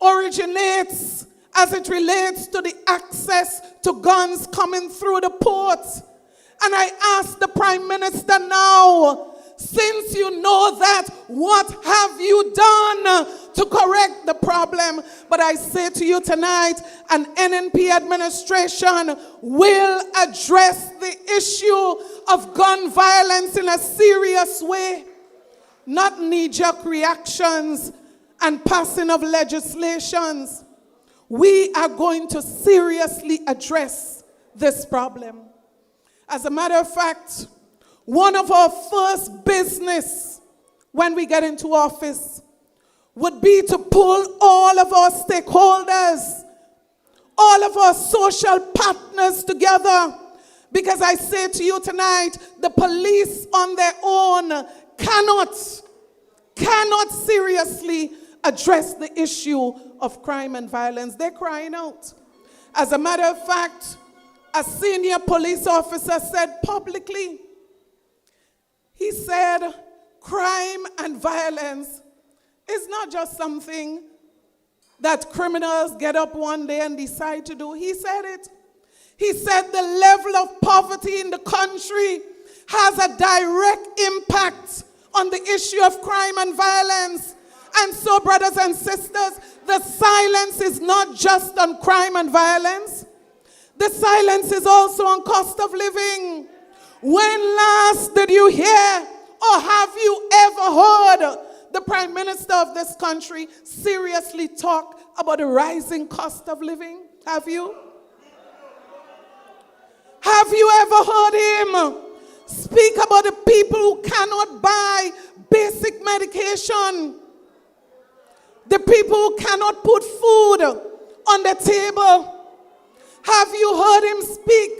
originates as it relates to the access to guns coming through the port. And I ask the Prime Minister now, since you know that, what have you done to correct the problem? But I say to you tonight, an NNP administration will address the issue of gun violence in a serious way, not knee-jerk reactions and passing of legislations. We are going to seriously address this problem. As a matter of fact, one of our first business when we get into office would be to pull all of our stakeholders, all of our social partners together. Because I say to you tonight, the police on their own cannot seriously address the issue of crime and violence. They're crying out. As a matter of fact, a senior police officer said publicly, he said, crime and violence is not just something that criminals get up one day and decide to do. He said it. He said the level of poverty in the country has a direct impact on the issue of crime and violence. And so, brothers and sisters, the silence is not just on crime and violence. The silence is also on cost of living. When last did you hear or have you ever heard the Prime Minister of this country seriously talk about the rising cost of living? Have you? Have you ever heard him speak about the people who cannot buy basic medication? The people who cannot put food on the table? Have you heard him speak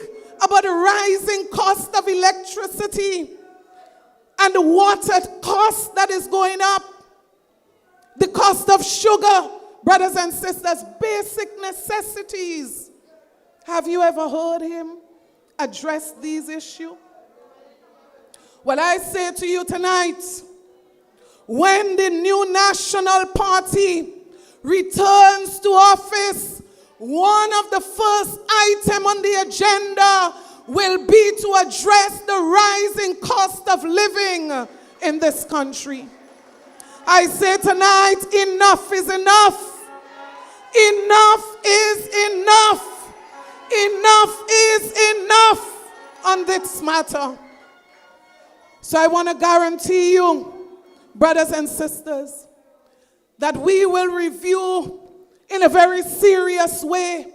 about the rising cost of electricity and the water cost that is going up? The cost of sugar, brothers and sisters, basic necessities. Have you ever heard him address these issues? Well, I say to you tonight, when the new National Party returns to office, one of the first items on the agenda will be to address the rising cost of living in this country. I say tonight, enough is enough. Enough is enough. Enough is enough on this matter. So I want to guarantee you, brothers and sisters, that we will review in a very serious way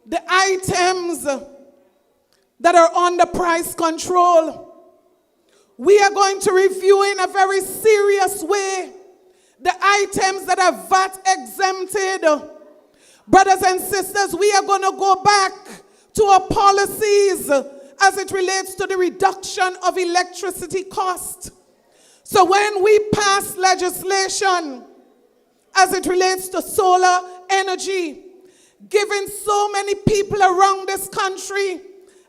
the items that are under price control. We are going to review in a very serious way the items that are VAT exempted. Brothers and sisters, we are going to go back to our policies as it relates to the reduction of electricity cost. So when we pass legislation as it relates to solar energy, giving so many people around this country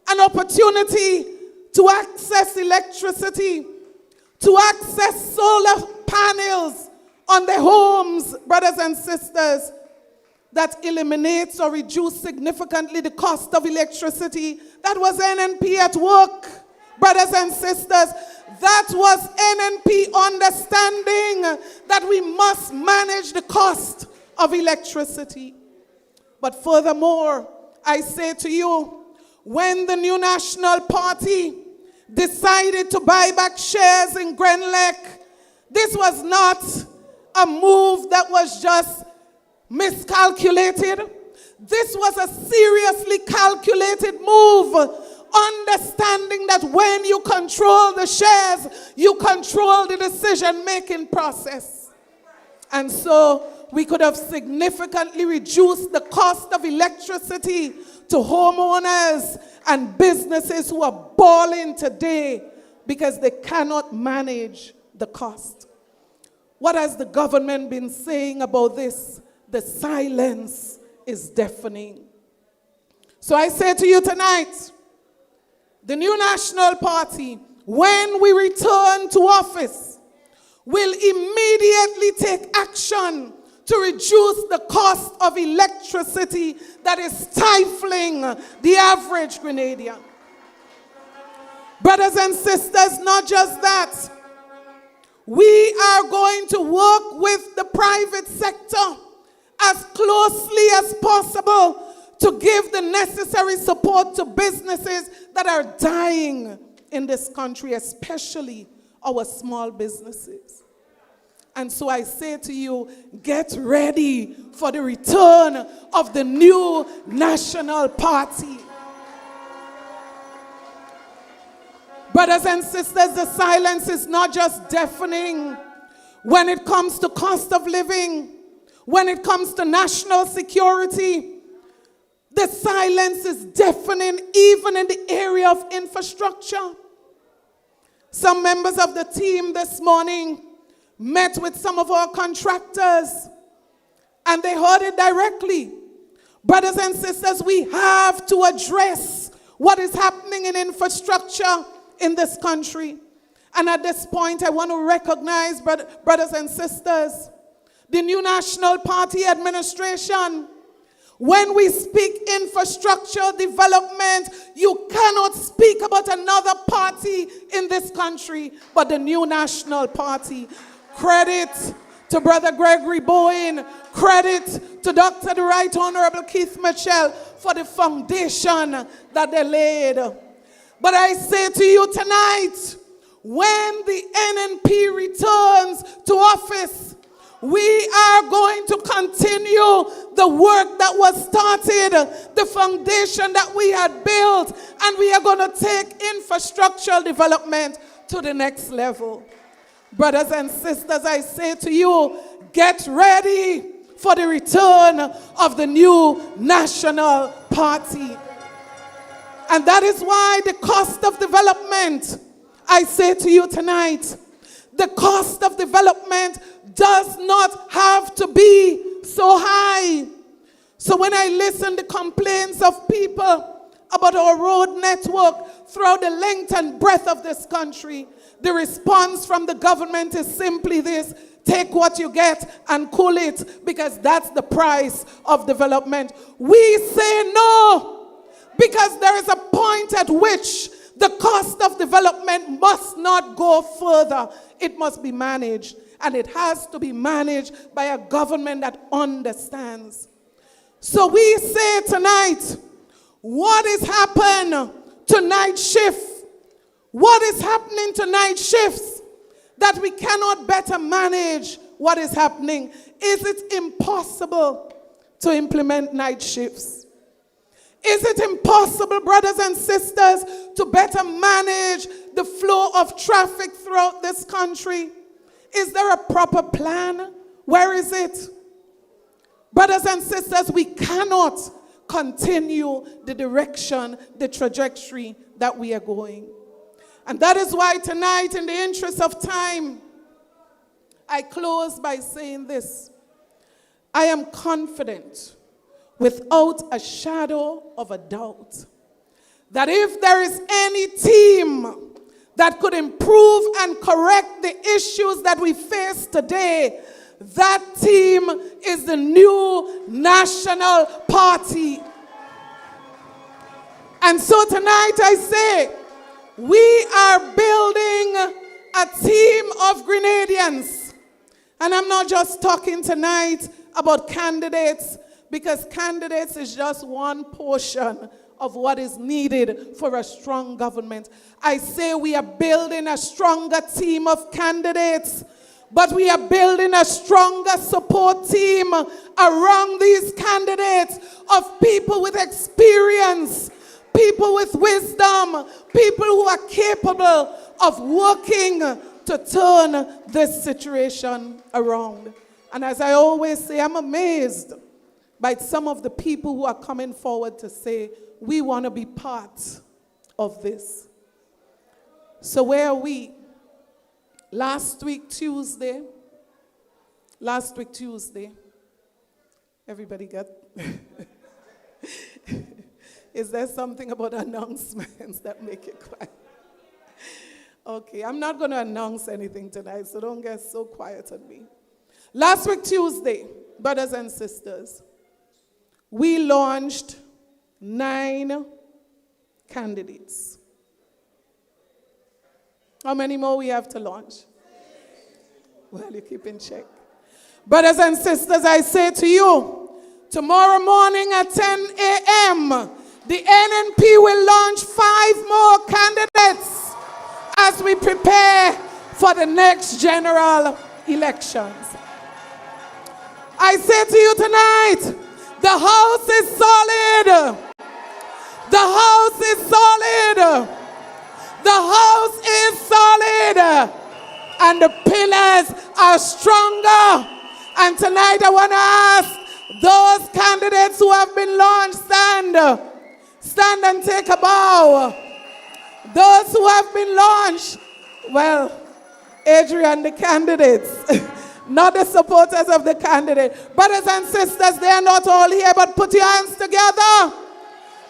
an opportunity to access electricity, to access solar panels on their homes, brothers and sisters, that eliminates or reduces significantly the cost of electricity. That was NNP at work, brothers and sisters. That was NNP understanding that we must manage the cost of electricity. But furthermore, I say to you, when the new National Party decided to buy back shares in Grenada, this was not a move that was just miscalculated. This was a seriously calculated move, understanding that when you control the shares, you control the decision-making process. And so we could have significantly reduced the cost of electricity to homeowners and businesses who are balling today because they cannot manage the cost. What has the government been saying about this? The silence is deafening. So I say to you tonight, the new National Party, when we return to office, will immediately take action to reduce the cost of electricity that is stifling the average Grenadian. Brothers and sisters, not just that. We are going to work with the private sector as closely as possible to give the necessary support to businesses that are dying in this country, especially our small businesses. And so I say to you, get ready for the return of the new National Party. Brothers and sisters, the silence is not just deafening when it comes to cost of living, when it comes to national security. The silence is deafening even in the area of infrastructure. Some members of the team this morning met with some of our contractors and they heard it directly. Brothers and sisters, we have to address what is happening in infrastructure in this country. And at this point, I want to recognize, brothers and sisters, the new National Party administration. When we speak infrastructure development, you cannot speak about another party in this country but the new National Party. Credit to Brother Gregory Bowen. Credit to Dr. the Right Honorable Keith Mitchell for the foundation that they laid. But I say to you tonight, when the NNP returns to office, we are going to continue the work that was started, the foundation that we had built, and we are going to take infrastructural development to the next level. Brothers and sisters, I say to you, get ready for the return of the new National Party. And that is why the cost of development, I say to you tonight, the cost of development does not have to be so high. So when I listen to complaints of people about our road network throughout the length and breadth of this country, the response from the government is simply this: take what you get and cool it, because that's the price of development. We say no, because there is a point at which the cost of development must not go further. It must be managed. And it has to be managed by a government that understands. So we say tonight, what is happening to night shift? What is happening to night shifts that we cannot better manage what is happening? Is it impossible to implement night shifts? Is it impossible, brothers and sisters, to better manage the flow of traffic throughout this country? Is there a proper plan? Where is it? Brothers and sisters, we cannot continue the direction, the trajectory that we are going. And that is why tonight, in the interest of time, I close by saying this. I am confident, without a shadow of a doubt, that if there is any team that could improve and correct the issues that we face today, that team is the new National Party. And so tonight I say, we are building a team of Grenadians. And I'm not just talking tonight about candidates, because candidates is just one portion of what is needed for a strong government. I say we are building a stronger team of candidates, but we are building a stronger support team around these candidates of people with experience, people with wisdom, people who are capable of working to turn this situation around. And as I always say, I'm amazed by some of the people who are coming forward to say, we want to be part of this. So where are we? Last week Tuesday, everybody got? Is there something about announcements that make it quiet? Okay, I'm not going to announce anything tonight, so don't get so quiet on me. Last week Tuesday, brothers and sisters, we launched 9 candidates. How many more we have to launch? Well, you keep in check. Brothers and sisters, I say to you, tomorrow morning at 10 a.m., the NNP will launch 5 more candidates as we prepare for the next general elections. I say to you tonight, the house is solid. The house is solid. The house is solid and the pillars are stronger. And tonight I want to ask those candidates who have been launched, stand and take a bow. Those who have been launched, well, Adrian, the candidates, not the supporters of the candidate. Brothers and sisters, they are not all here, but put your hands together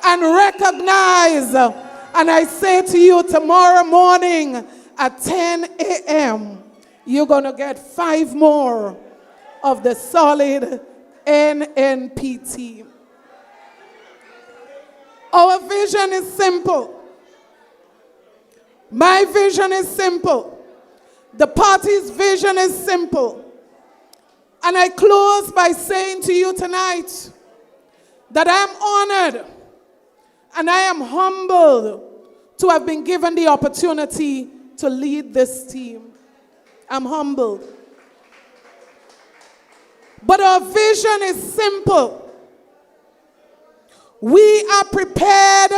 and recognize. And I say to you, tomorrow morning at 10 a.m., you're going to get 5 more of the solid NNP team. Our vision is simple. My vision is simple. The party's vision is simple. And I close by saying to you tonight that I am honored and I am humbled to have been given the opportunity to lead this team. I'm humbled. But our vision is simple. We are prepared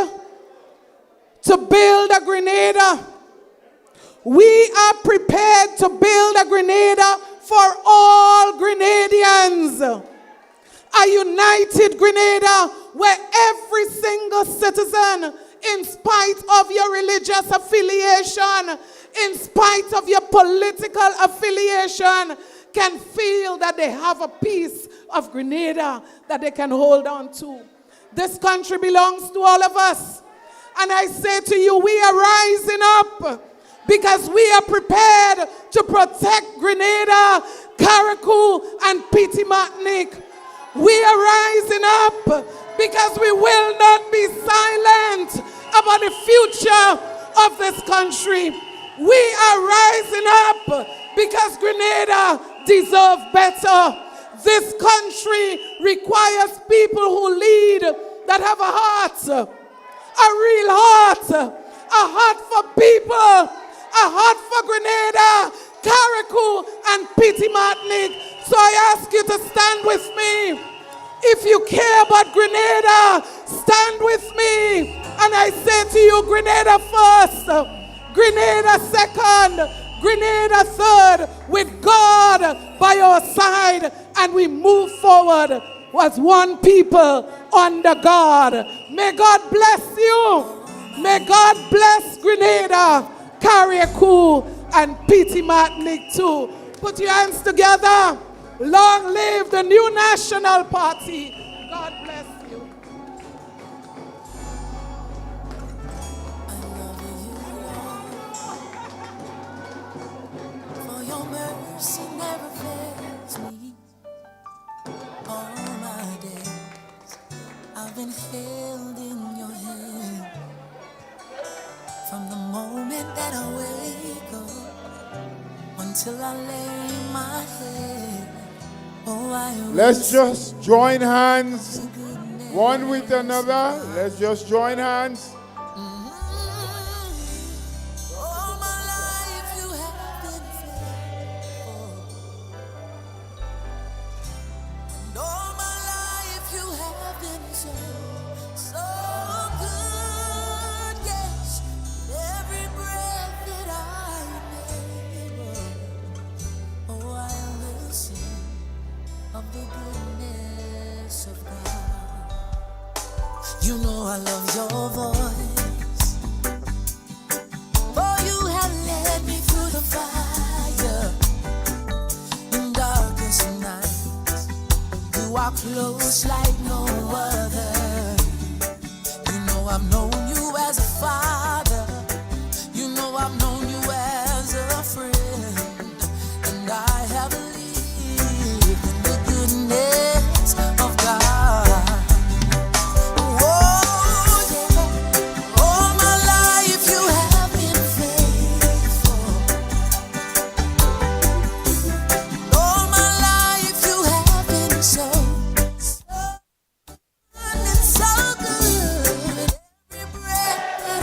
to build a Grenada. We are prepared to build a Grenada for all Grenadians. A united Grenada where every single citizen, in spite of your religious affiliation, in spite of your political affiliation, can feel that they have a piece of Grenada that they can hold on to. This country belongs to all of us. And I say to you, we are rising up because we are prepared to protect Grenada, Carriacou, and Petit Martinique. We are rising up because we will not be silent about the future of this country. We are rising up because Grenada deserves better. This country requires people who lead that have a heart, a real heart, a heart for people, a heart for Grenada, Carriacou, and Petit Martinique. So I ask you to stand with me. If you care about Grenada, stand with me. And I say to you, Grenada first, Grenada second, Grenada third, with God by our side, and we move forward as one people under God. May God bless you. May God bless Grenada, Carriacou, and Petit Martinique too. Put your hands together. Long live the new National Party. God bless you. For your mercy never fails me. All my days I've been held in your hand. From the moment that I wake up until I lay my head. Let's just join hands one with another. Let's just join hands. All my life you have been faithful. And all my life you have been so, so good. Yes, every breath that I am able, oh, I will sing of the goodness of God. You know I love your voice, for you have led me through the fire in darkest nights. You are close like no other. You know I've known you as a father. You know I've known you as a friend, and I have goodness of God. Oh, yeah. All my life you have been faithful. All my life you have been so, so good. Every breath that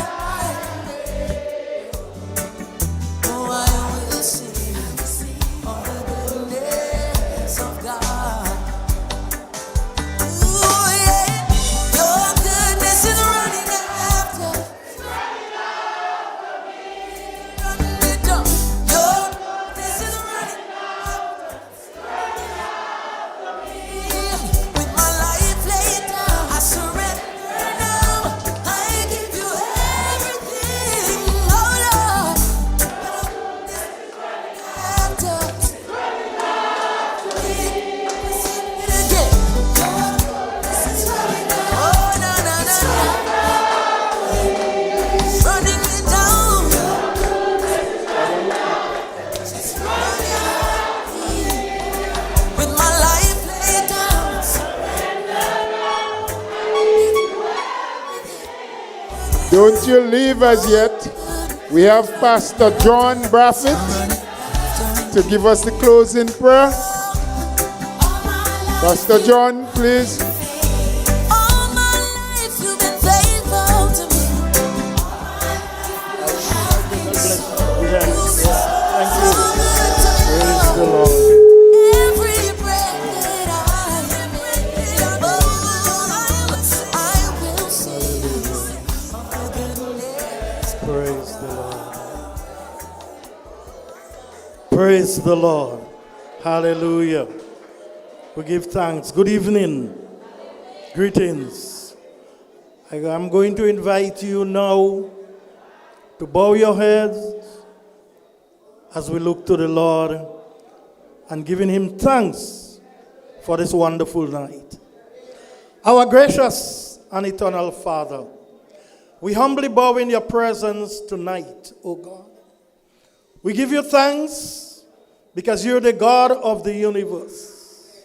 Don't you leave as yet. We have Pastor John Braffett to give us the closing prayer. Pastor John, please. Praise the Lord. Hallelujah. We give thanks. Good evening. Greetings. I'm going to invite you now to bow your heads as we look to the Lord and giving him thanks for this wonderful night. Our gracious and eternal Father, we humbly bow in your presence tonight, O God. We give you thanks because you're the God of the universe.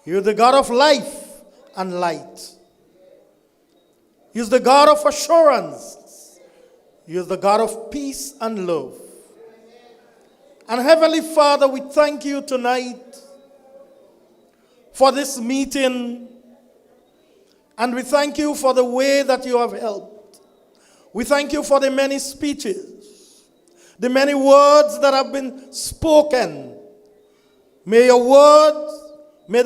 You're the God of life and light. You're the God of assurance. You're the God of peace and love. And Heavenly Father, we thank you tonight for this meeting. And we thank you for the way that you have helped. We thank you for the many speeches, the many words that have been spoken. May the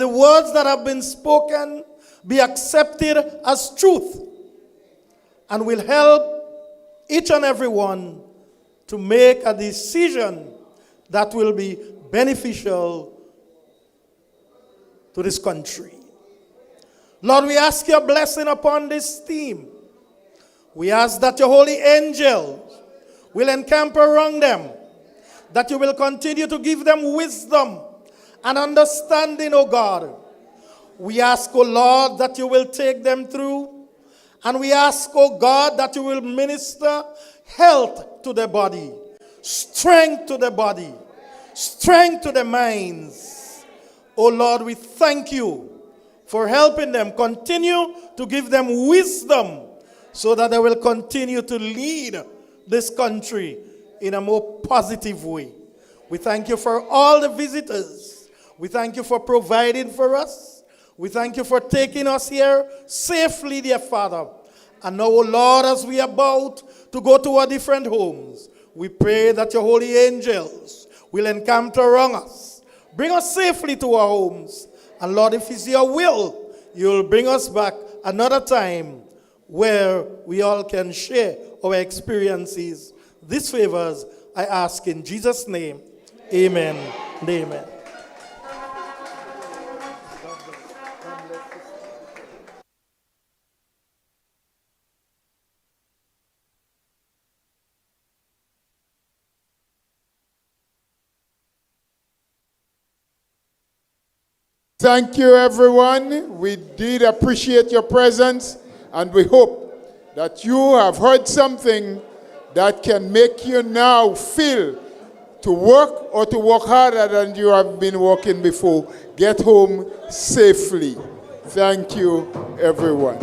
words that have been spoken be accepted as truth and will help each and every one to make a decision that will be beneficial to this country. Lord, we ask your blessing upon this team. We ask that your holy angels will encamp around them, that you will continue to give them wisdom and understanding, O God. We ask, O Lord, that you will take them through, and we ask, O God, that you will minister health to the body, strength to the body, strength to the minds. O Lord, we thank you for helping them. Continue to give them wisdom so that they will continue to lead this country in a more positive way. We thank you for all the visitors. We thank you for providing for us. We thank you for taking us here safely, dear Father. And now, O Lord, as we are about to go to our different homes, we pray that your holy angels will encamp around us. Bring us safely to our homes. And Lord, if it's your will, you'll bring us back another time where we all can share our experiences. These favors I ask in Jesus' name. Amen and amen. Thank you, everyone. We did appreciate your presence, and we hope that you have heard something that can make you now feel to work or to work harder than you have been working before. Get home safely. Thank you, everyone.